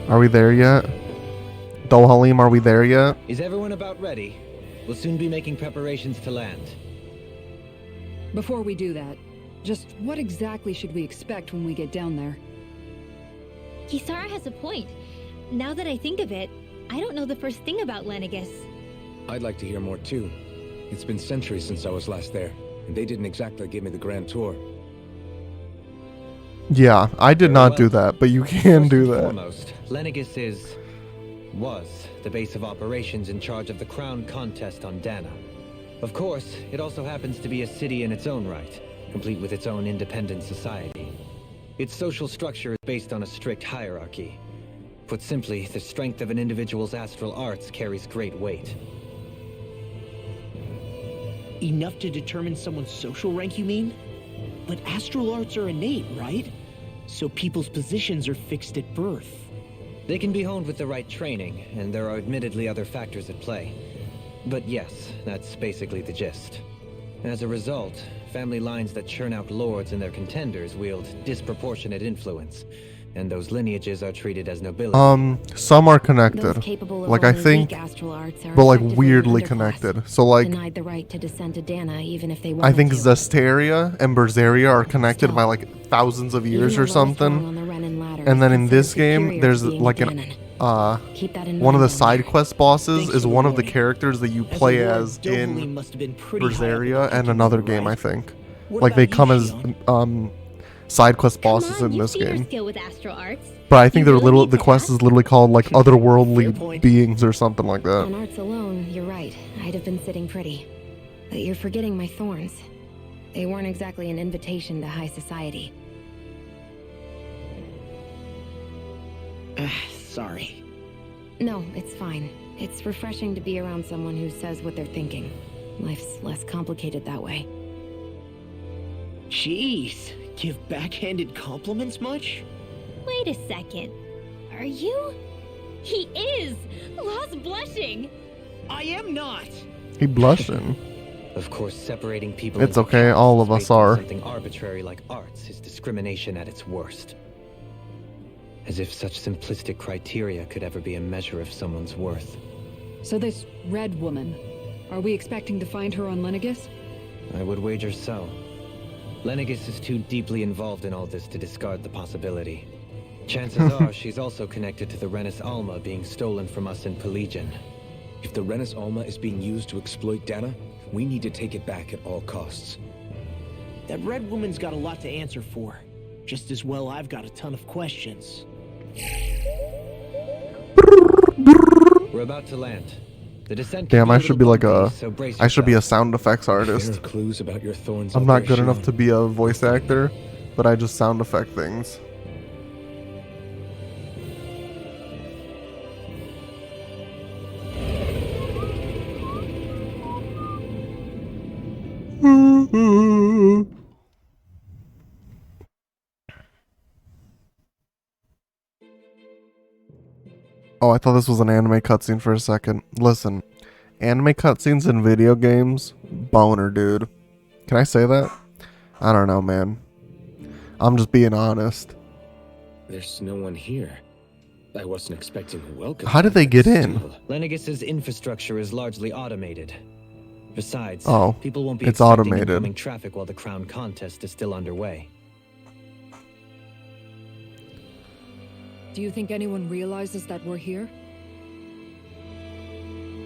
Are we there yet? Dohalim, are we there yet? Is everyone about ready? We'll soon be making preparations to land. Before we do that, just what exactly should we expect when we get down there? Kisara has a point. Now that I think of it, I don't know the first thing about Lenegis. I'd like to hear more too. It's been centuries since I was last there, and they didn't exactly give me the grand tour. Yeah, I did not do that, but you can First do and that. Foremost, Lenegis was the base of operations in charge of the crown contest on Dana. Of course, it also happens to be a city in its own right, complete with its own independent society. Its social structure is based on a strict hierarchy. Put simply, the strength of an individual's astral arts carries great weight. Enough to determine someone's social rank, you mean? But astral arts are innate, right? So people's positions are fixed at birth. They can be honed with the right training, and there are admittedly other factors at play. But yes, that's basically the gist. As a result, family lines that churn out lords and their contenders wield disproportionate influence, and those lineages are treated as nobility. Some are Those connected. capable of Like I only think, weak astral arts are but like effectively weirdly underclass, connected. So like, denied the right to descend to Dana even if they I wanted think to. Zesteria and Berseria are connected by like thousands of Even years the or lowest rung something. on the Renan ladder And is then in considered this game, superior there's to being like an Danan. Keep that in one of the mind, side Almir. quest bosses Thanks is for the one of the warning. characters that you As a play lord, as Dohalim in must have been pretty high up in Berseria the and pecking another order, game, I right? think. What Like they about you, come as Shion? side quest Come bosses on, in you this see your game. skill with astral arts. But I think You they're really need the to quest ask? is literally called like Fair otherworldly point. beings or something like that. On arts alone, you're right. I'd have been sitting pretty. But you're forgetting my thorns. They weren't exactly an invitation to high society. Sorry. No, it's fine. It's refreshing to be around someone who says what they're thinking. Life's less complicated that way. Jeez, give backhanded compliments much? Wait a second. Are you? He is! Lost blushing! I am not! He blushing. Of course, separating people It's into okay, all of castes us based on are. Something arbitrary like arts is discrimination at its worst. As if such simplistic criteria could ever be a measure of someone's worth. So this red woman, are we expecting to find her on Lenegis? I would wager so. Lenegis is too deeply involved in all this to discard the possibility. Chances are she's also connected to the Renis Alma being stolen from us in Pelegion. If the Renis Alma is being used to exploit Dana, we need to take it back at all costs. That red woman's got a lot to answer for. Just as well I've got a ton of questions. We're about to land. The descent Damn, can I a should little be like bumpy, a, so brace I should be a yourself. sound effects If there artist. are clues about your thorns I'm out not there, good enough Shion, to be a voice actor. but I just sound effect things. Oh, I thought this was an anime cutscene for a second. Listen, anime cutscenes in video games, boner, dude. Can I say that? I don't know, man. I'm just being honest. There's no one here. I wasn't expecting a welcome. How did they get in? Lenegus's infrastructure is largely automated. Besides, Oh, people won't be it's expecting automated. incoming traffic while the crown contest is still underway. Do you think anyone realizes that we're here?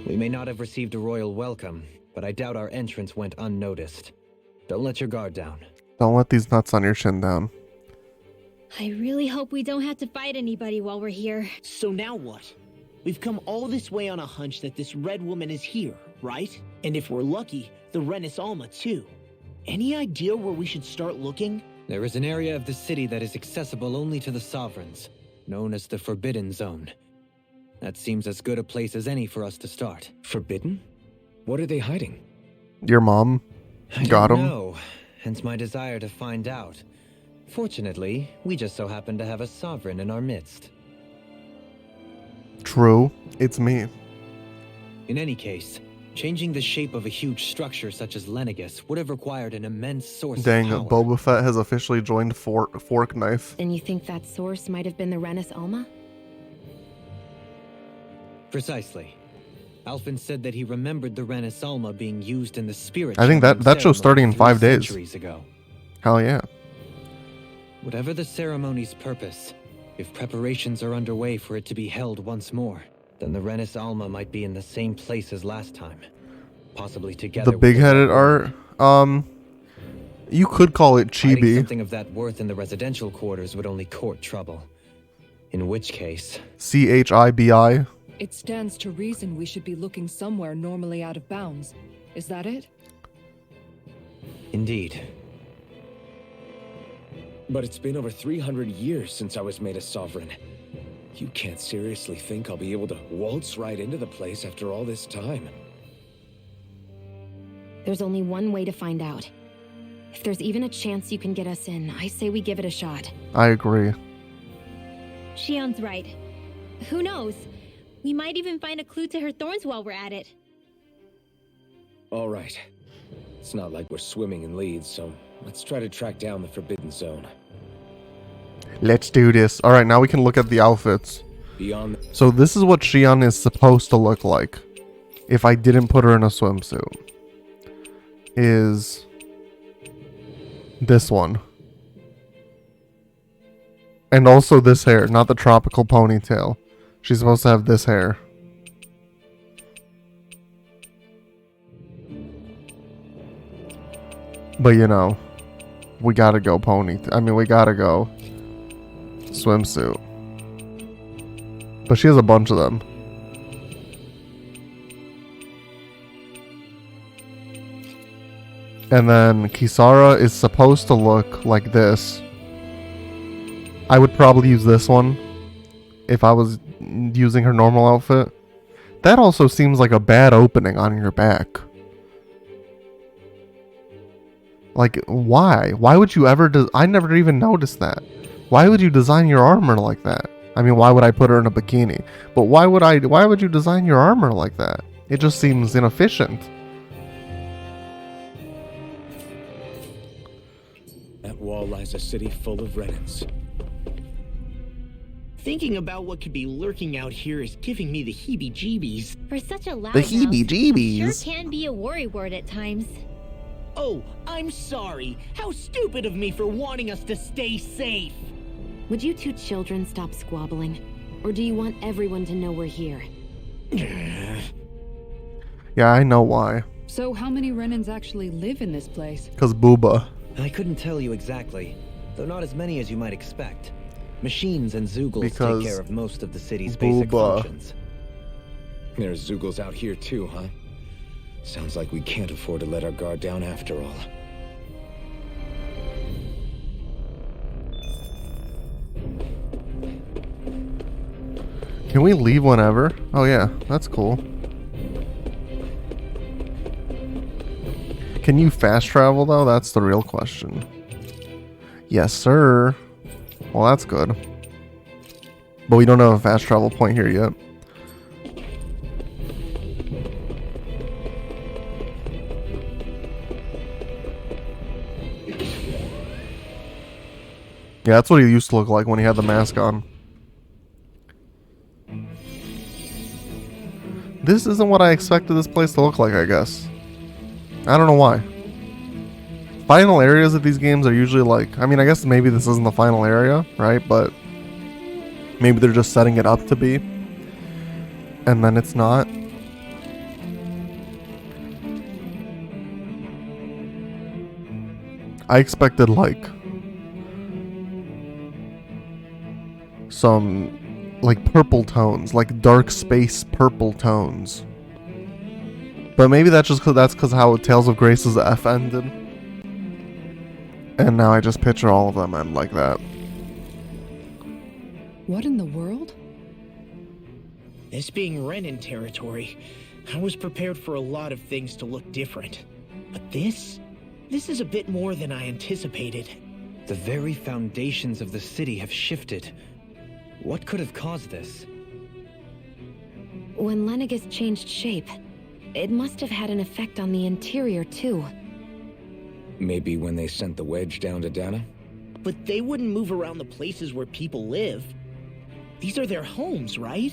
We may not have received a royal welcome, but I doubt our entrance went unnoticed. Don't let your guard down. Don't let these nuts on your chin down. I really hope we don't have to fight anybody while we're here. So now what? We've come all this way on a hunch that this red woman is here, right? And if we're lucky, the Renis Alma too. Any idea where we should start looking? There is an area of the city that is accessible only to the sovereigns, known as the Forbidden Zone. That seems as good a place as any for us to start. Forbidden? What are they hiding? Your mom I got don't him. know, hence my desire to find out. Fortunately, we just so happen to have a sovereign in our midst. True, it's me. In any case, changing the shape of a huge structure such as Lenegus would have required an immense source Dang, of power. Boba Fett has officially joined Fork Knife. Then you think that source might have been the Renis Alma? Precisely. Alphen said that he remembered the Renis Alma being used in the spirit. I think shaman that show's starting in ceremony 5 days. centuries ago. Hell yeah. Whatever the ceremony's purpose, if preparations are underway for it to be held once more, then the Renis Alma might be in the same place as last time. Possibly together The with big-headed art, you could call it Hiding chibi. something of that worth in the residential quarters would only court trouble. In which case, CHIBI. It stands to reason we should be looking somewhere normally out of bounds. Is that it? indeed. But it's been over 300 years since I was made a sovereign. You can't seriously think I'll be able to waltz right into the place after all this time. There's only one way to find out. If there's even a chance you can get us in, I say we give it a shot. I agree. Shion's right. Who knows? We might even find a clue to her thorns while we're at it. All right. It's not like we're swimming in leads, so let's try to track down the Forbidden Zone. Let's do this. Alright, now we can look at the outfits. Beyond So this is what Shion is supposed to look like if I didn't put her in a swimsuit. Is this one. And also this hair, not the tropical ponytail. She's supposed to have this hair. But you know, we gotta go we gotta go swimsuit. But she has a bunch of them. And then Kisara is supposed to look like this. I would probably use this one if I was using her normal outfit. That also seems like a bad opening on your back. Like, why? Why would you ever I never even noticed that. Why would you design your armor like that? I mean, why would I put her in a bikini? But why would you design your armor like that? It just seems inefficient. that wall lies a city full of Renins. Thinking about what could be lurking out here is giving me the heebie-jeebies. For such a loud The house, heebie-jeebies. sure can be a worry word at times. Oh, I'm sorry. How stupid of me for wanting us to stay safe. Would you two children stop squabbling? Or do you want everyone to know we're here? Yeah, I know why. So how many Renins actually live in this place? Cause Booba. I couldn't tell you exactly, though not as many as you might expect. Machines and Zoogles Because take care of most of the city's basic Booba. functions. There's Zoogles out here too, huh? Sounds like we can't afford to let our guard down after all. Can we leave whenever? Oh yeah, that's cool. Can you fast travel though? That's the real question. Yes, sir. Well, that's good. But we don't have a fast travel point here yet. Yeah, that's what he used to look like when he had the mask on. This isn't what I expected this place to look like, I guess. I don't know why. Final areas of these games are usually like... I mean, I guess maybe this isn't the final area, right? But maybe they're just setting it up to be. And then it's not. I expected, like... some... like purple tones, like dark space purple tones. But maybe that's just because how Tales of Grace's F ended. And now I just picture all of them end like that. What in the world? This being Renan territory, I was prepared for a lot of things to look different. But this is a bit more than I anticipated. The very foundations of the city have shifted. What could have caused this? When Lenegis changed shape, it must have had an effect on the interior too. Maybe when they sent the wedge down to Dana? But they wouldn't move around the places where people live. These are their homes, right?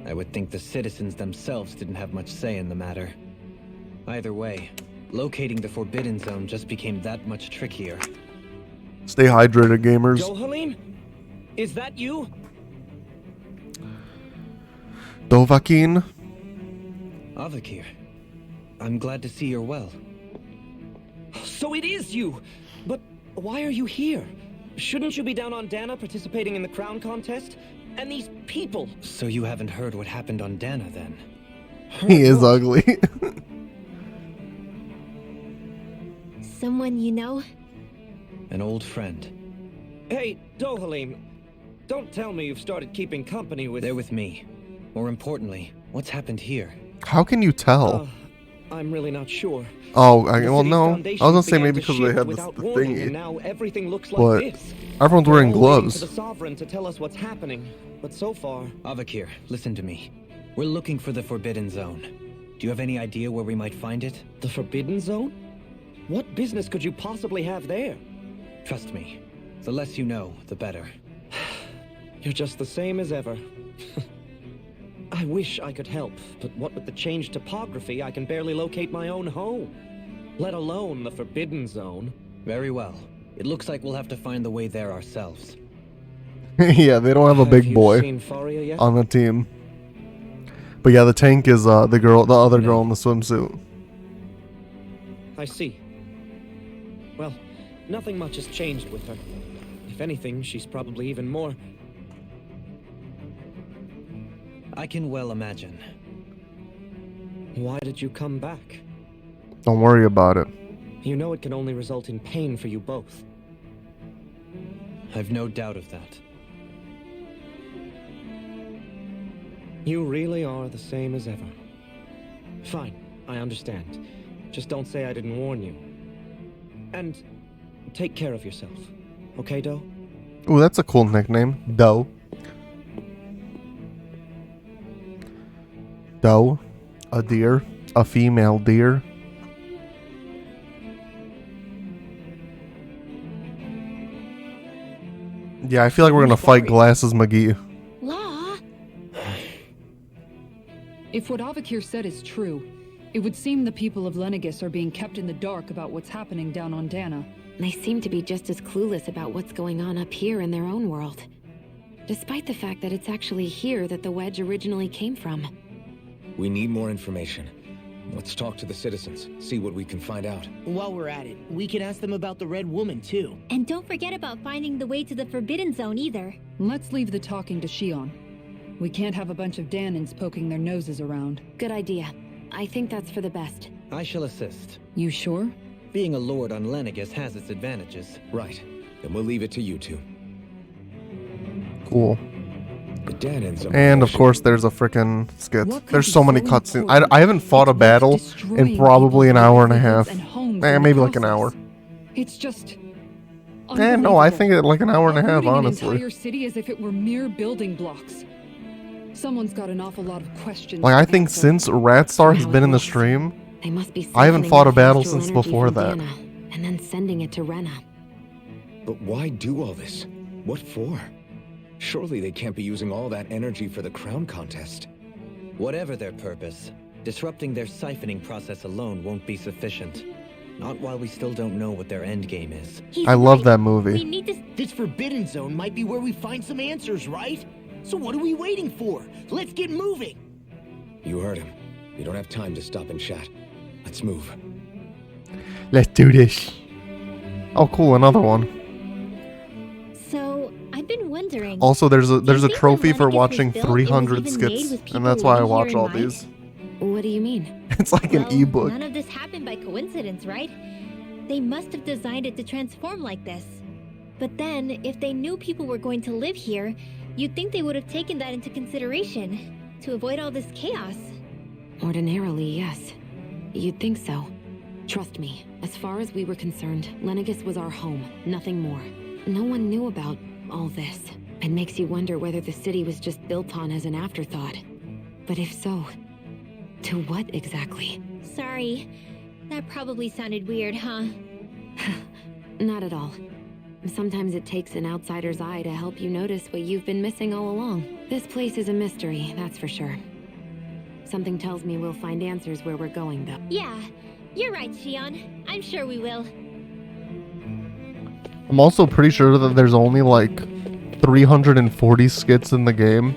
I would think the citizens themselves didn't have much say in the matter. Either way, locating the Forbidden Zone just became that much trickier. Stay hydrated, gamers. Dohalim? Is that you? Dovahkiin? Avakir, I'm glad to see you're well. So it is you! But why are you here? Shouldn't you be down on Dana participating in the crown contest? And these people! So you haven't heard what happened on Dana then? He is ugly. Someone you know? An old friend. Hey, Dohalim, don't tell me you've started keeping company with... They're with me. More importantly, what's happened here? How can you tell? I'm really not sure. Oh, The well, city's no. I was foundations gonna say began maybe to because they shift had the without warning, and thingy. now everything looks But like this. everyone's wearing We're all waiting gloves. for the Sovereign to tell us what's happening, but so far... Avakir, listen to me. We're looking for the Forbidden Zone. Do you have any idea where we might find it? The Forbidden Zone? What business could you possibly have there? Trust me. The less you know, the better. You're just the same as ever. I wish I could help, but what with the changed topography, I can barely locate my own home. Let alone the Forbidden Zone. Very well. It looks like we'll have to find the way there ourselves. Yeah, they don't have a big you boy seen Faria yet? on the team. But yeah, the tank is the other girl in the swimsuit. I see. Well, nothing much has changed with her. If anything, she's probably even more... I can well imagine. Why did you come back? Don't worry about it. You know it can only result in pain for you both. I've no doubt of that. You really are the same as ever. Fine, I understand. Just don't say I didn't warn you. And take care of yourself. Okay, Doe? Ooh, that's a cool nickname. Doe. Doe. A deer. A female deer. Yeah, I feel like we're gonna fight Glasses McGee. Law? If what Avakir said is true, it would seem the people of Lenegis are being kept in the dark about what's happening down on Dana. They seem to be just as clueless about what's going on up here in their own world. Despite the fact that it's actually here that the wedge originally came from. We need more information. Let's talk to the citizens, see what we can find out. While we're at it, we can ask them about the Red Woman, too. And don't forget about finding the way to the Forbidden Zone either. Let's leave the talking to Shion. We can't have a bunch of Danans poking their noses around. Good idea. I think that's for the best. I shall assist. You sure? Being a lord on Lenegis has its advantages. Right. Then we'll leave it to you two. Cool. The Danans are And of malicious. course, there's a frickin' skit. What could There's be so many so cutscenes. important? I haven't fought a It's worth battle destroying in probably an people's hour and a livelihoods half. and homes Eh, in maybe the like an hour. process. It's just. No, I think it like an hour and a half, Uprooting an honestly. entire city as if it were mere building blocks. Someone's got an awful lot of questions. Like, to I think answer. since Ratstar has Now been it in the looks- stream, They must be I haven't siphoning fought a the battle astral since energy before from that. Dana, and then sending it to Rena. But why do all this? What for? Surely they can't be using all that energy for the crown contest. Whatever their purpose, disrupting their siphoning process alone won't be sufficient. Not while we still don't know what their endgame is. He's I love right. that We movie. need to. This Forbidden Zone might be where we find some answers, right? So what are we waiting for? Let's get moving! You heard him. We don't have time to stop and chat. Let's move. Let's do this. Oh, cool, another one. So, I've been wondering. Also, there's a do you think when trophy for Lenegus was watching built, it was 300 even made skits, with people and that's why I living watch here in all mind? these. What do you mean? It's like an Well, ebook. None of this happened by coincidence, right? They must have designed it to transform like this. But then, if they knew people were going to live here, you'd think they would have taken that into consideration to avoid all this chaos. Ordinarily, yes. You'd think so. Trust me, as far as we were concerned, Lenegus was our home, nothing more. No one knew about all this. It makes you wonder whether the city was just built on as an afterthought. But if so, to what exactly? Sorry, that probably sounded weird, huh? Not at all. Sometimes it takes an outsider's eye to help you notice what you've been missing all along. This place is a mystery, that's for sure. Something tells me we'll find answers where we're going, though. Yeah, you're right, Shion. I'm sure we will. I'm also pretty sure that there's only like 340 skits in the game,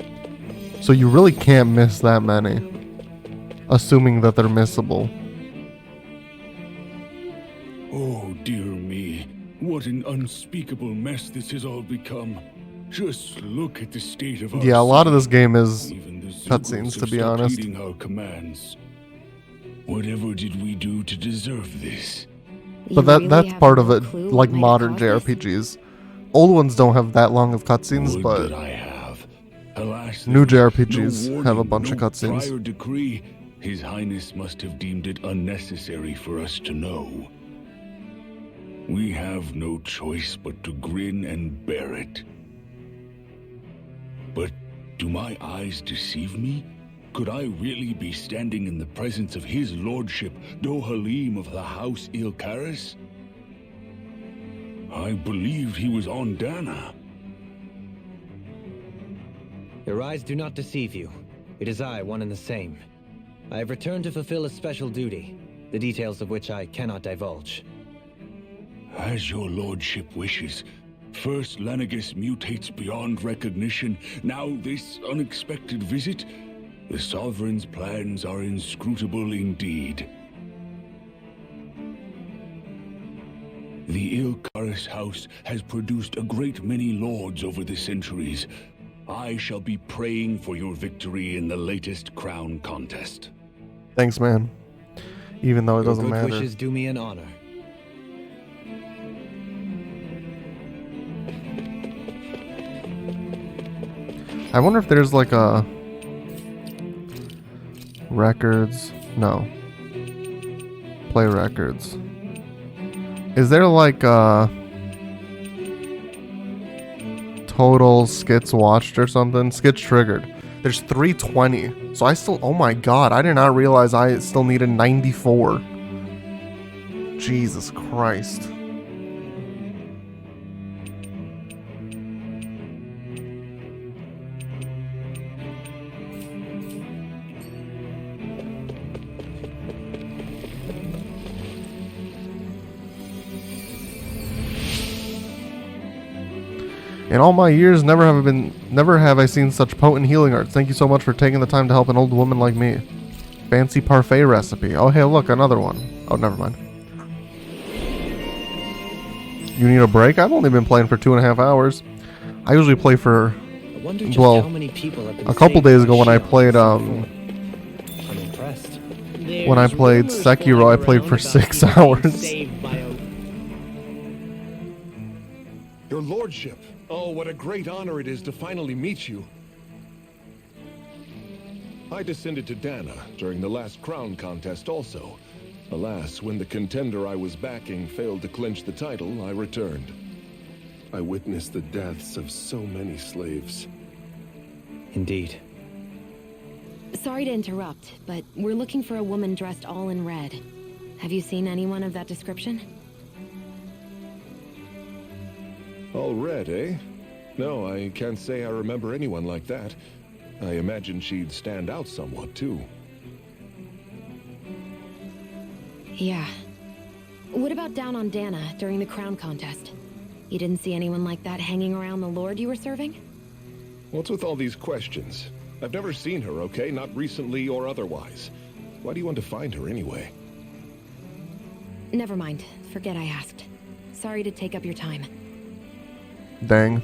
so you really can't miss that many, assuming that they're missable. Oh, dear me. What an unspeakable mess this has all become. Just look at the state of our Yeah, a lot of city. this game is Even the Zugos cutscenes, have to be stopped honest. heeding our commands. Whatever did we do to deserve this? But that's part of it, like modern JRPG. JRPGs. Old ones don't have that long of cutscenes, Would but that I have. Alas, new there was JRPGs no have a warning, bunch of no cutscenes. prior decree. His Highness must have deemed it unnecessary for us to know. We have no choice but to grin and bear it. But do my eyes deceive me? Could I really be standing in the presence of his lordship, Dohalim of the House Ilkaris? I believed he was on Dana. Your eyes do not deceive you. It is I, one and the same. I have returned to fulfill a special duty, the details of which I cannot divulge. As your lordship wishes. First Lenegus mutates beyond recognition, now this unexpected visit. The Sovereign's plans are inscrutable indeed. The Ilkaris house has produced a great many lords over the centuries. I shall be praying for your victory in the latest crown contest. Thanks, man. Even though it Your doesn't good matter. wishes do me an honor. I wonder if there's like a records. No. Play records. Is there like a total skits watched or something? Skits triggered. There's 320. So I still, oh my god, I did not realize I still needed 94. Jesus Christ. In all my years, never have I seen such potent healing arts. Thank you so much for taking the time to help an old woman like me. Fancy parfait recipe. Oh, hey, look, another one. Oh, never mind. You need a break? I've only been playing for 2.5 hours. I usually play for, I wonder just well, how many people have been a couple saved days by ago when I Shion played, I'm impressed. when I played Sekiro, I played for 6 hours. Your lordship. Oh, what a great honor it is to finally meet you. I descended to Dana during the last crown contest also. Alas, when the contender I was backing failed to clinch the title, I returned. I witnessed the deaths of so many slaves. Indeed. Sorry to interrupt, but we're looking for a woman dressed all in red. Have you seen anyone of that description? All red, eh? No, I can't say I remember anyone like that. I imagine she'd stand out somewhat, too. Yeah. What about down on Dana during the crown contest? You didn't see anyone like that hanging around the lord you were serving? What's with all these questions? I've never seen her, okay? Not recently or otherwise. Why do you want to find her anyway? Never mind. Forget I asked. Sorry to take up your time. Dang.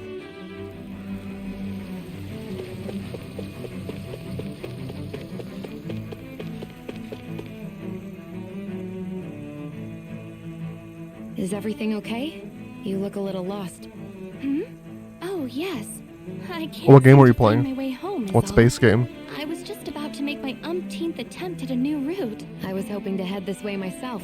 Is everything okay? You look a little lost. Oh, yes. I can't What game seem were you to find playing? my way home, is What all. space game? I was just about to make my umpteenth attempt at a new route. I was hoping to head this way myself.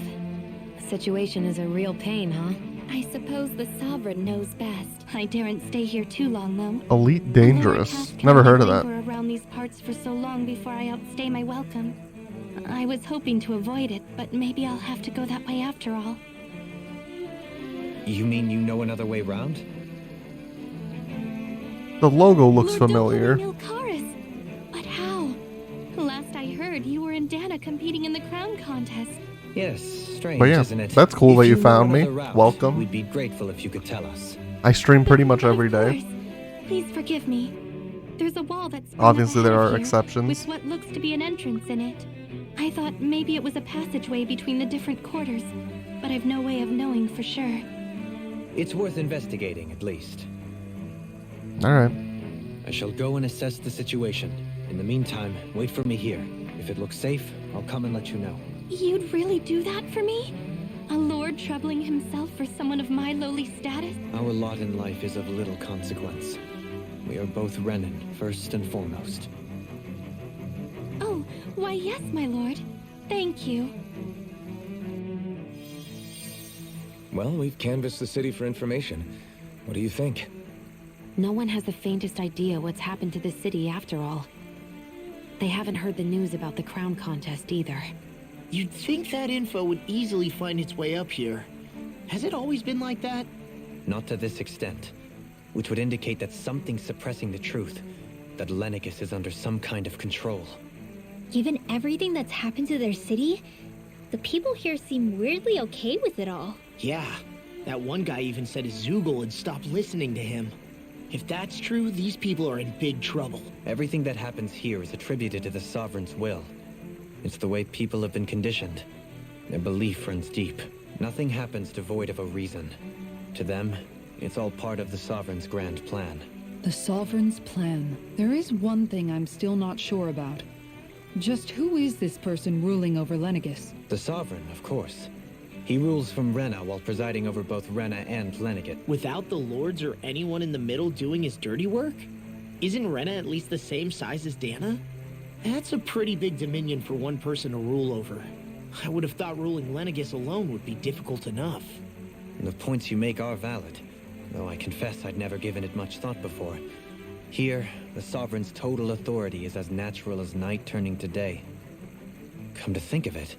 The situation is a real pain, huh? I suppose the Sovereign knows best. I daren't stay here too long, though. Elite Dangerous. Never heard of that. I around these parts for so long before I outstay my welcome. I was hoping to avoid it, but maybe I'll have to go that way after all. You mean you know another way round? The logo looks Lord familiar. Milcaris. But how? Last I heard, you were in Dana competing in the crown contest. Yes, strange, But yeah, isn't it? that's cool If that you know found me. another route, Welcome. We'd be grateful if you could tell us. I stream pretty much But every of day. course. Please forgive me. There's a wall that's sprung Obviously up there ahead are of here, exceptions. with what looks to be an entrance in it. I thought maybe it was a passageway between the different quarters, but I've no way of knowing for sure. It's worth investigating, at least. Alright. I shall go and assess the situation. In the meantime, wait for me here. If it looks safe, I'll come and let you know. You'd really do that for me? A lord troubling himself for someone of my lowly status? Our lot in life is of little consequence. We are both Renan, first and foremost. Oh, why yes, my lord. Thank you. Well, we've canvassed the city for information. What do you think? No one has the faintest idea what's happened to the city after all. They haven't heard the news about the crown contest either. You'd think that info would easily find its way up here. Has it always been like that? Not to this extent, which would indicate that something's suppressing the truth, that Lenegis is under some kind of control. Given everything that's happened to their city, the people here seem weirdly okay with it all. Yeah, that one guy even said Zoogle had stopped listening to him. If that's true, these people are in big trouble. Everything that happens here is attributed to the Sovereign's will. It's the way people have been conditioned. Their belief runs deep. Nothing happens devoid of a reason. To them, it's all part of the Sovereign's grand plan. The Sovereign's plan. There is one thing I'm still not sure about. Just who is this person ruling over Lenegis? The Sovereign, of course. He rules from Rena while presiding over both Rena and Lenegit. Without the lords or anyone in the middle doing his dirty work? Isn't Rena at least the same size as Dana? That's a pretty big dominion for one person to rule over. I would have thought ruling Lenegis alone would be difficult enough. The points you make are valid, though I confess I'd never given it much thought before. Here, the Sovereign's total authority is as natural as night turning to day. Come to think of it,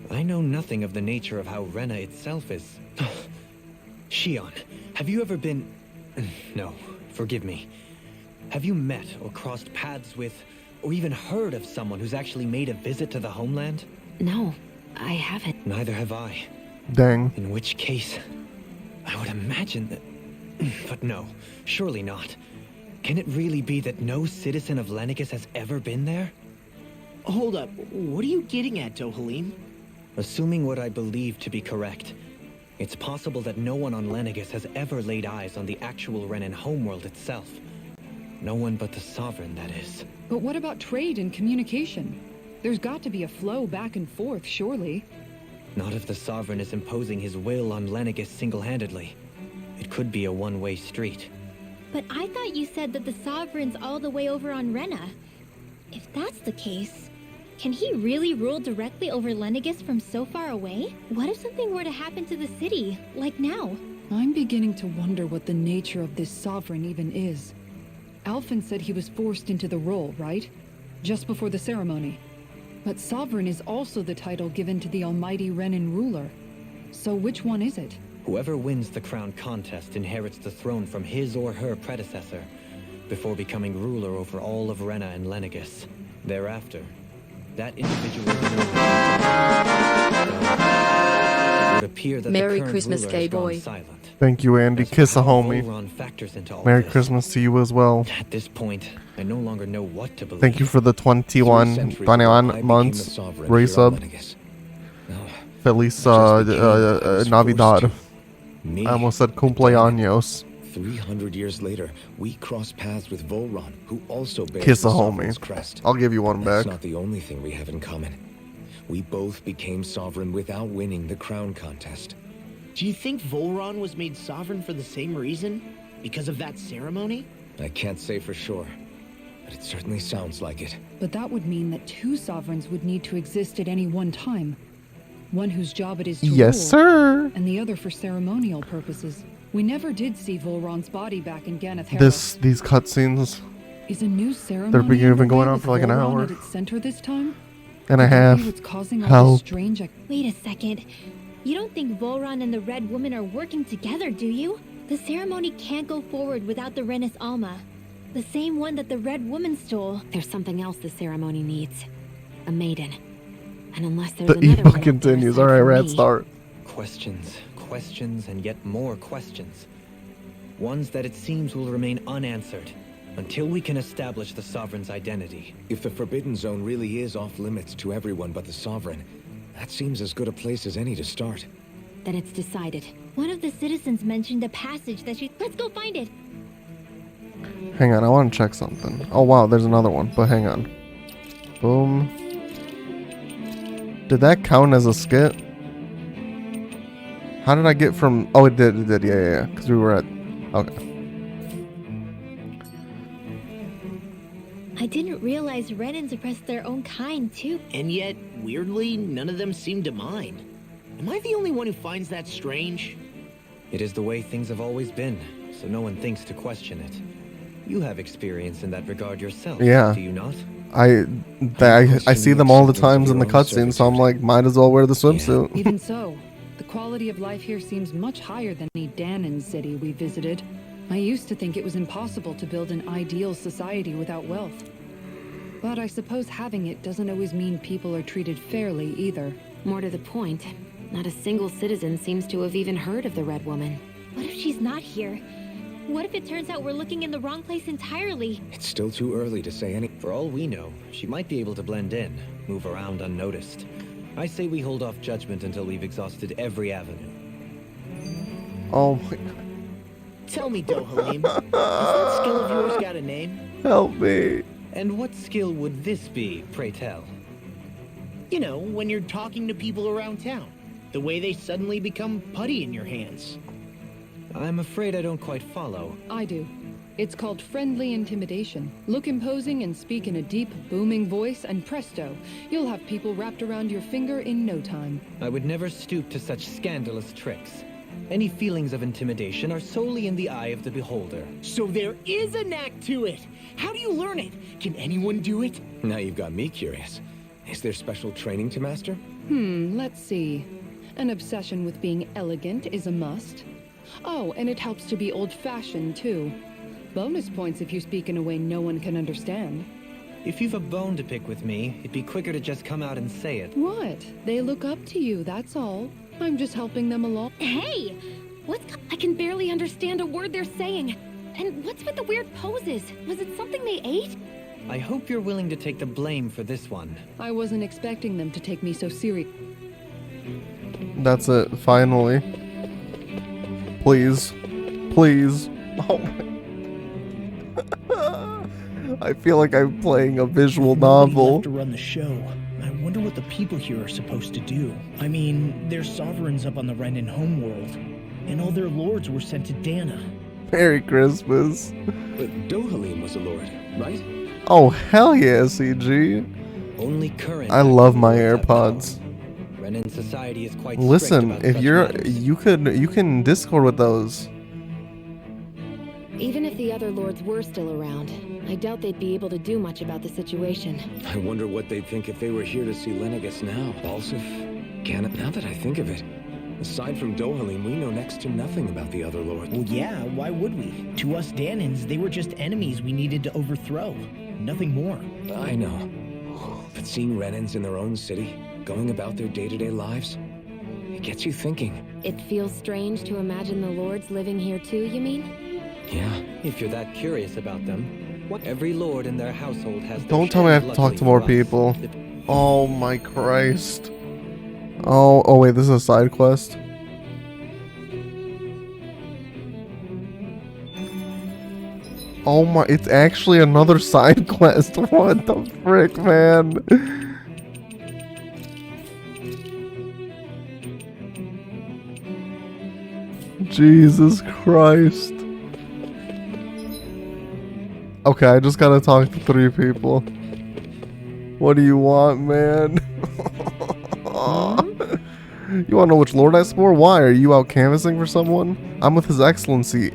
I know nothing of the nature of how Rena itself is. Shion, have you ever been... No, forgive me. Have you met or crossed paths with, or even heard of someone who's actually made a visit to the homeland? No, I haven't. Neither have I. Dang. In which case, I would imagine that... But no, surely not. Can it really be that no citizen of Lenegis has ever been there? Hold up, what are you getting at, Dohalim? Assuming what I believe to be correct, it's possible that no one on Lenegis has ever laid eyes on the actual Renan homeworld itself. No one but the Sovereign, that is. But what about trade and communication? There's got to be a flow back and forth, surely. Not if the Sovereign is imposing his will on Lenegis single-handedly. It could be a one-way street. But I thought you said that the Sovereign's all the way over on Rena. If that's the case, can he really rule directly over Lenegis from so far away? What if something were to happen to the city, like now? I'm beginning to wonder what the nature of this sovereign even is. Alphen said he was forced into the role, right? Just before the ceremony. But sovereign is also the title given to the almighty Renan ruler. So which one is it? Whoever wins the crown contest inherits the throne from his or her predecessor, before becoming ruler over all of Rena and Lenegis. Thereafter, that individual it would appear that Merry the current Christmas, ruler gay has gone boy. silent. Thank you, Andy. As for Kiss a how homie. Volron factors into all Merry this, Christmas to you as well. At this point, I no longer know what to believe. Thank you for the 21 months resub. Feliz Navidad. I almost said cumpleaños. 300 years later, we cross paths with Volron, who also bears Kiss a the homie. Sovereign's crest. I'll give you one That's back. not the only thing we have in common. We both became sovereign without winning the crown contest. Do you think Volron was made sovereign for the same reason? Because of that ceremony? I can't say for sure, but it certainly sounds like it. But that would mean that two sovereigns would need to exist at any one time. One whose job it is to Yes, rule, sir. and the other for ceremonial purposes. We never did see Volron's body back in Ganeth Hera. These cutscenes, Is a new ceremony they're been underway going on with for like an Volron hour at its center this time? and a Could that half. be what's causing all Help. this strange Wait a second. You don't think Volron and the Red Woman are working together, do you? The ceremony can't go forward without the Renis Alma. The same one that the Red Woman stole. There's something else the ceremony needs. A maiden. And unless there's The another evil one out there continues. aside Alright, from Red me- start. Questions, questions, and yet more questions. Ones that it seems will remain unanswered until we can establish the Sovereign's identity. If the Forbidden Zone really is off limits to everyone but the Sovereign, that seems as good a place as any to start. Then it's decided. One of the citizens mentioned a passage that she... Let's go find it! Hang on, I want to check something. Oh wow, there's another one, but hang on. Boom. Did that count as a skit? How did I get from... Oh, it did, yeah, because we were at... Okay. I didn't realize Renans oppressed their own kind, too. And yet, weirdly, none of them seem to mind. Am I the only one who finds that strange? It is the way things have always been, so no one thinks to question it. You have experience in that regard yourself, Yeah. do you not? I see them all the times in the cutscenes, so I'm like, might as well wear the swimsuit. Even so, the quality of life here seems much higher than any Danon city we visited. I used to think it was impossible to build an ideal society without wealth. But I suppose having it doesn't always mean people are treated fairly either. More to the point, not a single citizen seems to have even heard of the Red Woman. What if she's not here? What if it turns out we're looking in the wrong place entirely? It's still too early to say any... For all we know, she might be able to blend in, move around unnoticed. I say we hold off judgment until we've exhausted every avenue. Oh my... Tell me, Dohalim, has that skill of yours got a name? Help me. And what skill would this be, pray tell? You know, when you're talking to people around town. The way they suddenly become putty in your hands. I'm afraid I don't quite follow. I do. It's called friendly intimidation. Look imposing and speak in a deep, booming voice, and presto, you'll have people wrapped around your finger in no time. I would never stoop to such scandalous tricks. Any feelings of intimidation are solely in the eye of the beholder. So there is a knack to it. How do you learn it? Can anyone do it? Now you've got me curious. Is there special training to master? Let's see. An obsession with being elegant is a must. Oh, and it helps to be old-fashioned, too. Bonus points if you speak in a way no one can understand. If you've a bone to pick with me, it'd be quicker to just come out and say it. What? They look up to you, that's all. I'm just helping them along. Hey! I can barely understand a word they're saying. And what's with the weird poses? Was it something they ate? I hope you're willing to take the blame for this one. I wasn't expecting them to take me so serious. That's it, finally. Please. Please. Oh my... I feel like I'm playing a visual Nobody novel. left to run the show. I wonder what the people here are supposed to do. I mean, there's sovereigns up on the Renan homeworld, and all their lords were sent to Dana. Merry Christmas. But Dohalim was a lord, right? Oh, hell yeah, CG. Only current. I love my active lords have power. AirPods. Renan society is quite strict Listen, about if such you're, matters. you can Discord with those. Even if the other lords were still around, I doubt they'd be able to do much about the situation. I wonder what they'd think if they were here to see Lenegis now. Balsif, Ganon, now that I think of it, aside from Dohalim, we know next to nothing about the other lords. Well, yeah, why would we? To us Danans, they were just enemies we needed to overthrow. Nothing more. I know. But seeing Renans in their own city, going about their day-to-day lives, it gets you thinking. It feels strange to imagine the lords living here too, you mean? Yeah. If you're that curious about them, what every lord in their household has. their Don't tell me I have to share of talk to luxury more for us. people. Oh my Christ. Oh wait, this is a side quest. Oh my, it's actually another side quest. What the frick, man? Jesus Christ. Okay, I just gotta talk to 3 people. What do you want, man? You wanna know which lord I support? Why? Are you out canvassing for someone? I'm with His Excellency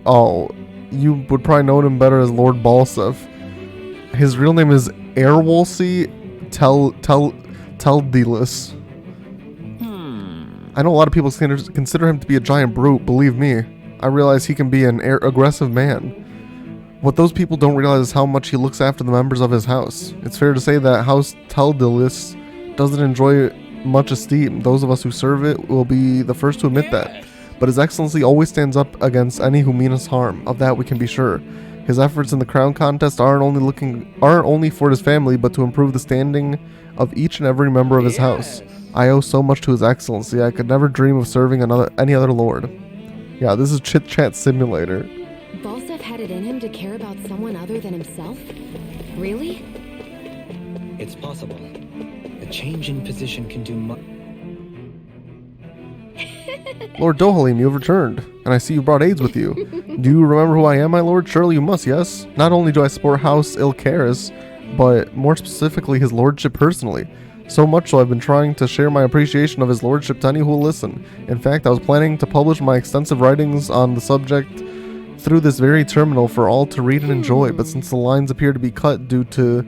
Oh, you would probably know him better as Lord Balsif. His real name is Airwolsey Teldelis. I know a lot of people consider him to be a giant brute, believe me. I realize he can be an aggressive man. What those people don't realize is how much he looks after the members of his house. It's fair to say that House Teldelis doesn't enjoy much esteem. Those of us who serve it will be the first to admit that. But His Excellency always stands up against any who mean us harm. Of that we can be sure. His efforts in the crown contest aren't only for his family, but to improve the standing of each and every member of his house. I owe so much to His Excellency. I could never dream of serving any other lord. Yeah, this is Chit Chat Simulator. Balsef had it in him to care about someone other than himself? Really? It's possible. A change in position can do much. Lord Dohalim, you have returned, and I see you brought aids with you. Do you remember who I am, my lord? Surely you must, yes? Not only do I support House Ilcaris, but more specifically his lordship personally. So much so I've been trying to share my appreciation of his lordship to any who will listen. In fact, I was planning to publish my extensive writings on the subject through this very terminal for all to read and enjoy, but since the lines appear to be cut due to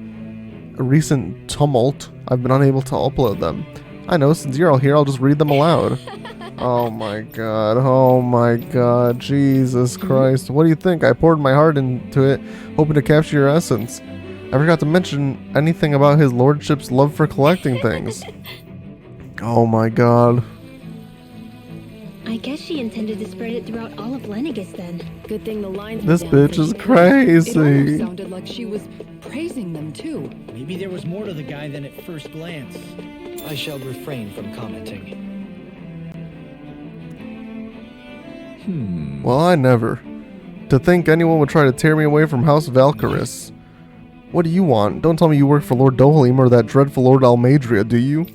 a recent tumult, I've been unable to upload them. I know, since you're all here, I'll just read them aloud. Oh my god, Jesus Christ. What do you think? I poured my heart into it, hoping to capture your essence. I forgot to mention anything about his lordship's love for collecting things. Oh my god. I guess she intended to spread it throughout all of Lenegis then. Good thing the lines This were down bitch for is you. It crazy. almost sounded like she was praising them too. Maybe there was more to the guy than at first glance. I shall refrain from commenting. Well, I never. To think anyone would try to tear me away from House Valkyris. What do you want? Don't tell me you work for Lord Dohalim or that dreadful Lord Almadria, do you?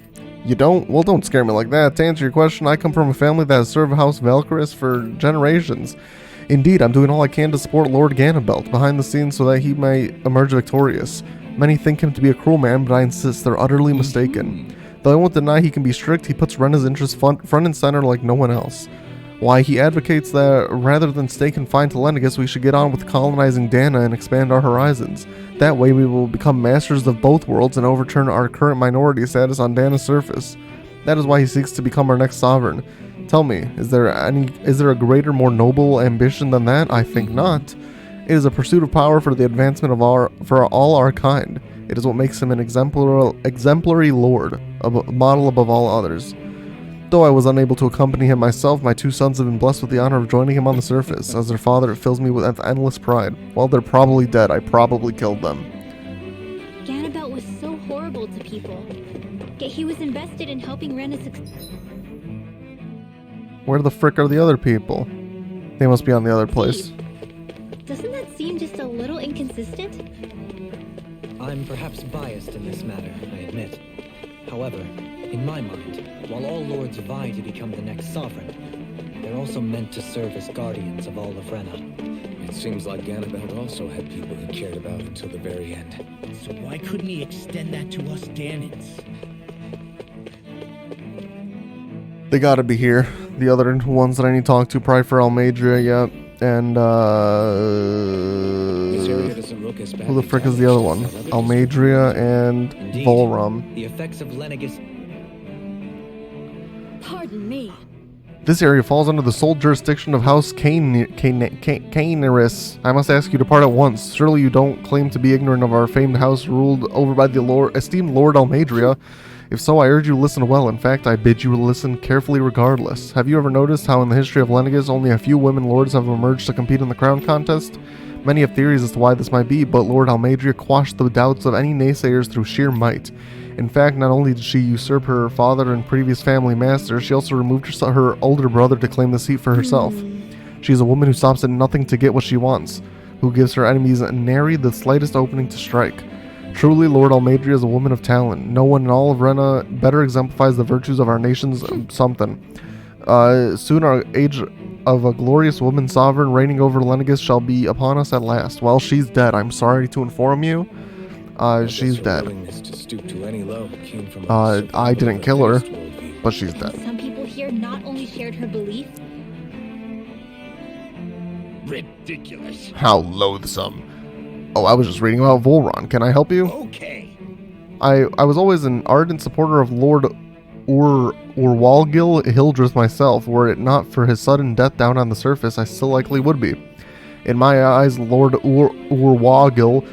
You don't? Well, don't scare me like that. To answer your question, I come from a family that has served House Valkyris for generations. Indeed, I'm doing all I can to support Lord Ganabelt behind the scenes so that he may emerge victorious. Many think him to be a cruel man, but I insist they're utterly mistaken. Though I won't deny he can be strict, he puts Rena's interests front and center like no one else. Why, he advocates that rather than stay confined to Lenegis, we should get on with colonizing Dana and expand our horizons. That way we will become masters of both worlds and overturn our current minority status on Dana's surface. That is why he seeks to become our next sovereign. Tell me, is there a greater, more noble ambition than that? I think not. It is a pursuit of power for the advancement for all our kind. It is what makes him an exemplary lord, a model above all others. Though I was unable to accompany him myself, my 2 sons have been blessed with the honor of joining him on the surface. As their father, it fills me with endless pride. Well, they're probably dead. I probably killed them. Ganabelt was so horrible to people. Yet he was invested in helping Rena Where the frick are the other people? They must be on the other place. Doesn't that seem just a little inconsistent? I'm perhaps biased in this matter, I admit. However, in my mind, while all lords vie to become the next sovereign, they're also meant to serve as guardians of all of Rena. It seems like Ganabelt also had people he cared about until the very end. So why couldn't he extend that to us Danans? They gotta be here. The other ones that I need to talk to, probably for Almadria, yeah. And, This area doesn't look as bad who the frick is the other one? Almadria and Indeed. Volrum. The effects of Lenegis. Pardon me. This area falls under the sole jurisdiction of House Caeneris. I must ask you to depart at once. Surely you don't claim to be ignorant of our famed house ruled over by the esteemed Lord Almadria. If so, I urge you to listen well. In fact, I bid you listen carefully regardless. Have you ever noticed how in the history of Lenegis only a few women lords have emerged to compete in the crown contest? Many have theories as to why this might be, but Lord Almadria quashed the doubts of any naysayers through sheer might. In fact, not only did she usurp her father and previous family master, she also removed her older brother to claim the seat for herself. She is a woman who stops at nothing to get what she wants, who gives her enemies nary the slightest opening to strike. Truly, Lord Almadria is a woman of talent. No one in all of Rena better exemplifies the virtues of our nation's something. Soon our age of a glorious woman sovereign reigning over Lenegis shall be upon us at last. Well, she's dead. I'm sorry to inform you. She's dead. I didn't kill her, but she's dead. Some people here not only shared her belief, Ridiculous. How loathsome. Oh, I was just reading about Volron. Can I help you? Okay. I was always an ardent supporter of Lord Urwalgil Hildreth myself. Were it not for his sudden death down on the surface, I still likely would be. In my eyes, Lord Urwalgil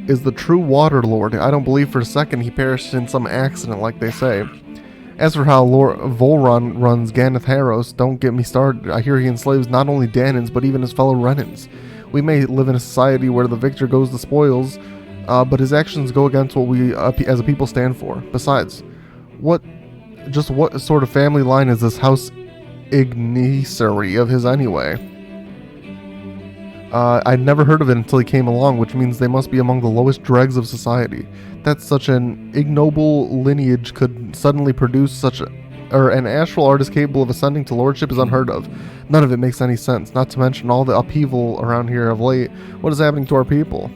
is the true water lord. I don't believe for a second he perished in some accident like they say. As for how Lord Volron runs Ganeth Harros, don't get me started. I hear he enslaves not only Danans, but even his fellow Renans. We may live in a society where the victor goes the spoils, but his actions go against what we as a people stand for. Besides, what sort of family line is this House Ignisari of his anyway? I'd never heard of it until he came along, which means they must be among the lowest dregs of society. That such an ignoble lineage could suddenly produce an astral artist capable of ascending to lordship is unheard of. None of it makes any sense, not to mention all the upheaval around here of late. What is happening to our people?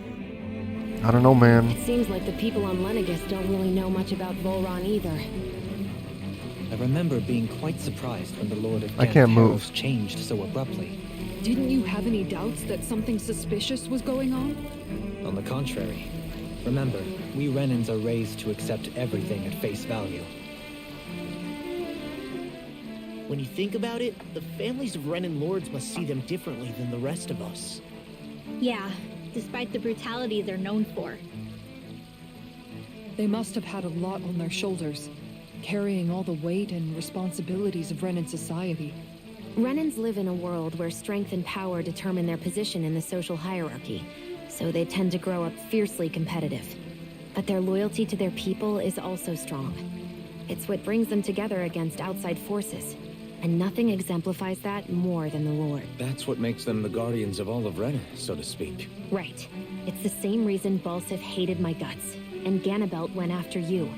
I don't know, man. It seems like the people on Lenegis don't really know much about Volron either. I remember being quite surprised when the Lord of I can't move. Harros changed so abruptly. Didn't you have any doubts that something suspicious was going on? On the contrary. Remember, we Renans are raised to accept everything at face value. When you think about it, the families of Renan lords must see them differently than the rest of us. yeah, despite the brutality they're known for. They must have had a lot on their shoulders, carrying all the weight and responsibilities of Renan society. Renans live in a world where strength and power determine their position in the social hierarchy, so they tend to grow up fiercely competitive. But their loyalty to their people is also strong. It's what brings them together against outside forces, and nothing exemplifies that more than the Lord. That's what makes them the guardians of all of Rena, so to speak. Right. It's the same reason Balsif hated my guts, and Ganabelt went after you,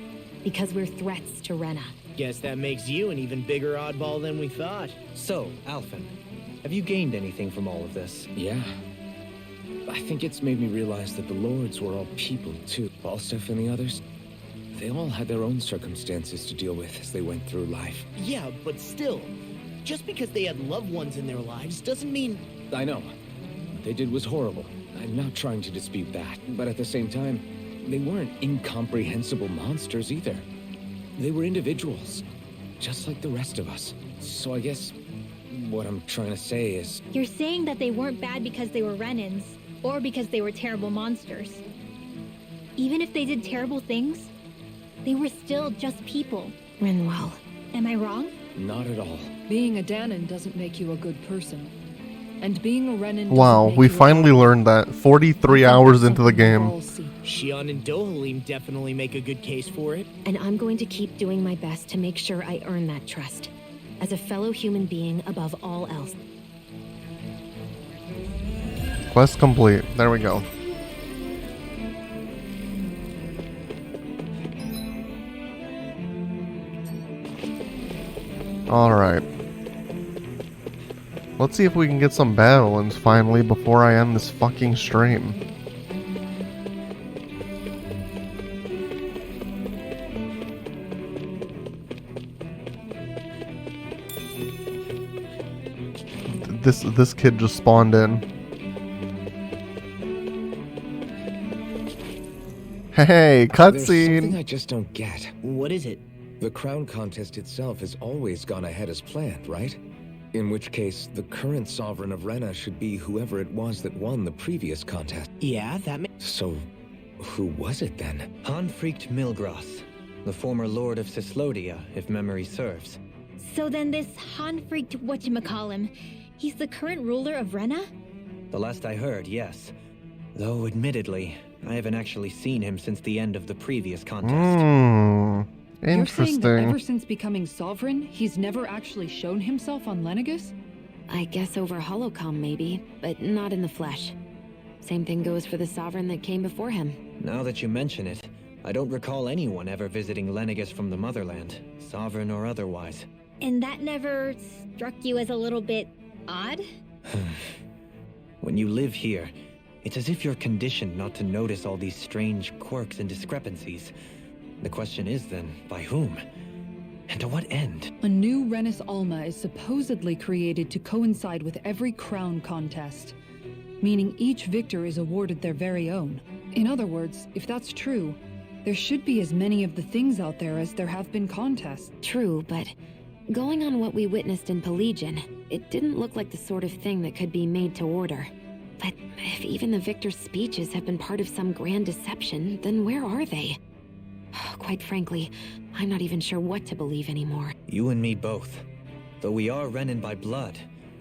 because we're threats to Rena. Guess that makes you an even bigger oddball than we thought. So, Alphen, have you gained anything from all of this? Yeah. I think it's made me realize that the lords were all people, too. Balsif and the others, they all had their own circumstances to deal with as they went through life. Yeah, but still, just because they had loved ones in their lives doesn't mean... I know. What they did was horrible. I'm not trying to dispute that. But at the same time, they weren't incomprehensible monsters either. They were individuals, just like the rest of us. So I guess what I'm trying to say is... You're saying that they weren't bad because they were Renans, or because they were terrible monsters. Even if they did terrible things, they were still just people. Rinwell. Am I wrong? Not at all. Being a Danan doesn't make you a good person. And being a Renan doesn't Wow, make we you a finally bad learned that 43 hours into the game. Shion and Dohalim definitely make a good case for it. And I'm going to keep doing my best to make sure I earn that trust. As a fellow human being above all else. Quest complete. There we go. Alright. Let's see if we can get some Badlands finally before I end this fucking stream. This kid just spawned in. Hey, There's something cutscene! I just don't get. What is it? The crown contest itself has always gone ahead as planned, right? In which case, the current sovereign of Rena should be whoever it was that won the previous contest. Yeah, that makes... So, who was it then? Hanfried Milgras, the former lord of Cyslodia, if memory serves. So then this Hanfried whatchamacallem, he's the current ruler of Rena? The last I heard, yes. Though, admittedly, I haven't actually seen him since the end of the previous contest. You're saying that ever Interesting. since becoming sovereign, he's never actually shown himself on Lenegus? I guess over holocom maybe, but not in the flesh. Same thing goes for the sovereign that came before him. Now that you mention it, I don't recall anyone ever visiting Lenegus from the motherland, sovereign or otherwise. And that never struck you as a little bit odd? When you live here, it's as if you're conditioned not to notice all these strange quirks and discrepancies. The question is then, by whom? And to what end? A new Renis Alma is supposedly created to coincide with every crown contest, meaning each victor is awarded their very own. In other words, if that's true, there should be as many of the things out there as there have been contests. True, but going on what we witnessed in Pelagian, it didn't look like the sort of thing that could be made to order. But if even the victor's speeches have been part of some grand deception, then where are they? Quite frankly, I'm not even sure what to believe anymore. You and me both. Though we are Renan by blood,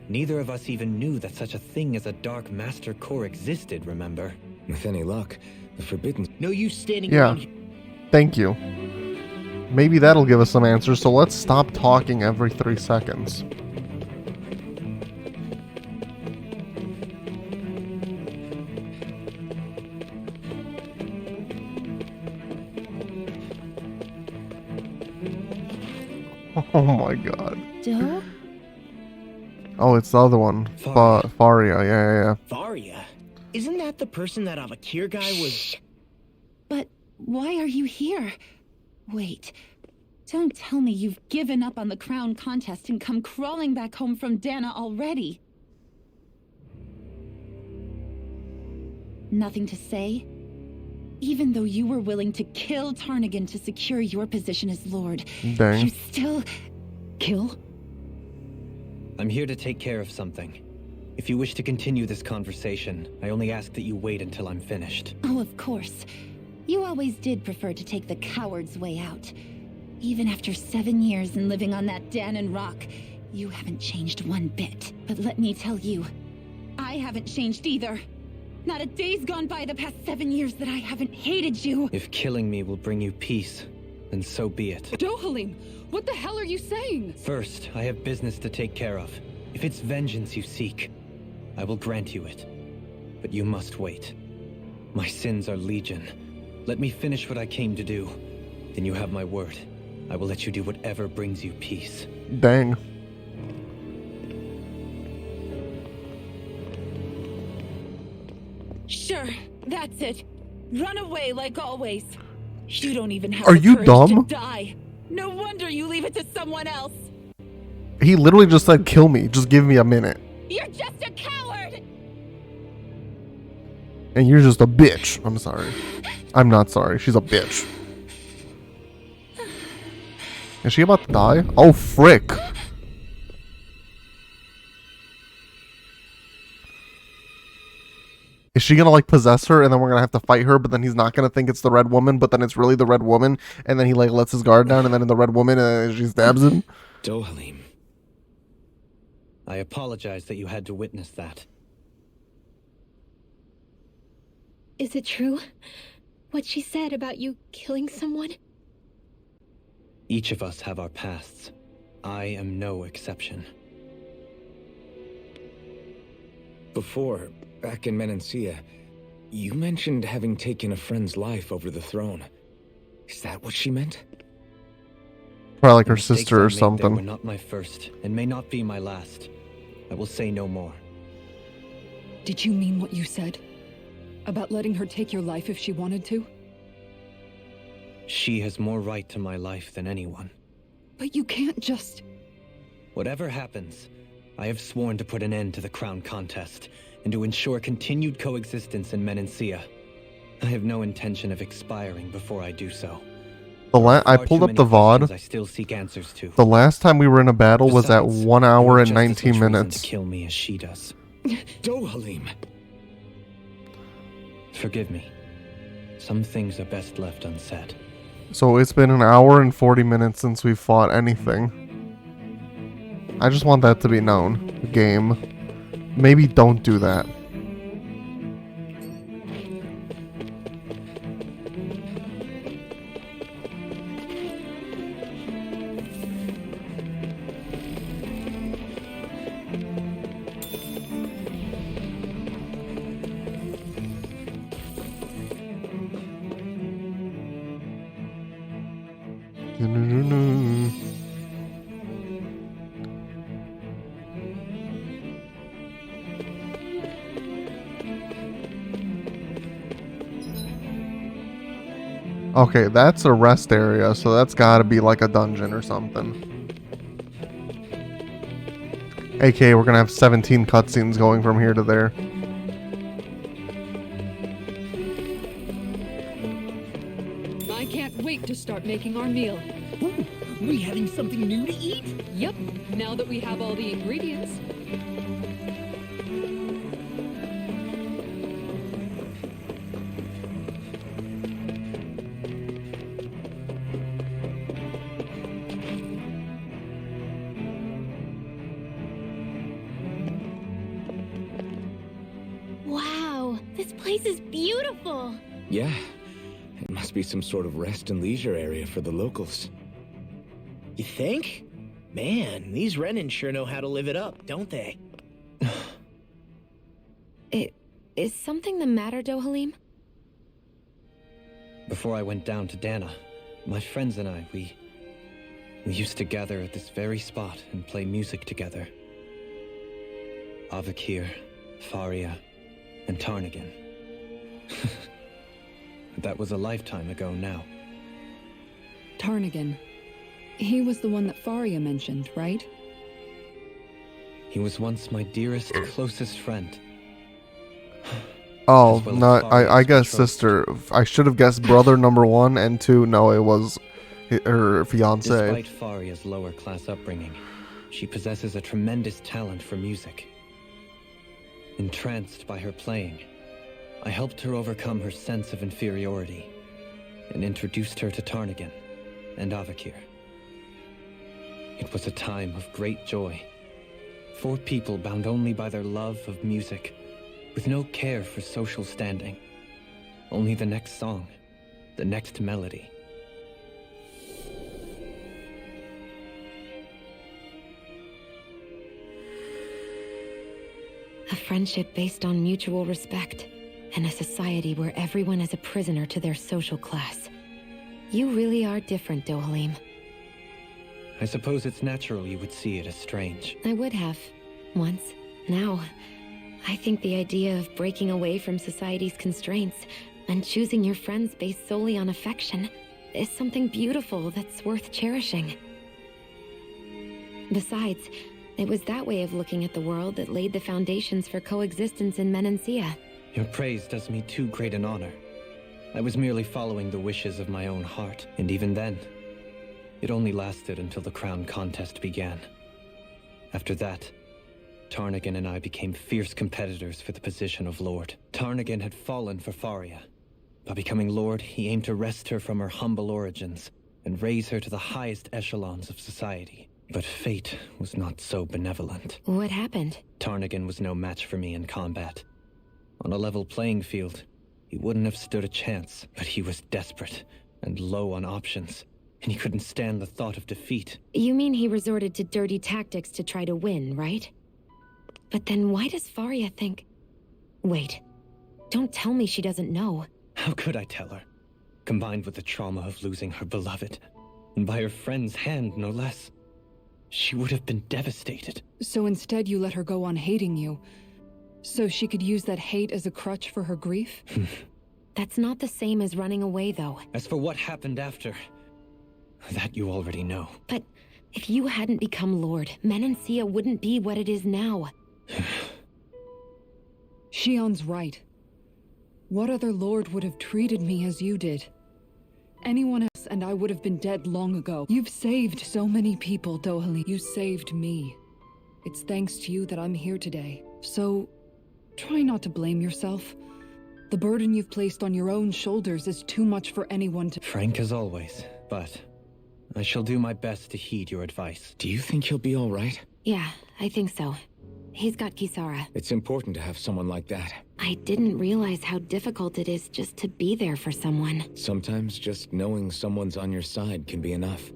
neither of us even knew that such a thing as a Dark Master Core existed, remember? With any luck, the Forbidden... No use standing Yeah. around here. Thank you. Maybe that'll give us some answers, so let's stop talking every 3 seconds. Oh my god. Doe? Oh, it's the other one. Faria, yeah. Varia? Isn't that the person that Avakir guy was... But why are you here? Wait, don't tell me you've given up on the crown contest and come crawling back home from Dana already. Nothing to say? Even though you were willing to kill Tarnigan to secure your position as Lord, Dang. you still... kill? I'm here to take care of something. If you wish to continue this conversation, I only ask that you wait until I'm finished. Oh, of course. You always did prefer to take the coward's way out. Even after 7 years and living on that Danon rock, you haven't changed one bit. But let me tell you, I haven't changed either. Not a day's gone by the past 7 years that I haven't hated you. If killing me will bring you peace, then so be it. Dohalim, what the hell are you saying? First, I have business to take care of. If it's vengeance you seek, I will grant you it. But you must wait. My sins are legion. Let me finish what I came to do. Then you have my word. I will let you do whatever brings you peace. Dang. Sure, that's it. Run away like always. You don't even have Are the you courage dumb? to die. No wonder you leave it to someone else. He literally just said, kill me. Just give me a minute. You're just a coward! And you're just a bitch. I'm sorry. I'm not sorry. She's a bitch. Is she about to die? Oh, frick. Is she gonna like possess her and then we're gonna have to fight her, but then he's not gonna think it's the red woman, but then it's really the red woman, and then he like lets his guard down and then in the red woman she stabs him? Dohalim. I apologize that you had to witness that. Is it true? What she said about you killing someone? Each of us have our pasts. I am no exception. Before, back in Menancia, you mentioned having taken a friend's life over the throne. Is that what she meant? Probably like The her mistakes sister I or made there were something. not my first, and may not be my last. I will say no more. Did you mean what you said? About letting her take your life if she wanted to? She has more right to my life than anyone. But you can't just... Whatever happens, I have sworn to put an end to the crown contest and to ensure continued coexistence in Menancia. I have no intention of expiring before I do so. I pulled up the VOD. I still seek answers to. The last time we were in a battle was at Besides, 1 you hour have and just as 19 much reason minutes. to kill me as she does. Dohalim! Forgive me. Some things are best left unsaid. So it's been an hour and 40 minutes since we fought anything. I just want that to be known. Game. Maybe don't do that. Okay, that's a rest area, so that's gotta be like a dungeon or something. AKA, we're gonna have 17 cutscenes going from here to there. I can't wait to start making our meal. Ooh, we having something new to eat? Yep, now that we have all the ingredients. Wow, this place is beautiful. Yeah, it must be some sort of rest and leisure area for the locals. You think? Man, these Renan sure know how to live it up, don't they? Is something the matter, Dohalim? Before I went down to Dana, my friends and I, we used to gather at this very spot and play music together. Avakir, Faria, and Tarnagin. That was a lifetime ago now. Tarnagin. He was the one that Faria mentioned, right? He was once my dearest, closest friend. Oh, As well as no, I Faria's guess betrothed. sister. I should have guessed brother number 1 and 2. No, it was her fiance. Despite Faria's lower class upbringing, she possesses a tremendous talent for music. Entranced by her playing, I helped her overcome her sense of inferiority and introduced her to Tarnagin and Avakir. It was a time of great joy. 4 people bound only by their love of music, with no care for social standing. Only the next song, the next melody. A friendship based on mutual respect, and a society where everyone is a prisoner to their social class. You really are different, Dohalim. I suppose it's natural you would see it as strange. I would have, once. Now, I think the idea of breaking away from society's constraints and choosing your friends based solely on affection is something beautiful that's worth cherishing. Besides, it was that way of looking at the world that laid the foundations for coexistence in Menancia. Your praise does me too great an honor. I was merely following the wishes of my own heart, and even then, it only lasted until the crown contest began. After that, Tarnagin and I became fierce competitors for the position of Lord. Tarnagin had fallen for Faria. By becoming Lord, he aimed to wrest her from her humble origins and raise her to the highest echelons of society. But fate was not so benevolent. What happened? Tarnagin was no match for me in combat. On a level playing field, he wouldn't have stood a chance, but he was desperate and low on options, and he couldn't stand the thought of defeat. You mean he resorted to dirty tactics to try to win, right? But then why does Faria think... Wait, don't tell me she doesn't know. How could I tell her? Combined with the trauma of losing her beloved, and by her friend's hand, no less. she would have been devastated. So instead you let her go on hating you, so she could use that hate as a crutch for her grief? That's not the same as running away, though. As for what happened after, that you already know. But if you hadn't become Lord, Menancia wouldn't be what it is now. Shion's right. What other lord would have treated me as you did? Anyone else and I would have been dead long ago. You've saved so many people, Dohalim. You saved me. It's thanks to you that I'm here today. So, try not to blame yourself. The burden you've placed on your own shoulders is too much for anyone to— Frank as always, but I shall do my best to heed your advice. Do you think he'll be all right? Yeah, I think so. He's got Kisara. It's important to have someone like that. I didn't realize how difficult it is just to be there for someone. Sometimes just knowing someone's on your side can be enough.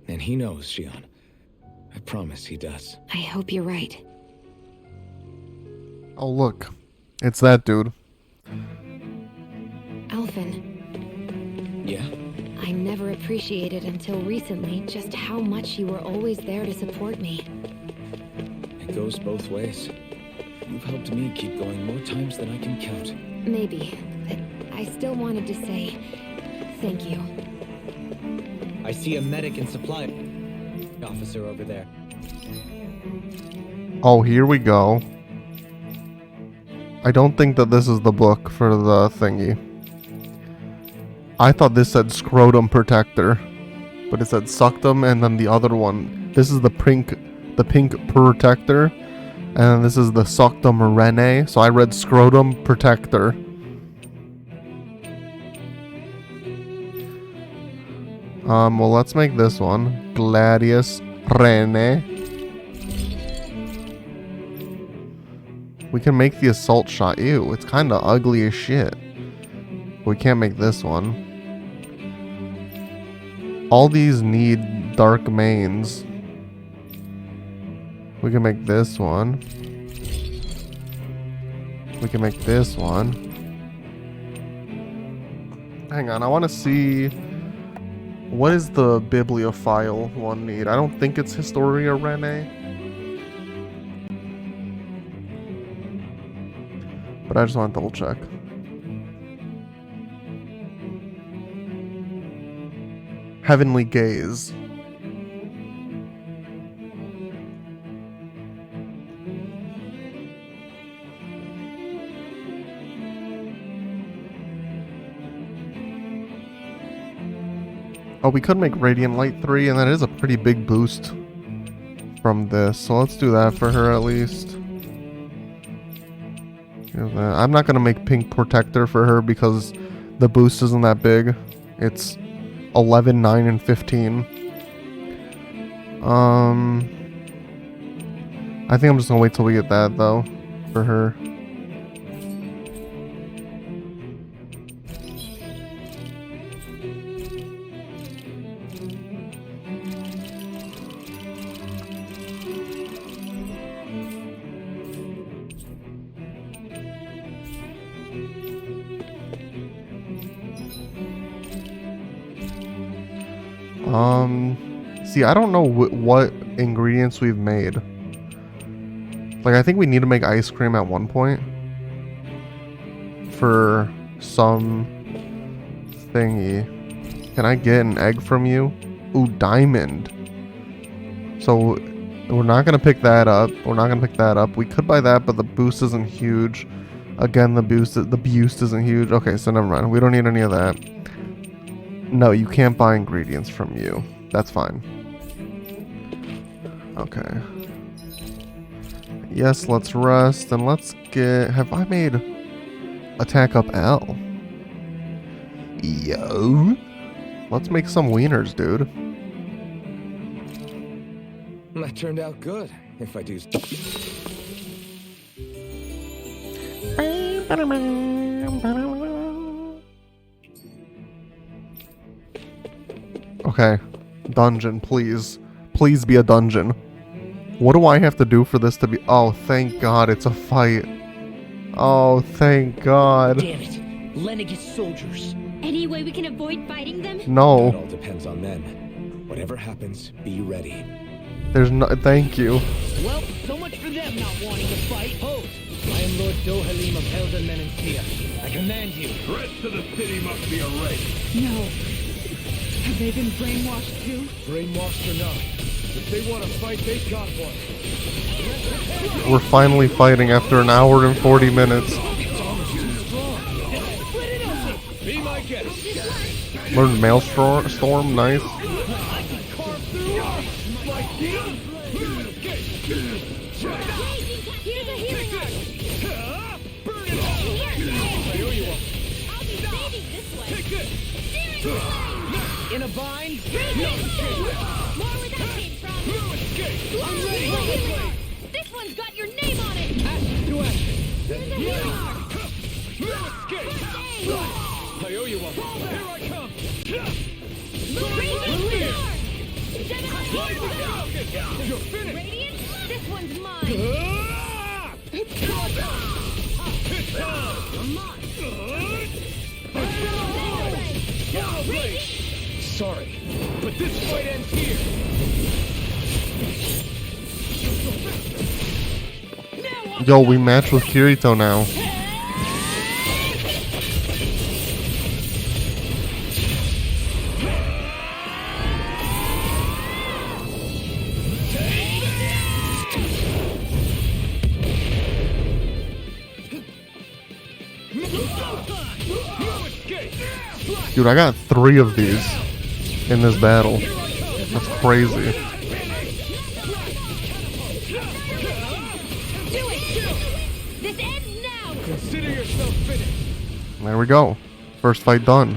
And he knows, Shion. I promise he does. I hope you're right. Oh, look. It's that dude. Alphen, Yeah? I never appreciated until recently just how much you were always there to support me. It goes both ways. You've helped me keep going more times than I can count. Maybe, but I still wanted to say thank you. I see a medic and supply officer over there. Oh, here we go. I don't think that this is the book for the thingy. I thought this said Scrotum Protector, but it said Suctum, and then the other one. This is the pink Protector, and this is the Suctum Rene. So I read Scrotum Protector. Well, let's make this one Gladius Rene. We can make the assault shot. Ew, it's kind of ugly as shit. We can't make this one. All these need dark mains. We can make this one. We can make this one. Hang on, I want to see... What is the bibliophile one need? I don't think it's Historia Rene. But I just want to double check. Heavenly Gaze. Oh, we could make Radiant Light 3, and that is a pretty big boost from this. So let's do that for her at least. I'm not going to make Pink Protector for her because the boost isn't that big. It's 11, 9, and 15. I think I'm just going to wait till we get that, though, for her. See, I don't know what ingredients we've made. Like, I think we need to make ice cream at one point. For some thingy. Can I get an egg from you? Ooh, diamond. So, we're not going to pick that up. We're not going to pick that up. We could buy that, but the boost isn't huge. Again, the boost isn't huge. Okay, so never mind. We don't need any of that. No, you can't buy ingredients from you. That's fine. Okay. Yes, let's rest, and let's get... Have I made attack up L? Yo. Let's make some wieners, dude. That turned out good, if I do... Okay. Dungeon, please. Please be a dungeon. What do I have to do for this to be... Oh, thank God, it's a fight. Oh, thank God. Damn it. Lenegis soldiers. Any way we can avoid fighting them? No. It all depends on them. Whatever happens, be ready. There's no. Thank you. Well, so much for them not wanting to fight. Hold! I am Lord Dohalim of Elden Menancia. I command you. The rest of the city must be erased. No. Have they been brainwashed too? Brainwashed or not. If they want to fight, they got one. We're finally fighting after an hour and 40 minutes. Be my guest. Learned Maelstrom, nice. Here's a healing arc. I'll be saving this one. In a bind. More where that came from. This one's got your name on it. Ashes to ashes. Here's a healing arc. I owe you one. Here I come. You're finished. Radiant, this one's mine. It's time. Sorry, but this fight ends here. Yo, we match with Kirito now. Dude, I got 3 of these in this battle. That's crazy. This ends now. Consider yourself finished. There we go. First fight done.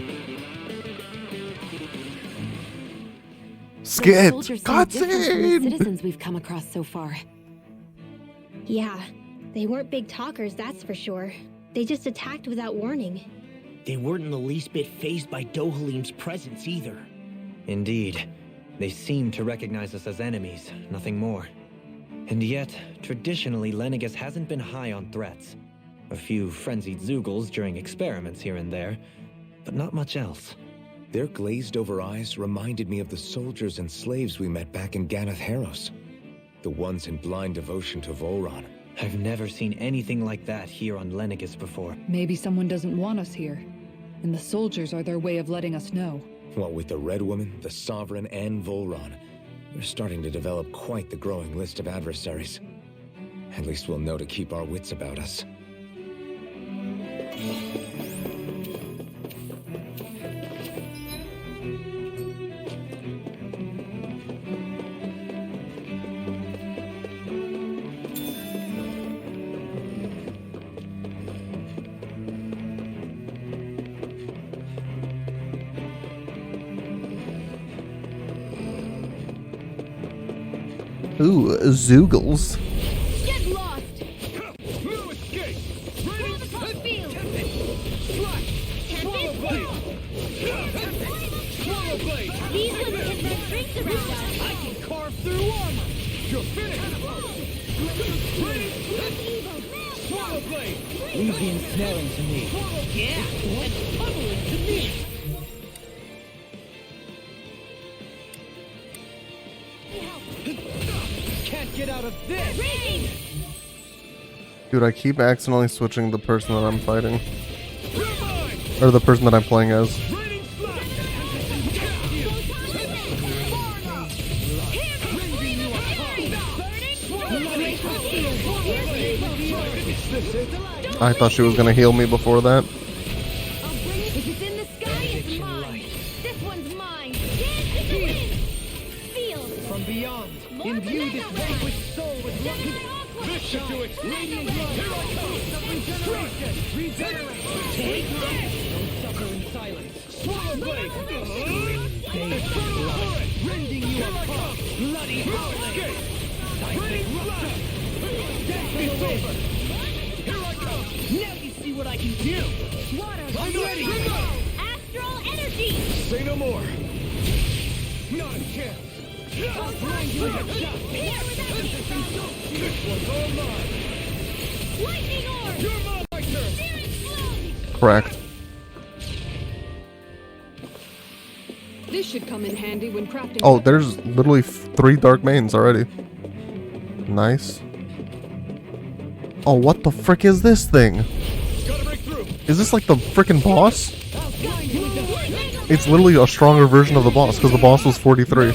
Skit! Cutscene! Citizens we've come across so far. Yeah, they weren't big talkers, that's for sure. They just attacked without warning. They weren't in the least bit fazed by Dohalim's presence either. Indeed. They seem to recognize us as enemies, nothing more. And yet, traditionally, Lenegis hasn't been high on threats. A few frenzied Zeugles during experiments here and there, but not much else. Their glazed-over eyes reminded me of the soldiers and slaves we met back in Ganath Haros. The ones in blind devotion to Volron. I've never seen anything like that here on Lenegis before. Maybe someone doesn't want us here, and the soldiers are their way of letting us know. What with the Red Woman, the Sovereign, and Volron, we're starting to develop quite the growing list of adversaries. At least we'll know to keep our wits about us. Ooh, Zeugles. Get lost! No escape. Ready? Pull the pulse field! Slash. Swallow blade. Swallow blade. These ones can run strings around us! I can carve through armor. You're finished. Ready? Swallow blade. Leave the ensnaring to me. Yeah, and pummeling to me. Can't get out of this. Dude, I keep accidentally switching the person that I'm fighting. Or the person that I'm playing as. I thought she was gonna heal me before that. If it's in the sky, it's mine! This one's mine! Dance in the wind! Feel! From beyond, imbue this vanquished soul with love. This should do it. Radiant love. Here I come. Regeneration. Regenerate. Take this. Don't suffer in silence. Swallow blade. Eternal current. Rending you apart. Bloody howling. Seismic rupture. Death is over. Here I come. Now you see what I can do. Water! I'm ready. Astral energy! Say no more. Not a chance. I'll grind you in a shot. This one's all mine. Lightning orb! You're my turn. Correct. This This should come in handy when crafting. Oh, there's literally 3 dark mains already. Nice. Oh, what the frick is this thing? Is this like the frickin' boss? It's literally a stronger version of the boss, because the boss was 43.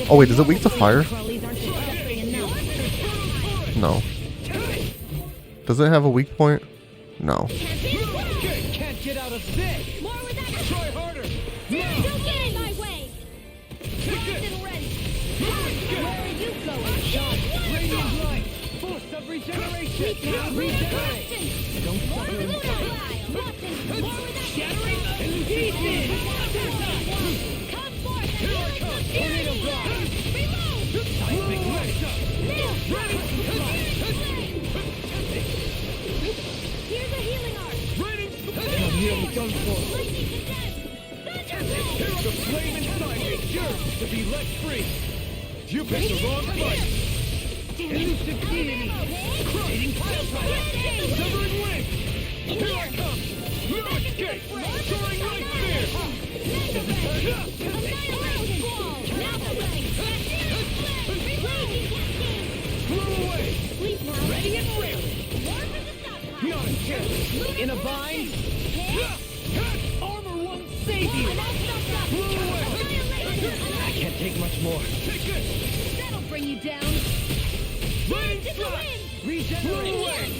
Oh wait, is it weak to fire? No. Does it have a weak point? No. Can't get out of this. Try harder. Don't get in my way! Where are you going? Radiant light. Force of regeneration. Regenerate. Don't suffer in silence. Shattering the pieces. Come forth and Here I come. Tornado blast. Seismic lift. Here's a healing arc! I'm nearly done for. The flame inside me yearns to be let free. You picked the wrong fight. Elusive deity. Crushing pile drive. Severing wing. Here I come. No escape. Soaring light spear. Flew away. Ready and ready. Not a chance. In a bind. Armor won't save you. Flew away. I can't take much more. Take it. That'll bring you down! Rain strike. Regenerate.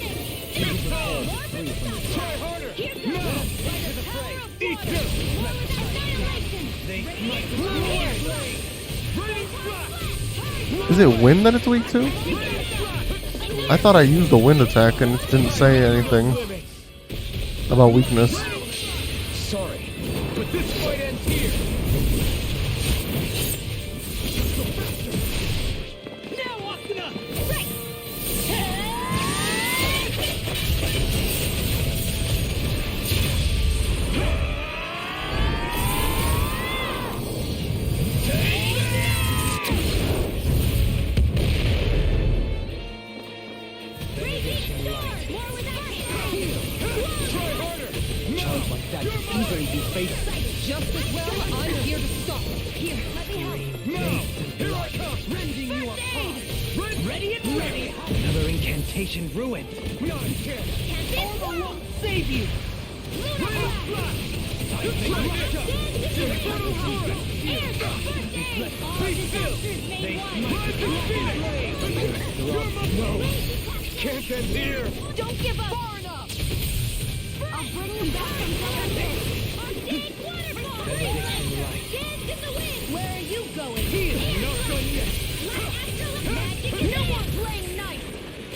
Try harder. No. Right to the fray. Eat this. They might flew away. Rain strike. Is it wind that it's weak to? I thought I used a wind attack and it didn't say anything about weakness. Sorry, but this fight ends here. Now, Asuna. Right! Charge like that could easily be fatal. Just as well, I'm here to stop. Here, let me help. Now, here I come, rending you apart. Ready and ready. Another incantation ruined. Not a chance. Armor won't save you. Rain blast. Seismic lift. Infernal sword. Be still. They smite the phoenix. No. Can't end here. Don't give up! Far enough! I'll bring you back from Columbus! On Big Waterfall! Dance in the wind! Where are you going? Here, not done yet. Astral magic! No more playing nice!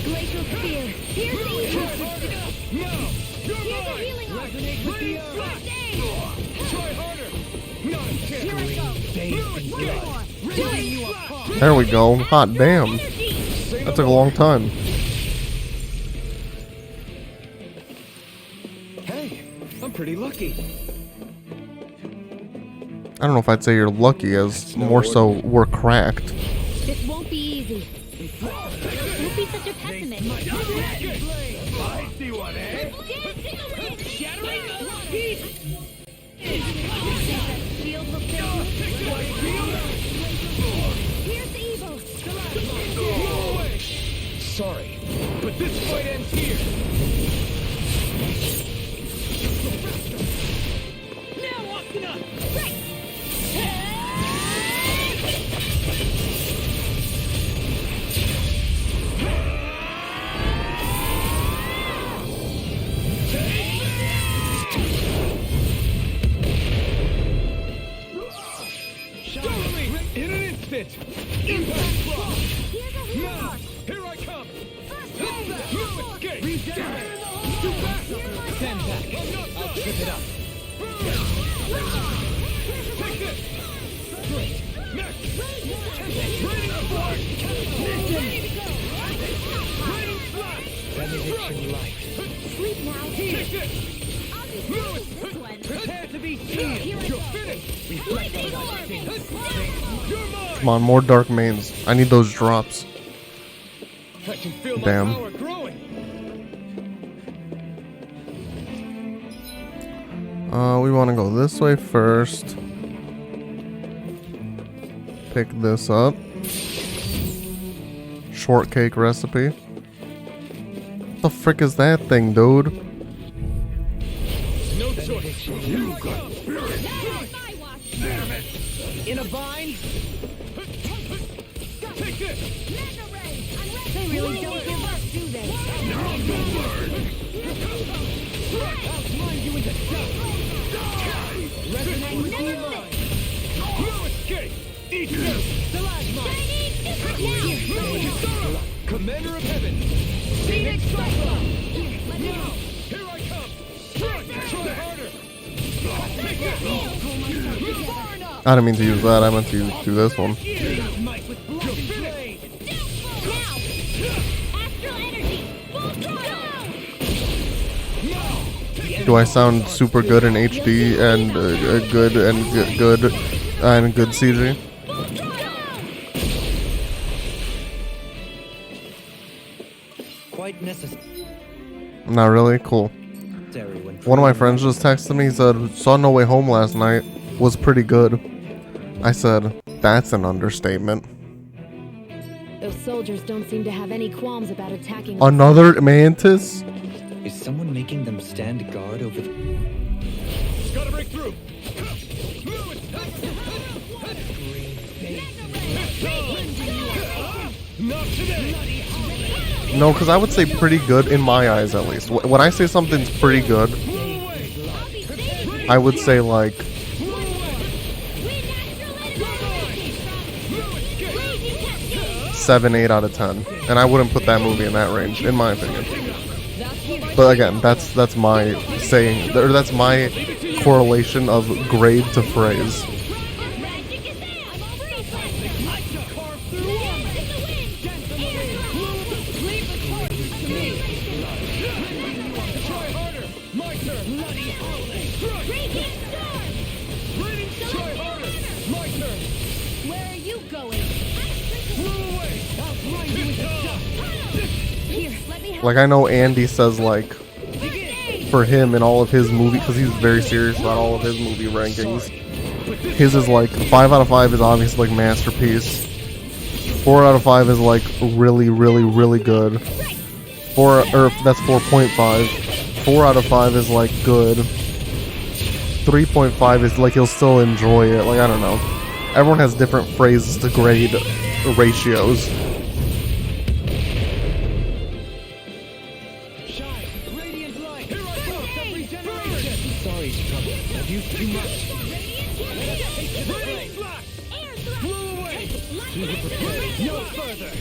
Glacial Spear! Here's the Try harder. Now, you're Here's a mine. healing arc! Resonate with the First aid! Try harder. Not a chance. Here I go! Bathed in blood. Rending you apart. There we go. Hot damn. That took a long time. Hey, I'm pretty lucky. I don't know if I'd say you're lucky, as more so we're cracked. This won't be easy. Don't be such a pessimist. I see one, eh? Shattering the peace. Shield will save Here's the evil. Sorry, but this fight ends here. Now, Asuna. Right. Show me in an instant. Impact block. Now, here I come. No escape. Regenerate. Stand back. I'll trip it up. Take this. Great. Next. Raining force. Raining blast. Benediction light. Sleep now. Take this. I'll be through with this one. Prepare to be seen. You're finished. Lightning orb. You're mine. Come on, more dark mains. I need those drops. I can feel my Damn. power growing. We want to go this way first. Pick this up. Shortcake recipe. What the frick is that thing, dude? No choice. You got spirit. Damn it. In a bind. Take this. They really don't give up, do they? Now you'll learn. Outline you in the dust. Resonate with your mind. No escape. Eat this. Commander of Heaven. Phoenix Cyclone. Now, here I come. Try harder. Take this. Far enough. I didn't mean to use that. I meant to do this one. Might with blade. Astral energy, full throttle! Do I sound super good in HD and good CG? Quite necessary. Not really. Cool. One of my friends just texted me. He said, "Saw No Way Home last night. Was pretty good." I said, "That's an understatement." Those soldiers don't seem to have any qualms about attacking. Another mantis? Is someone making them stand guard over the... Gotta break through. Not today. No, because I would say pretty good in my eyes, at least. When I say something's pretty good, I would say like 7, 8 out of 10, and I wouldn't put that movie in that range, in my opinion. But again, that's my saying, or that's my correlation of grade to phrase. Where are you going? Here, let me help. Like, I know Andy says, like, for him in all of his movie, because he's very serious about all of his movie rankings, his is like 5 out of 5 is obviously like masterpiece. 4 out of 5 is like really, really, really good. 4, or that's 4.5. 4 out of 5 is like good. 3.5 is like he'll still enjoy it. Like, I don't know. Everyone has different phrases to grade ratios. Sorry, trouble. I've used too much. No further.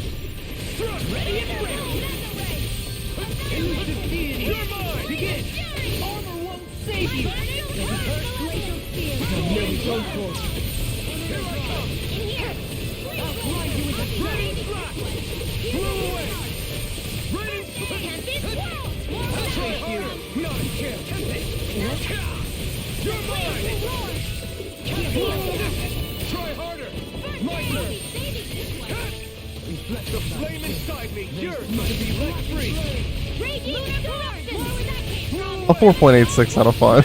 Ready and ready. Elusive deity. You're mine. Begin. Armor won't save you. Go for it. Here I come. Outline you with a ready flash. Blow away. Ready. I'll take you. Not a chance. You're mine. Try harder. My turn. Reflect the flame inside me. Yours must be let free. A 4.86 out of 5.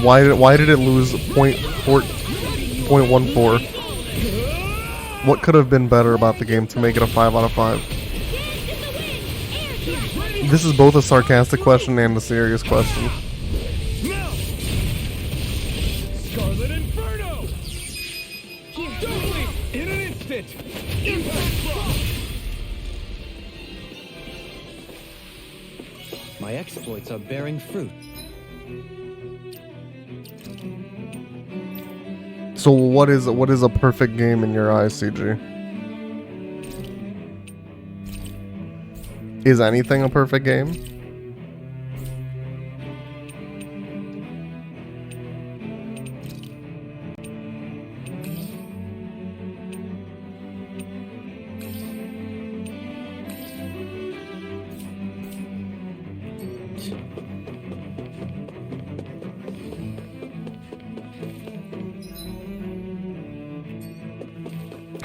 Why did it lose 0.14? What could have been better about the game to make it a 5 out of 5? This is both a sarcastic question and a serious question. Now! Scarlet Inferno! Dueling in an instant! Impact block! My exploits are bearing fruit. So what is a perfect game in your eyes, CG? Is anything a perfect game?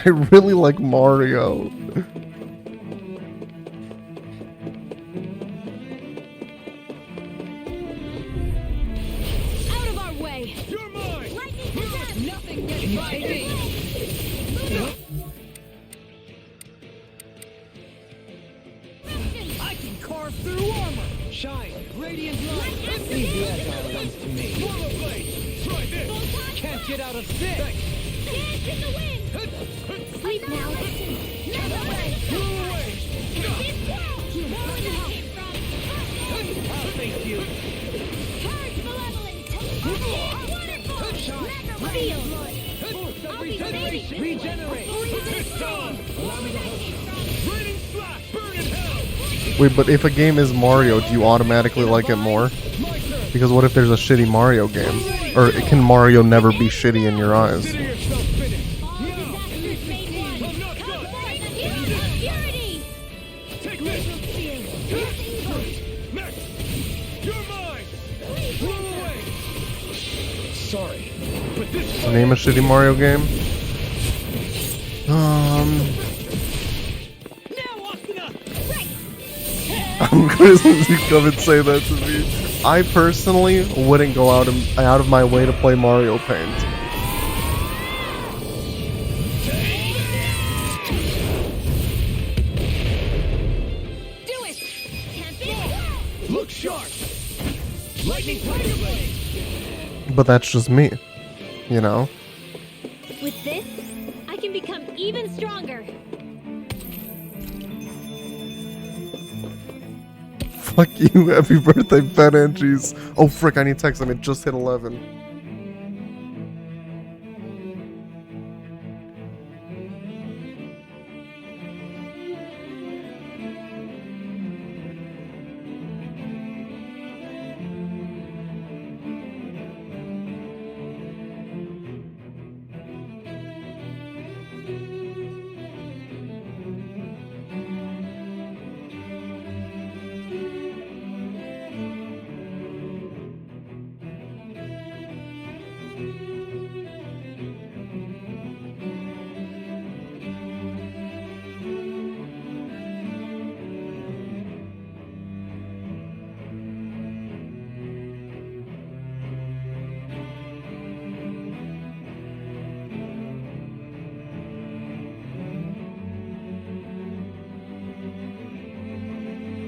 I really like Mario. Can you take it? I can carve through armor. Shine, radiant light. Leave the agile ones to me. Normal blade. Try this. Can't get out of this. Dance in the wind! Sleep now. Never way! Blow away. I'll face you. Charge malevolence! Wonderful! Never feel! Force of I'll be regeneration. Regenerate. It's on. Raining slash. Burn in hell. Wait, but if a game is Mario, do you automatically like it more? My turn. Because what if there's a shitty Mario game? Or can Mario never be shitty in your eyes? Consider yourself finished. All disasters made one! I'm not Come done. forth and heal of purity! Take this. Next. You're mine. Blow away. Sorry, but this Name a shitty Mario game? now, Asuna. Right! I'm crazy you come and say that to me. I personally wouldn't go out of my way to play Mario Paint. Do it! Tempest! Look sharp. Lightning tiger blade. But that's just me. You know? With this, I can become even stronger. Fuck you, happy birthday, Fat Angies. Oh frick, I need to text them, it just hit 11.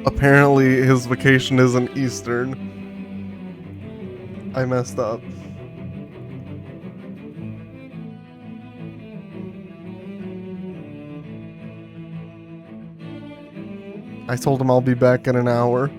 Apparently his vacation isn't Eastern. I messed up. I told him I'll be back in an hour.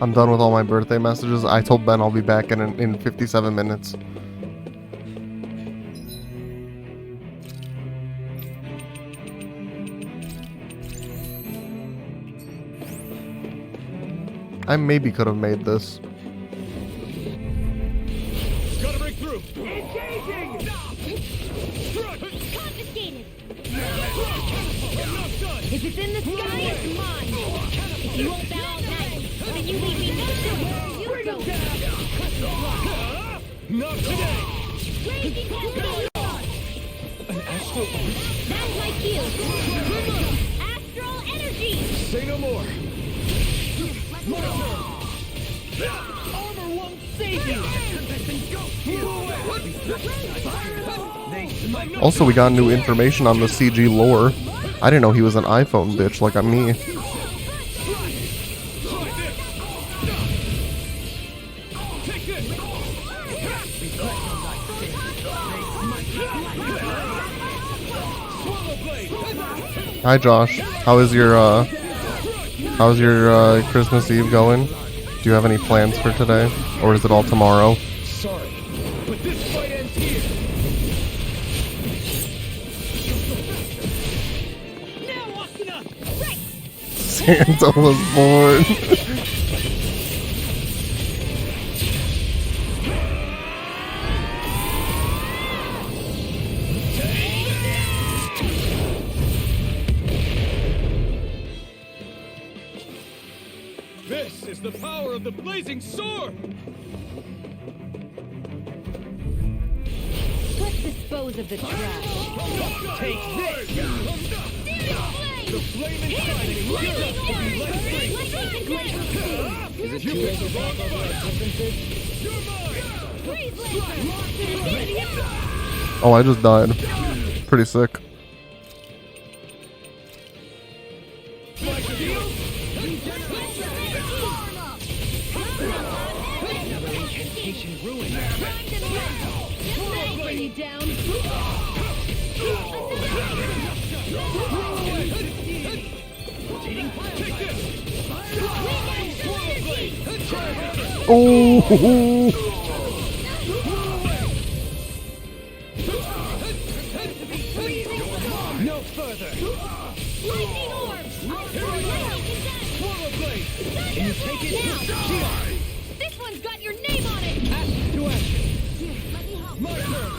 I'm done with all my birthday messages. I told Ben I'll be back in 57 minutes. I maybe could have made this. Gotta break through. Engaging. Confiscated! Enough done. If it's in the sky, it's mine! If you won't bow out night, then you leave me no choice! You go! Not today. Crazy cascade! An astral. That's my cue! Astral energy! Say no more. Armor won't save you. Also, we got new information on the CG lore. I didn't know he was an iPhone bitch like me. Hi Josh, how's your Christmas Eve going? Do you have any plans for today, or is it all tomorrow? Sorry, but this fight ends here. Now, Akina! Right. Santa was born. This is the power of the blazing sword! Let's dispose of the trash. Take this! The flame inside it will be less free. Is it too late to talk about our differences? Oh, I just died. Pretty sick. Bring you down. Oh! No further! Lightning orbs! Swallow blade! Can you take it? Now! This one's got your name on it! Ask to action! Here, let me help. My turn!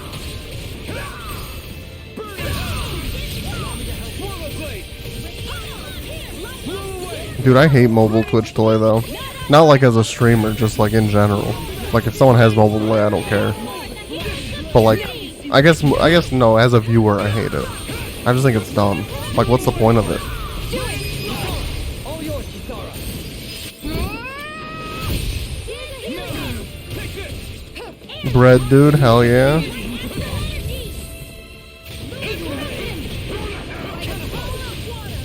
Burn it! Swallow blade! Blow away! Dude, I hate mobile Twitch delay though. Not like as a streamer, just like in general. Like if someone has mobile delay, I don't care. But like, I guess no, as a viewer, I hate it. I just think it's dumb. Like, what's the point of it? All yours, Kisara! Take this! Bread, dude, hell yeah.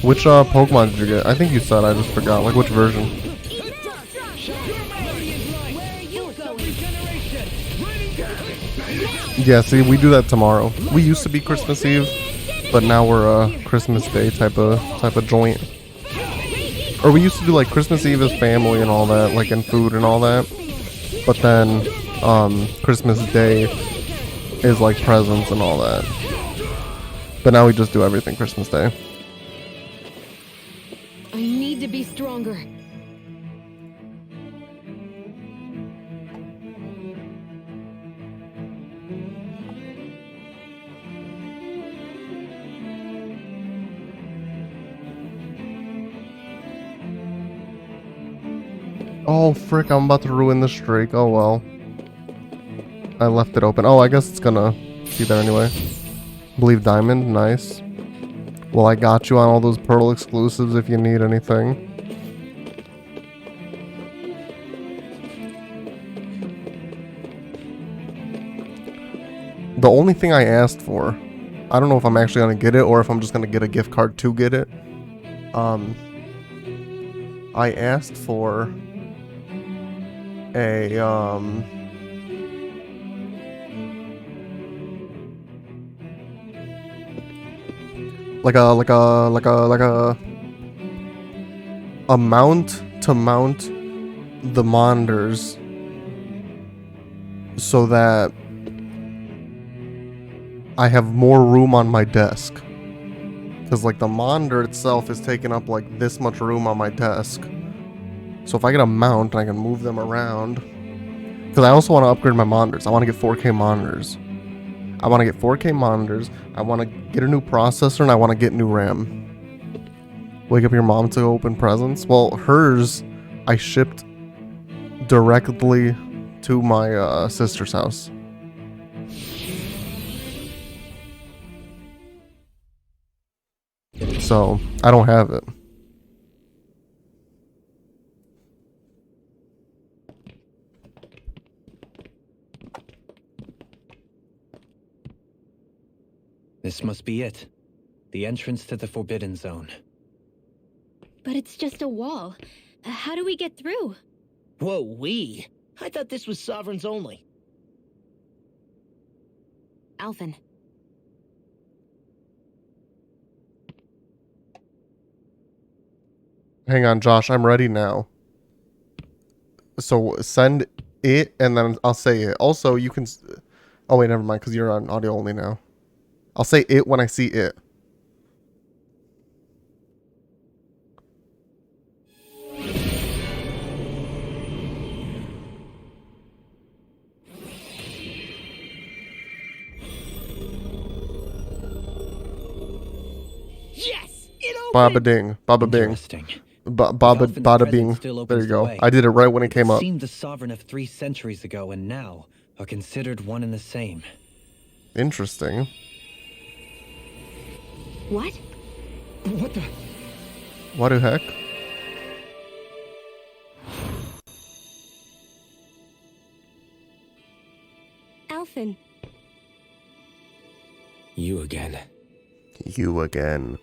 Which Pokemon did you get? I think you said, I just forgot. Like, which version? Yeah, see, we do that tomorrow. We used to be Christmas Eve, but now we're a Christmas Day type of joint. Or we used to do like Christmas Eve as family and all that, like and food and all that. But then Christmas Day is like presents and all that. But now we just do everything Christmas Day. I need to be stronger. Oh frick, I'm about to ruin the streak. Oh well. I left it open. Oh, I guess it's gonna be there anyway. Believe Diamond, nice. Well, I got you on all those Pearl exclusives if you need anything. The only thing I asked for, I don't know if I'm actually gonna get it or if I'm just gonna get a gift card to get it. I asked for a like a mount to mount the monitors so that I have more room on my desk. Because like the monitor itself is taking up like this much room on my desk. So if I get a mount, I can move them around. Because I also want to upgrade my monitors. I want to get 4K monitors. I want to get 4K monitors. I want to get a new processor and I want to get new RAM. Wake up your mom to open presents. Well, hers I shipped directly to my sister's house. So I don't have it. This must be it. The entrance to the Forbidden Zone. But it's just a wall. How do we get through? Whoa, we? I thought this was Sovereigns only. Alphen. Hang on, Josh. I'm ready now. So send it, and then I'll say it. Also, you can... Oh, wait, never mind, because you're on audio only now. I'll say it when I see it. Yes! It opened! Baba ding. Baba bing. Interesting. Baba Alphen's bada presence bing. still There opens you the go. way. I did it right when it came up. Seemed the sovereign of 3 centuries ago and now are considered one and the same. Interesting. What? What the? What the heck? Alphen. You again. You again.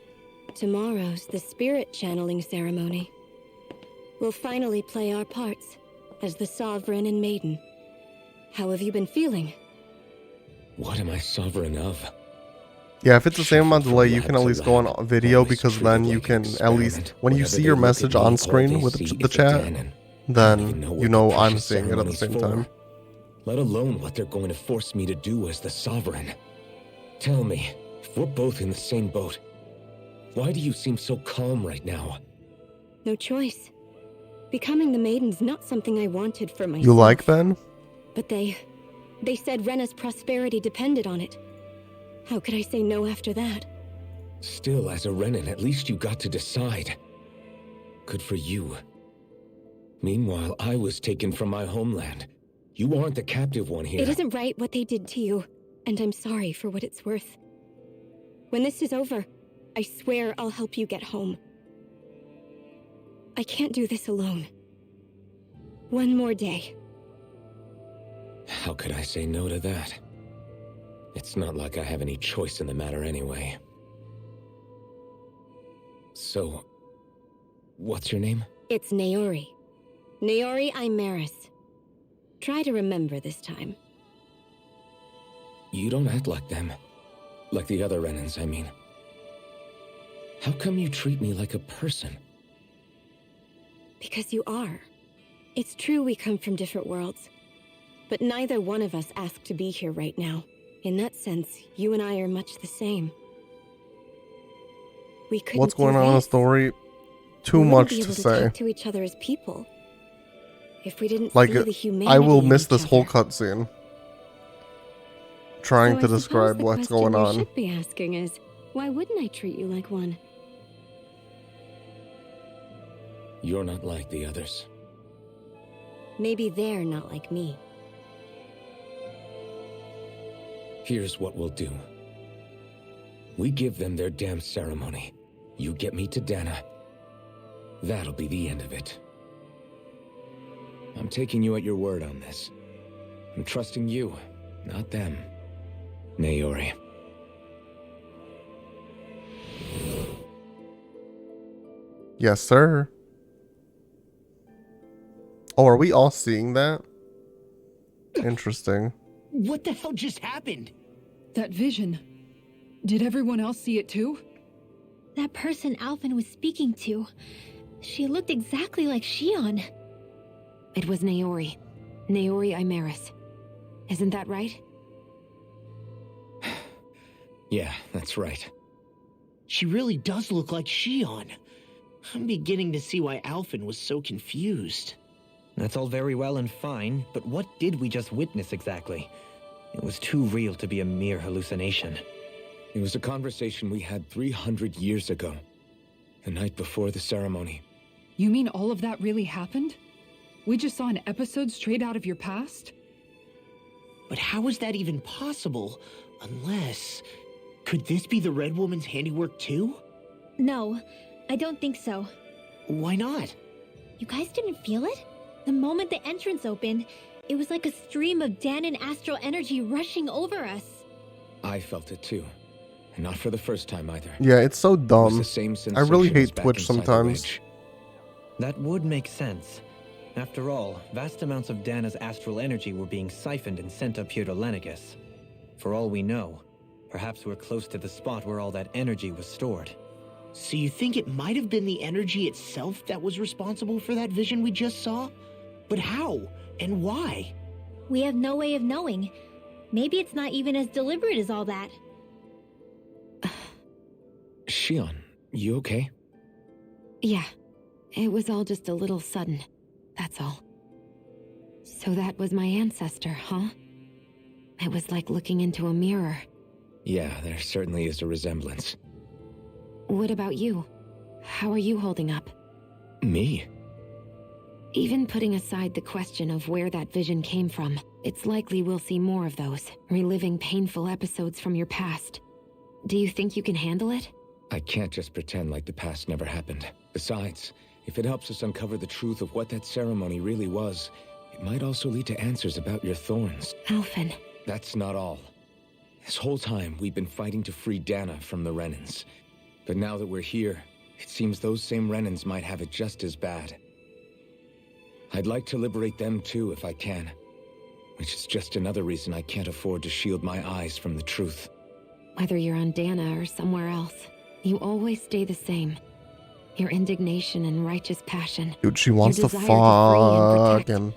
Tomorrow's the spirit channeling ceremony. We'll finally play our parts as the Sovereign and Maiden. How have you been feeling? What am I sovereign of? Yeah, if it's the same amount of delay, you can at least go on video because then you can at least, when you see your message on screen with the chat, then you know I'm seeing it at the same time. Let alone what they're going to force me to do as the Sovereign. Tell me, if we're both in the same boat, why do you seem so calm right now? No choice. Becoming the Maiden's not something I wanted for myself. You like Ben? But they said Rena's prosperity depended on it. How could I say no after that? Still, as a Renan, at least you got to decide. Good for you. Meanwhile, I was taken from my homeland. You aren't the captive one here. It isn't right what they did to you, and I'm sorry for what it's worth. When this is over, I swear I'll help you get home. I can't do this alone. One more day. How could I say no to that? It's not like I have any choice in the matter anyway. So, what's your name? It's Naori. Naori Imaris. Try to remember this time. You don't act like them. Like the other Renans, I mean. How come you treat me like a person? Because you are. It's true we come from different worlds. But neither one of us asked to be here right now. In that sense, you and I are much the same. We couldn't What's going do on in the this. story? Too We wouldn't much be to able say. talk to each other as people. If we didn't Like, see the humanity I will in miss each this whole other. cutscene. Trying So to I suppose describe the what's question going you on. should be asking is, why wouldn't I treat you like one? You're not like the others. Maybe they're not like me. Here's what we'll do. We give them their damn ceremony. You get me to Dana. That'll be the end of it. I'm taking you at your word on this. I'm trusting you, not them. Naori. Yes, sir. Oh, are we all seeing that? Interesting. What the hell just happened? That vision. Did everyone else see it too? That person Alphen was speaking to, she looked exactly like Shion. It was Naori. Naori Imaris. Isn't that right? Yeah, that's right. She really does look like Shion. I'm beginning to see why Alphen was so confused. That's all very well and fine, but what did we just witness exactly? It was too real to be a mere hallucination. It was a conversation we had 300 years ago. The night before the ceremony. You mean all of that really happened? We just saw an episode straight out of your past? But how is that even possible? Unless... Could this be the Red Woman's handiwork too? No, I don't think so. Why not? You guys didn't feel it? The moment the entrance opened, it was like a stream of Danon astral energy rushing over us. I felt it too. And not for the first time either. Yeah, it's so It was dumb. the same I really sensation hate as back Twitch inside the sometimes. wedge. That would make sense. After all, vast amounts of Dana's astral energy were being siphoned and sent up here to Lenegus. For all we know, perhaps we're close to the spot where all that energy was stored. So you think it might have been the energy itself that was responsible for that vision we just saw? But how? And why? We have no way of knowing. Maybe it's not even as deliberate as all that. Shion, you okay? Yeah. It was all just a little sudden. That's all. So that was my ancestor, huh? It was like looking into a mirror. Yeah, there certainly is a resemblance. What about you? How are you holding up? Me? Even putting aside the question of where that vision came from, it's likely we'll see more of those, reliving painful episodes from your past. Do you think you can handle it? I can't just pretend like the past never happened. Besides, if it helps us uncover the truth of what that ceremony really was, it might also lead to answers about your thorns. Alphen. That's not all. This whole time, we've been fighting to free Dana from the Renans. But now that we're here, it seems those same Renans might have it just as bad. I'd like to liberate them too if I can. Which is just another reason I can't afford to shield my eyes from the truth. Whether you're on Dana or somewhere else, you always stay the same. Your indignation and righteous passion. Dude, she wants to your desire to free and fuck protect, him.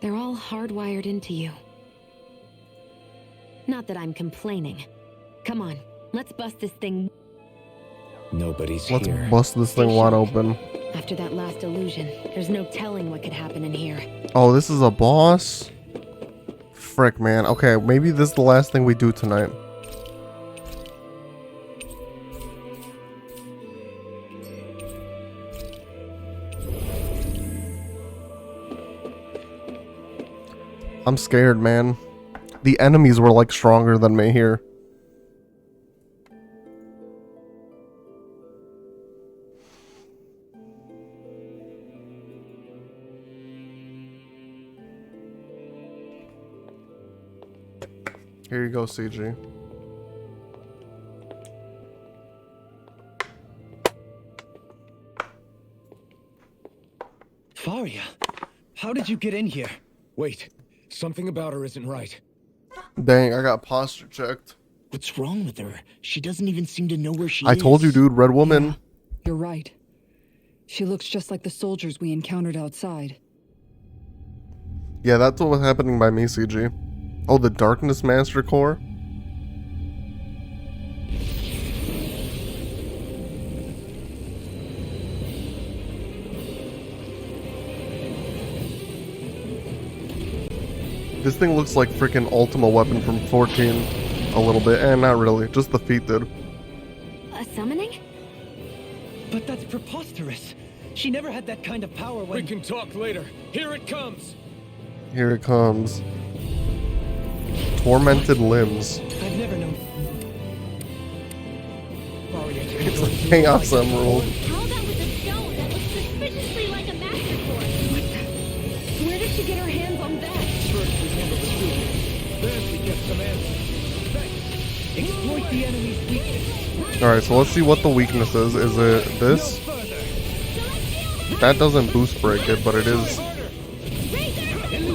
they're all hardwired into you. Not that I'm complaining. Come on, let's bust this thing. Nobody's Let's here. bust this thing wide open. After that last illusion, there's no telling what could happen in here. Oh, this is a boss? Frick, man. Okay, maybe this is the last thing we do tonight. I'm scared, man. The enemies were like stronger than me here. Here you go, CG. Faria, how did you get in here? Wait, something about her isn't right. Dang, I got posture checked. What's wrong with her? She doesn't even seem to know where she I is. told you, dude, Red Woman. You're right. She looks just like the soldiers we encountered outside. Yeah, that's what was happening by me, CG. Oh, the Darkness Master Core? This thing looks like freaking Ultima weapon from 14. A little bit, and not really. Just the feet did. A summoning? But that's preposterous. She never had that kind of power when... We can talk later. Here it comes. Here it comes. Tormented limbs. I've never known... Faria to It's control a Chaos Emerald. How that was a stone that looks suspiciously like a master sword. Where did she get her hands on that? First we handle the truth. Then we get some answers. Thanks. Exploit the enemy's weakness. Alright, so let's see what the weakness is. Is it this? That doesn't boost break it, but it is...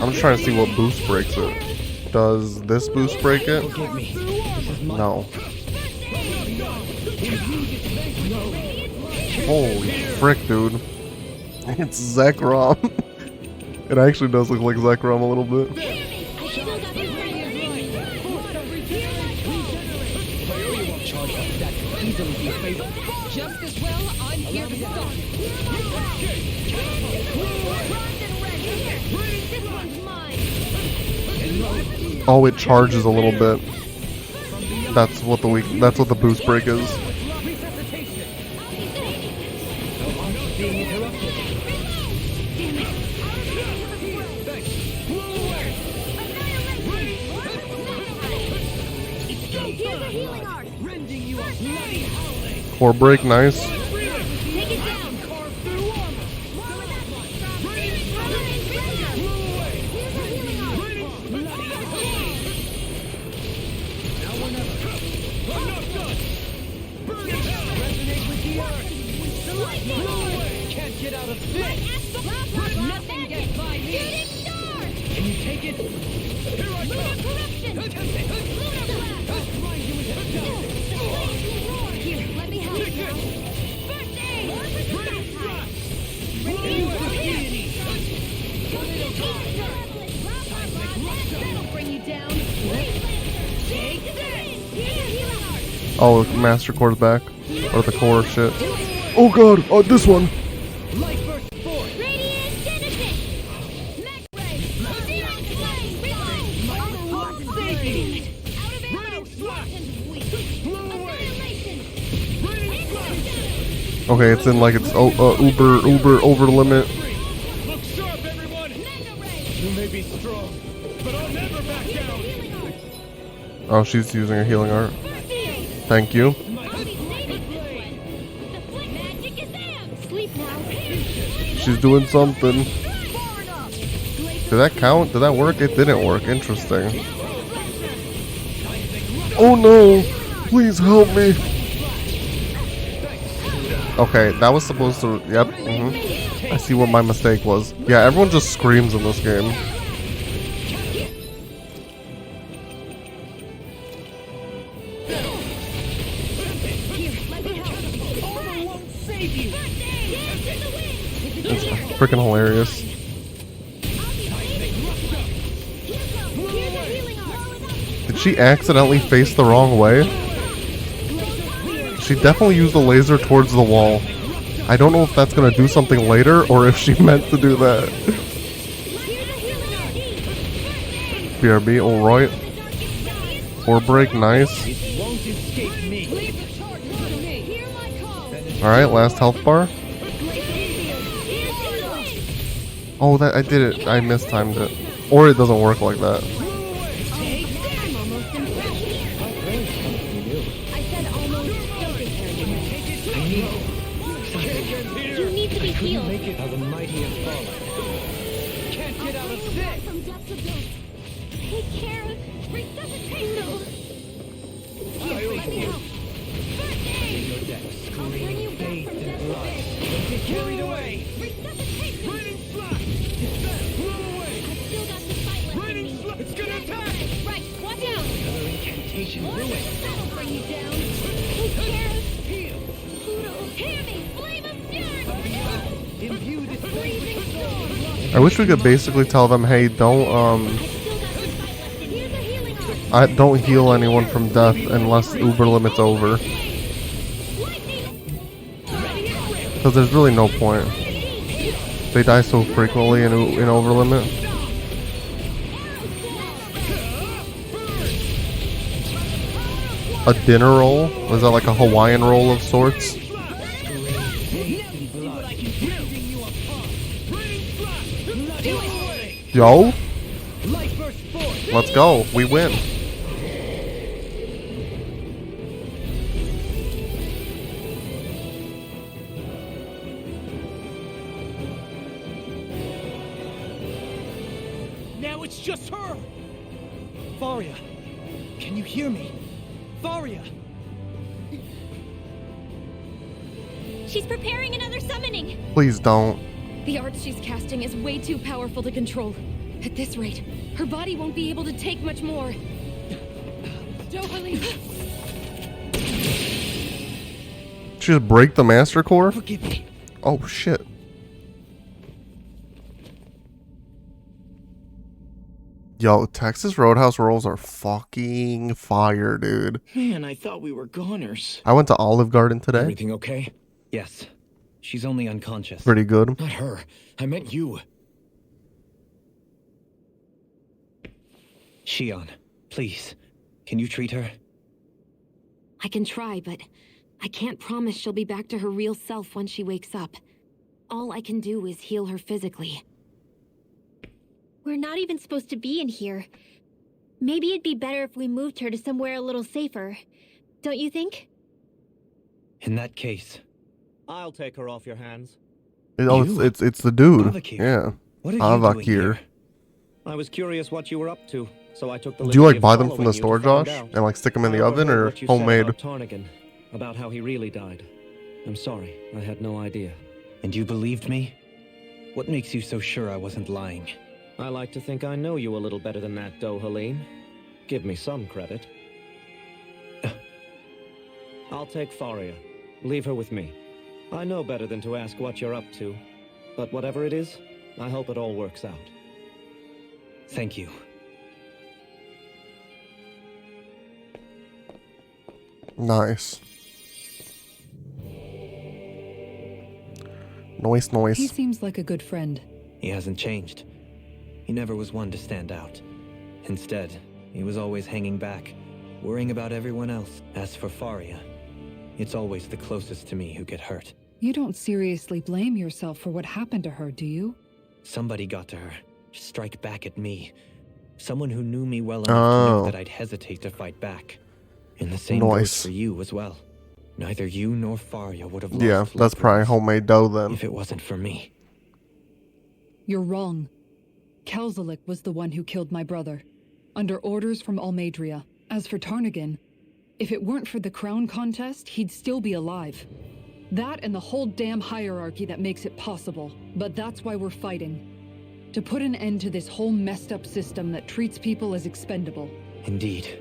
I'm just trying to see what boost breaks it. Does this boost break it? Forgive me. This is my... No. Holy frick, dude. It's Zekrom. It actually does look like Zekrom a little bit. Just as well, I'm here to stop. Oh, it charges a little bit. That's what the boost break is. Core break, nice. Can't get out of this! Nothing gets by me! Can you take it? Here I come! Here, let me help you. First aid! That'll bring you down. Take this! Oh, Master Core's back. Or the core shit. Oh god! Oh, this one! Light burst force! Radiant Genesis! Max Ray! Zero Flame! Safety! Out of ammo! Radiant slap! And weak! Blow away! Annihilation! Radiant slap! Okay, it's in like it's uber over limit. Look sharp, everyone! You may be strong, but I'll never back down! Oh, she's using a healing art. Thank you. She's doing something. Did that count? Did that work? It didn't work. Interesting. Oh no! Please help me! Okay, that was supposed to... Yep. I see what my mistake was. Yeah, everyone just screams in this game. It's freaking hilarious. Did she accidentally face the wrong way? She definitely used the laser towards the wall. I don't know if that's gonna do something later or if she meant to do that. BRB, alright. Core break, nice. Alright, last health bar. Oh, that I did it. I mistimed it. Or it doesn't work like that. You need to be healed. Make it how the mighty have fallen. Can't get out of this! From depths of death. Take care of resuscitation. Here, let me help. First aid. Your death I'll bring you back from depths of death. Don't get carried away! Resuscitation. Raining slap! Blow away! I've still got some fight left in Raining me. slap! It's gonna attack! Right, watch out. Another incantation ruined. That'll bring you down. Take care of Pluto. Hear me, flame of fury. Imbue this Freezing storm. I wish we could basically tell them, hey, don't don't heal anyone from death unless Uber limit's over. Because there's really no point. They die so frequently in over limit. A dinner roll? Was that like a Hawaiian roll of sorts? Yo? Let's go. We win. Now it's just her! Varia, can you hear me? Varia! She's preparing another summoning. Please don't. The art she's casting is way too powerful to control. At this rate, her body won't be able to take much more. Don't believe it. She just break the Master Core? Forgive me. Oh shit. Yo, Texas Roadhouse rolls are fucking fire, dude. Man, I thought we were goners. I went to Olive Garden today. Everything okay? Yes. She's only unconscious. Pretty good. Not her. I meant you. Shion, please. Can you treat her? I can try, but I can't promise she'll be back to her real self when she wakes up. All I can do is heal her physically. We're not even supposed to be in here. Maybe it'd be better if we moved her to somewhere a little safer. Don't you think? In that case, I'll take her off your hands. Oh, You? it's the dude. Avakir. Yeah. what are you doing Avakir. here? I was curious what you were up to, so I took the Do you like liberty buy of them from the following store, you to Josh? find out. And like stick them in the I oven overheard or what you said homemade? about Tarnigan, about how he really died. I'm sorry, I had no idea. And you believed me? What makes you so sure I wasn't lying? I like to think I know you a little better than that, Dohalim. Give me some credit. I'll take Faria. Leave her with me. I know better than to ask what you're up to. But whatever it is, I hope it all works out. Thank you. Nice. Noise, He noise. seems like a good friend. He hasn't changed. He never was one to stand out. Instead, he was always hanging back, worrying about everyone else. As for Faria, it's always the closest to me who get hurt. You don't seriously blame yourself for what happened to her, do you? Somebody got to her, to strike back at me. Someone who knew me well enough to know Oh. that I'd hesitate to fight back. And the same goes Nice. for you as well. Neither you nor Faria would have lost Yeah, that's probably loved ones homemade dough then. if it wasn't for me. You're wrong. Kelzelik was the one who killed my brother, under orders from Almadria. As for Tarnigan, if it weren't for the crown contest, he'd still be alive. That and the whole damn hierarchy that makes it possible. But that's why we're fighting. To put an end to this whole messed up system that treats people as expendable. Indeed.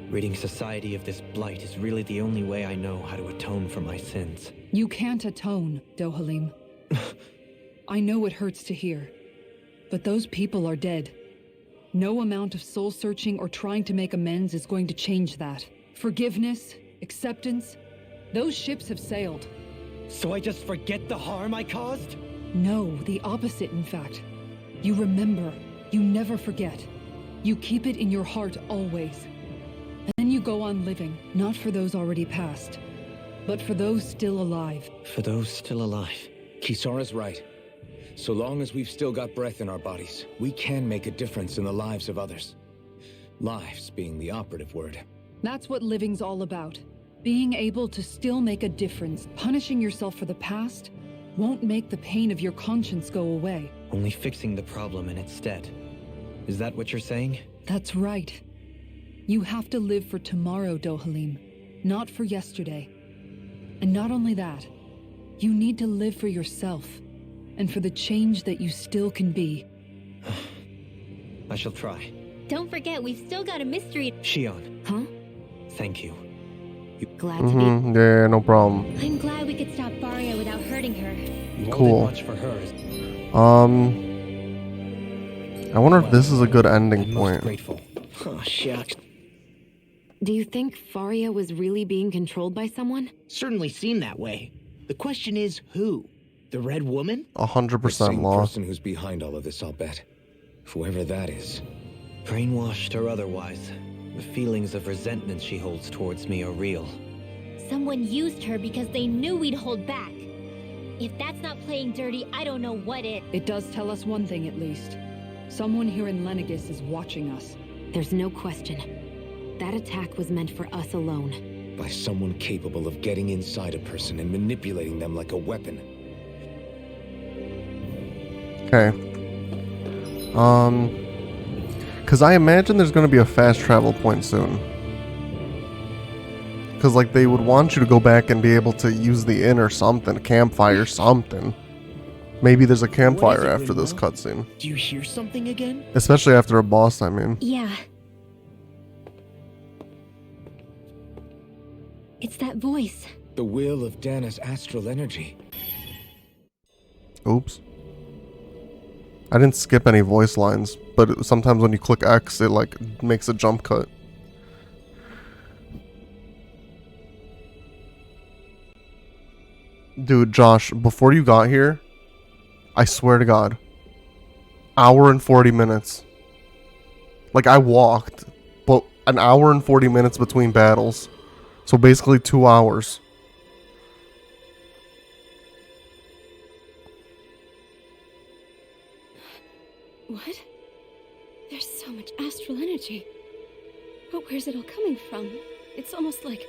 Ridding society of this blight is really the only way I know how to atone for my sins. You can't atone, Dohalim. I know it hurts to hear, but those people are dead. No amount of soul-searching or trying to make amends is going to change that. Forgiveness, acceptance, those ships have sailed. So I just forget the harm I caused? No, the opposite, in fact. You remember. You never forget. You keep it in your heart always. And then you go on living, not for those already passed, but for those still alive. For those still alive. Kisara's right. So long as we've still got breath in our bodies, we can make a difference in the lives of others. Lives being the operative word. That's what living's all about. Being able to still make a difference. Punishing yourself for the past won't make the pain of your conscience go away. Only fixing the problem in its stead. Is that what you're saying? That's right. You have to live for tomorrow, Dohalim, not for yesterday. And not only that, you need to live for yourself, and for the change that you still can be. I shall try. Don't forget, we've still got a mystery. Shion, Huh? thank you. Glad to be. Mm-hmm. Yeah, no problem. I'm glad we could stop Faria without hurting her. You all Cool. did much for her. I wonder if this is a good ending I'm most point. grateful. Oh, shucks. Do you think Faria was really being controlled by someone? Certainly seemed that way. The question is, who? The Red Woman? 100% The same law. person who's behind all of this, I'll bet. Whoever that is. Brainwashed or otherwise, the feelings of resentment she holds towards me are real. Someone used her because they knew we'd hold back. If that's not playing dirty, I don't know what is. It does tell us one thing at least. Someone here in Lenegis is watching us. There's no question. That attack was meant for us alone. By someone capable of getting inside a person and manipulating them like a weapon. Okay. Because I imagine there's going to be a fast travel point soon. Because, like, they would want you to go back and be able to use the inn or something, a campfire, something. Maybe there's a campfire it, after this Ringo? cutscene. Do you hear something again? Especially after a boss, I mean. Yeah. It's that voice. The will of Dana's astral energy. Oops. I didn't skip any voice lines, but sometimes when you click X, it like makes a jump cut. Dude, Josh, before you got here, I swear to God, hour and 40 minutes. Like, I walked, but an hour and 40 minutes between battles. So basically 2 hours. What? There's so much astral energy. But where's it all coming from? It's almost like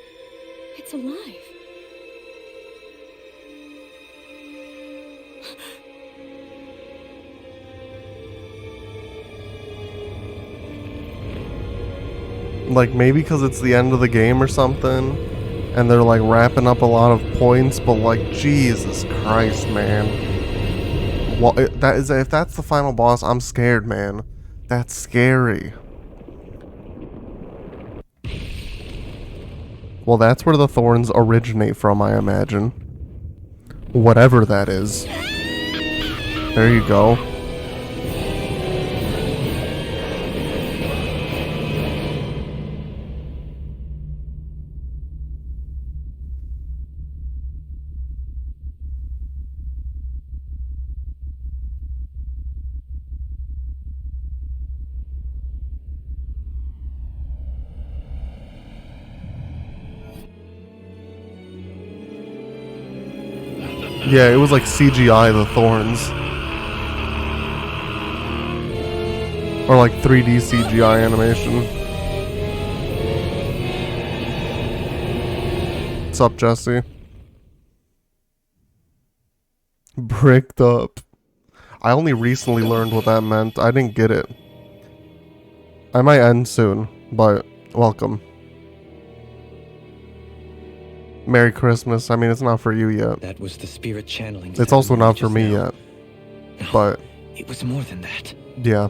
it's alive. Like, maybe because it's the end of the game or something, and they're like wrapping up a lot of points, but like, Jesus Christ, man. Well, if that's the final boss, I'm scared, man. That's scary. Well, that's where the thorns originate from, I imagine. Whatever that is. There you go. Yeah, it was like CGI, the thorns. Or like 3D CGI animation. What's up, Jesse? Bricked up. I only recently learned what that meant. I didn't get it. I might end soon, but welcome. Merry Christmas. I mean, it's not for you yet. That was the spirit channeling. It's also not for me yet. But it was more than that. Yeah.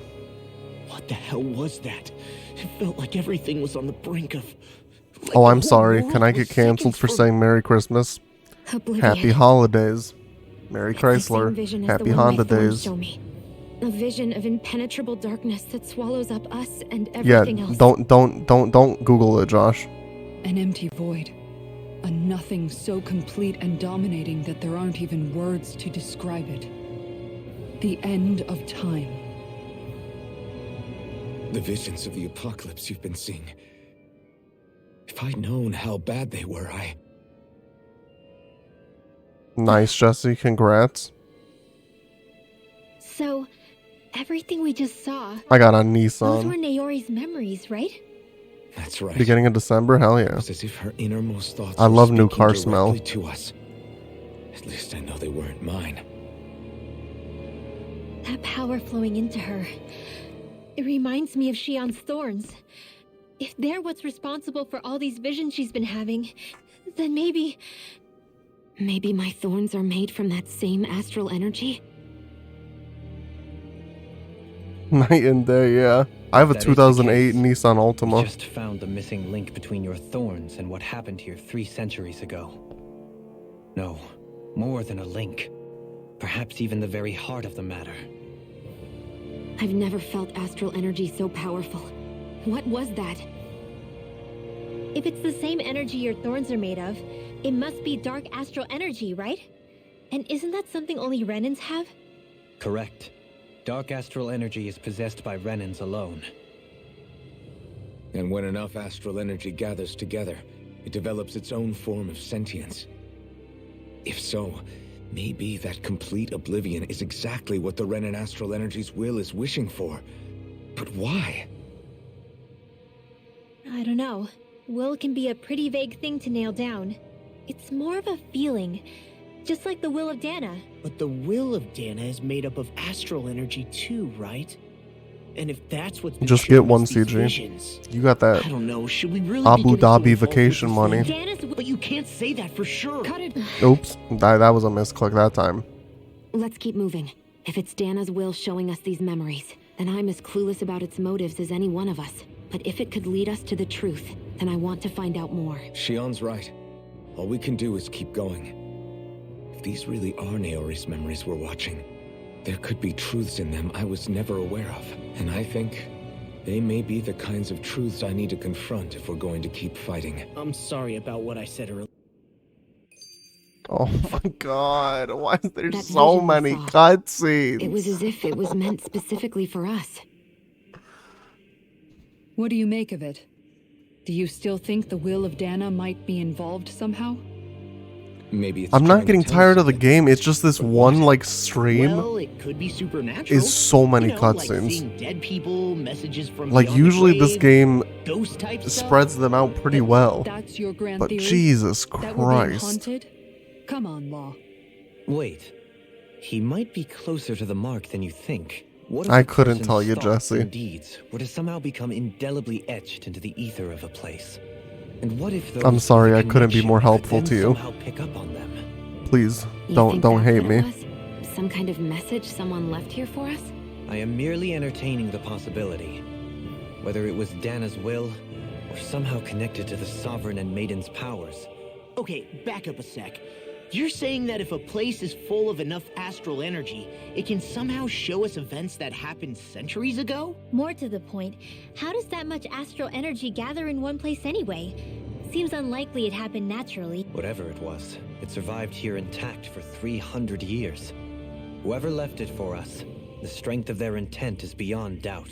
What the hell was that? It felt like everything was on the brink of... like Oh, the I'm whole sorry. world Can I was get canceled for seconds saying Merry Christmas? Oblivion. Happy holidays. Merry It's the same Chrysler. vision as Happy the one Honda my thorns days. show me. A vision of impenetrable darkness that swallows up us and Yeah, everything else. don't Google it, Josh. An empty void. A nothing so complete and dominating that there aren't even words to describe it. The end of time. The visions of the apocalypse you've been seeing. If I'd known how bad they were, Nice, Jesse. Congrats. So, everything we just saw, I got a those Nissan. were Naori's memories, right? That's right. Beginning of December? Hell yeah. It's as if her innermost thoughts I were love new speaking car smell. directly to us. At least I know they weren't mine. That power flowing into her. It reminds me of Shion's thorns. If they're what's responsible for all these visions she's been having, then maybe... Maybe my thorns are made from that same astral energy? Night and day, yeah. I have a That is the 2008 case. Nissan We Altima. just found the missing link between your thorns and what happened here 3 centuries ago. No, more than a link. Perhaps even the very heart of the matter. I've never felt astral energy so powerful. What was that? If it's the same energy your thorns are made of, it must be dark astral energy, right? And isn't that something only Renans have? Correct. Dark astral energy is possessed by Renans alone. And when enough astral energy gathers together, it develops its own form of sentience. If so, maybe that complete oblivion is exactly what the Renan astral energy's will is wishing for. But why? I don't know. Will can be a pretty vague thing to nail down. It's more of a feeling, just like the will of Dana. But the will of Dana is made up of astral energy too, right? And if that's what's been Just showing get one, us these CG. visions, You got that I don't know, should we really Abu be getting so Dhabi involved with vacation this money. thing? Dana's But you can't say that for sure. Cut it! Oops. That was a misclick that time. Let's keep moving. If it's Dana's will showing us these memories, then I'm as clueless about its motives as any one of us. But if it could lead us to the truth, then I want to find out more. Shion's right. All we can do is keep going. If these really are Naori's memories we're watching, There could be truths in them I was never aware of. And I think they may be the kinds of truths I need to confront if we're going to keep fighting. I'm sorry about what I said earlier. Oh my god, why is there That so vision we many saw. cutscenes? It was as if it was meant specifically for us. What do you make of it? Do you still think the will of Dana might be involved somehow? Maybe it's I'm trying not to getting tell tired of the something. game, it's just this But one what? like stream Well, it could be supernatural. is so many You know, like cutscenes. seeing dead people, messages from Like beyond the usually this grave, game ghost type stuff. spreads them out pretty well. That's your grand But theory? Jesus That we're being Christ. haunted? Come on, Law. Wait. He might be closer to the mark than you think. What if I a couldn't person's tell you, thoughts Jesse. and deeds were to somehow become indelibly etched into the ether of a place? And what if those I'm with sorry, a I couldn't be connection more could helpful then to you. somehow pick up on them? Please, You don't think don't that's hate what it me. was? Some kind of message someone left here for us? I am merely entertaining the possibility. Whether it was Dana's will, or somehow connected to the Sovereign and Maiden's powers. Okay, back up a sec. You're saying that if a place is full of enough astral energy, it can somehow show us events that happened centuries ago? More to the point, how does that much astral energy gather in one place anyway? Seems unlikely it happened naturally. Whatever it was, it survived here intact for 300 years. Whoever left it for us, the strength of their intent is beyond doubt.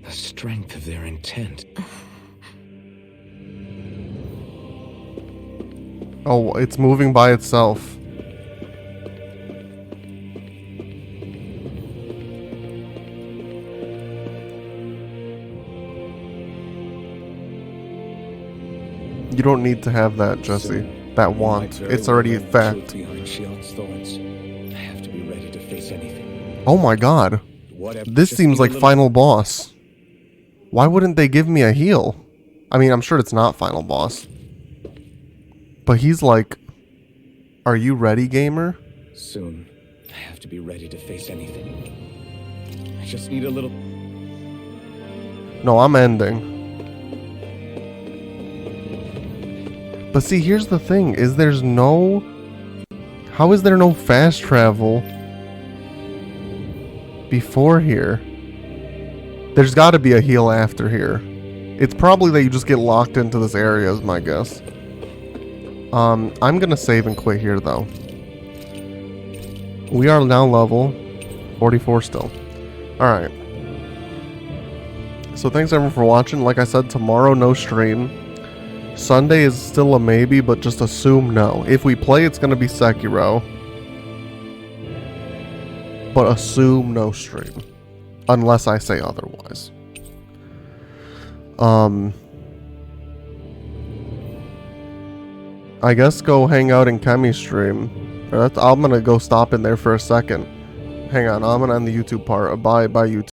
The strength of their intent. Oh, it's moving by itself. You don't need to have that, Jesse. That Might want. very It's well already a learn the truth fact. behind Shion's thorns. I have to be ready to face anything. Oh my god. Whatever. This Just seems need a like little- final boss. Why wouldn't they give me a heal? I mean, I'm sure it's not final boss. But he's like, are you ready, gamer? Soon, I have to be ready to face anything. I just need a little. No, I'm ending. But see, here's the thing, is there's no... How is there no fast travel before here? There's got to be a heal after here. It's probably that you just get locked into this area is my guess. I'm gonna save and quit here though. We are now level 44 still. Alright. So thanks everyone for watching. Like I said, tomorrow no stream. Sunday is still a maybe, but just assume no. If we play, it's gonna be Sekiro. But assume no stream. Unless I say otherwise. I guess go hang out in Kemi's stream. I'm gonna go stop in there for a second. Hang on, I'm gonna end the YouTube part. Bye, YouTube.